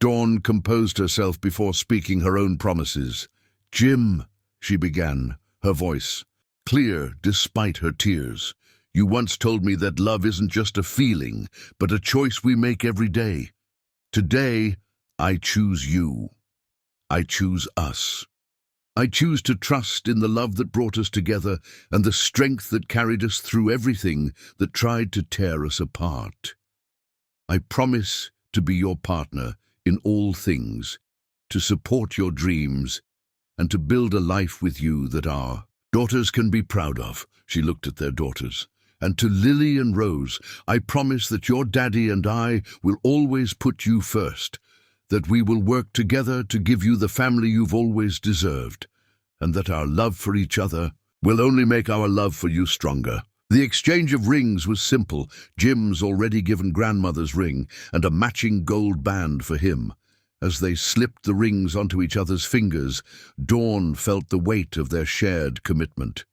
Dawn composed herself before speaking her own promises. "Jim," she began, her voice clear despite her tears, "you once told me that love isn't just a feeling, but a choice we make every day. Today, I choose you. I choose us. I choose to trust in the love that brought us together and the strength that carried us through everything that tried to tear us apart. I promise to be your partner in all things, to support your dreams, and to build a life with you that our daughters can be proud of." She looked at their daughters. "And to Lily and Rose, I promise that your daddy and I will always put you first, that we will work together to give you the family you've always deserved, and that our love for each other will only make our love for you stronger." The exchange of rings was simple. Jim's already given grandmother's ring and a matching gold band for him. As they slipped the rings onto each other's fingers, Dawn felt the weight of their shared commitment.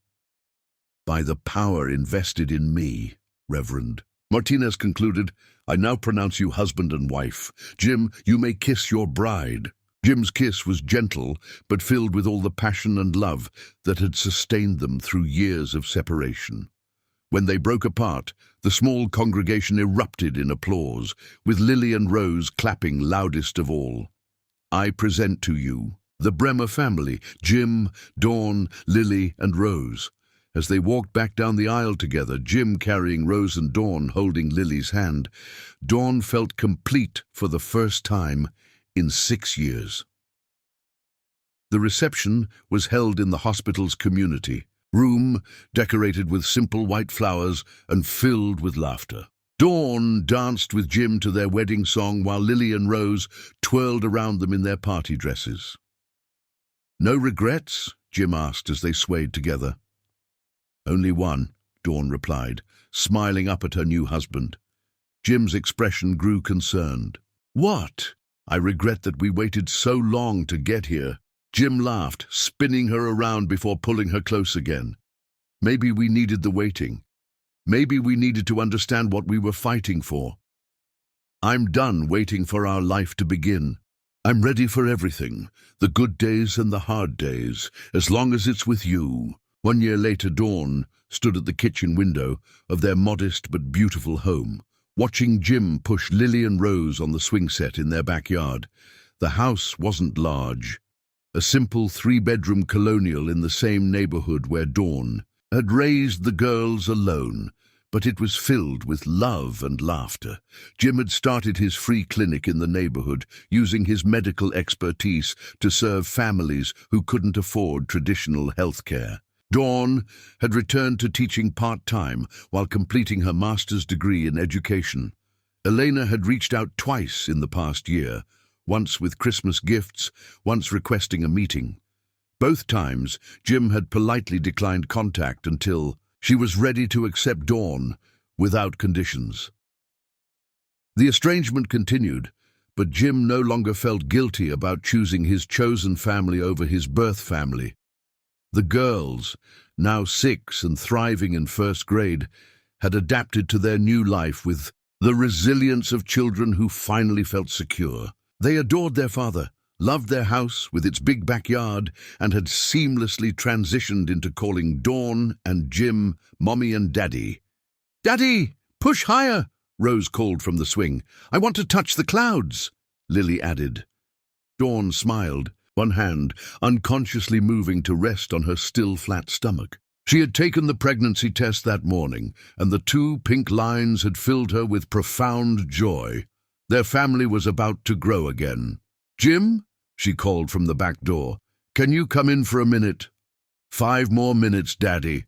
"By the power invested in me, Reverend," Martinez concluded, "I now pronounce you husband and wife. Jim, you may kiss your bride." Jim's kiss was gentle, but filled with all the passion and love that had sustained them through years of separation. When they broke apart, the small congregation erupted in applause, with Lily and Rose clapping loudest of all. "I present to you the Bremer family, Jim, Dawn, Lily, and Rose." As they walked back down the aisle together, Jim carrying Rose and Dawn holding Lily's hand, Dawn felt complete for the first time in 6 years. The reception was held in the hospital's community room, decorated with simple white flowers and filled with laughter. Dawn danced with Jim to their wedding song while Lily and Rose twirled around them in their party dresses. "No regrets?" Jim asked as they swayed together. "Only one," Dawn replied, smiling up at her new husband. Jim's expression grew concerned. "What?" "I regret that we waited so long to get here." Jim laughed, spinning her around before pulling her close again. "Maybe we needed the waiting. Maybe we needed to understand what we were fighting for. I'm done waiting for our life to begin. I'm ready for everything, the good days and the hard days, as long as it's with you." 1 year later, Dawn stood at the kitchen window of their modest but beautiful home, watching Jim push Lily and Rose on the swing set in their backyard. The house wasn't large. A simple 3-bedroom colonial in the same neighborhood where Dawn had raised the girls alone, but it was filled with love and laughter. Jim had started his free clinic in the neighborhood, using his medical expertise to serve families who couldn't afford traditional health care. Dawn had returned to teaching part-time while completing her master's degree in education. Elena had reached out twice in the past year, once with Christmas gifts, once requesting a meeting. Both times, Jim had politely declined contact until she was ready to accept Dawn without conditions. The estrangement continued, but Jim no longer felt guilty about choosing his chosen family over his birth family. The girls, now 6 and thriving in 1st grade, had adapted to their new life with the resilience of children who finally felt secure. They adored their father, loved their house with its big backyard, and had seamlessly transitioned into calling Dawn and Jim Mommy and Daddy. "Daddy, push higher," Rose called from the swing. "I want to touch the clouds," Lily added. Dawn smiled, one hand unconsciously moving to rest on her still flat stomach. She had taken the pregnancy test that morning, and the 2 pink lines had filled her with profound joy. Their family was about to grow again. "Jim," she called from the back door, "can you come in for a minute?" "5 more minutes, Daddy,"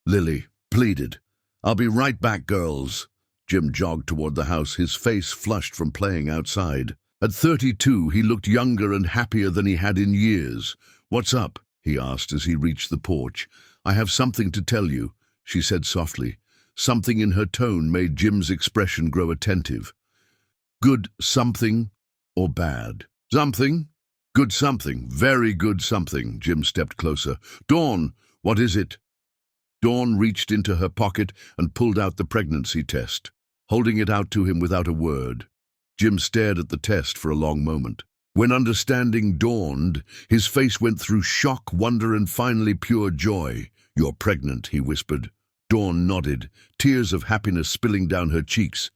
Lily pleaded. "I'll be right back, girls." Jim jogged toward the house, his face flushed from playing outside. At 32, he looked younger and happier than he had in years. "What's up?" he asked as he reached the porch. "I have something to tell you," she said softly. Something in her tone made Jim's expression grow attentive. "Good something or bad?" "Something. Good something. Very good something." Jim stepped closer. "Dawn, what is it?" Dawn reached into her pocket and pulled out the pregnancy test, holding it out to him without a word. Jim stared at the test for a long moment. When understanding dawned, his face went through shock, wonder, and finally pure joy. "You're pregnant," he whispered. Dawn nodded, tears of happiness spilling down her cheeks.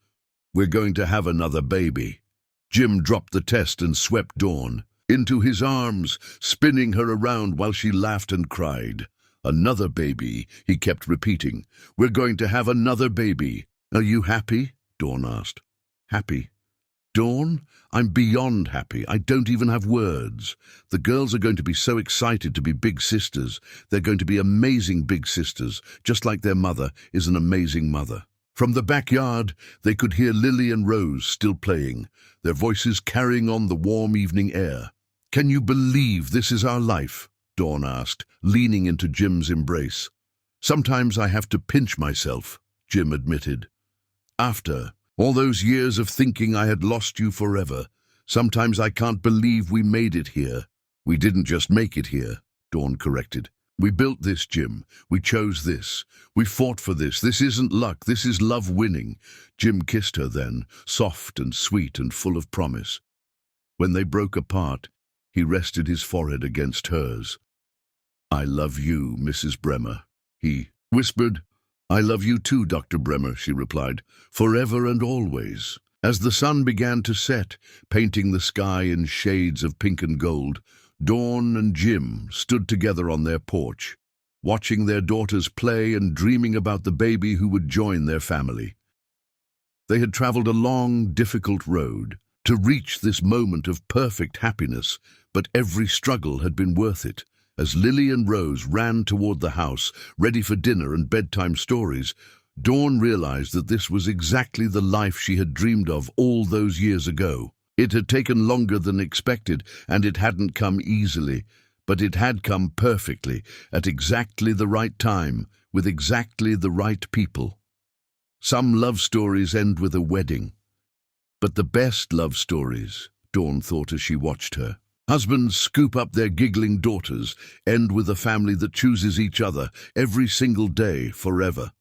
"We're going to have another baby." Jim dropped the test and swept Dawn into his arms, spinning her around while she laughed and cried. "Another baby," he kept repeating. "We're going to have another baby." "Are you happy?" Dawn asked. "Happy?" "Dawn, I'm beyond happy. I don't even have words. The girls are going to be so excited to be big sisters. They're going to be amazing big sisters, just like their mother is an amazing mother." From the backyard, they could hear Lily and Rose still playing, their voices carrying on the warm evening air. "Can you believe this is our life?" Dawn asked, leaning into Jim's embrace. Sometimes I have to pinch myself, Jim admitted. After all those years of thinking I had lost you forever, sometimes I can't believe we made it here. We didn't just make it here, Dawn corrected. We built this, Jim. We chose this. We fought for this. This isn't luck. This is love winning. Jim kissed her then, soft and sweet and full of promise. When they broke apart, he rested his forehead against hers. I love you, Mrs. Bremer, he whispered. I love you too, Dr. Bremer, she replied, forever and always. As the sun began to set, painting the sky in shades of pink and gold, Dawn and Jim stood together on their porch, watching their daughters play and dreaming about the baby who would join their family. They had traveled a long, difficult road to reach this moment of perfect happiness, but every struggle had been worth it. As Lily and Rose ran toward the house, ready for dinner and bedtime stories, Dawn realized that this was exactly the life she had dreamed of all those years ago. It had taken longer than expected, and it hadn't come easily, but it had come perfectly, at exactly the right time, with exactly the right people. Some love stories end with a wedding, but the best love stories, Dawn thought as she watched her, husbands scoop up their giggling daughters, end with a family that chooses each other every single day forever.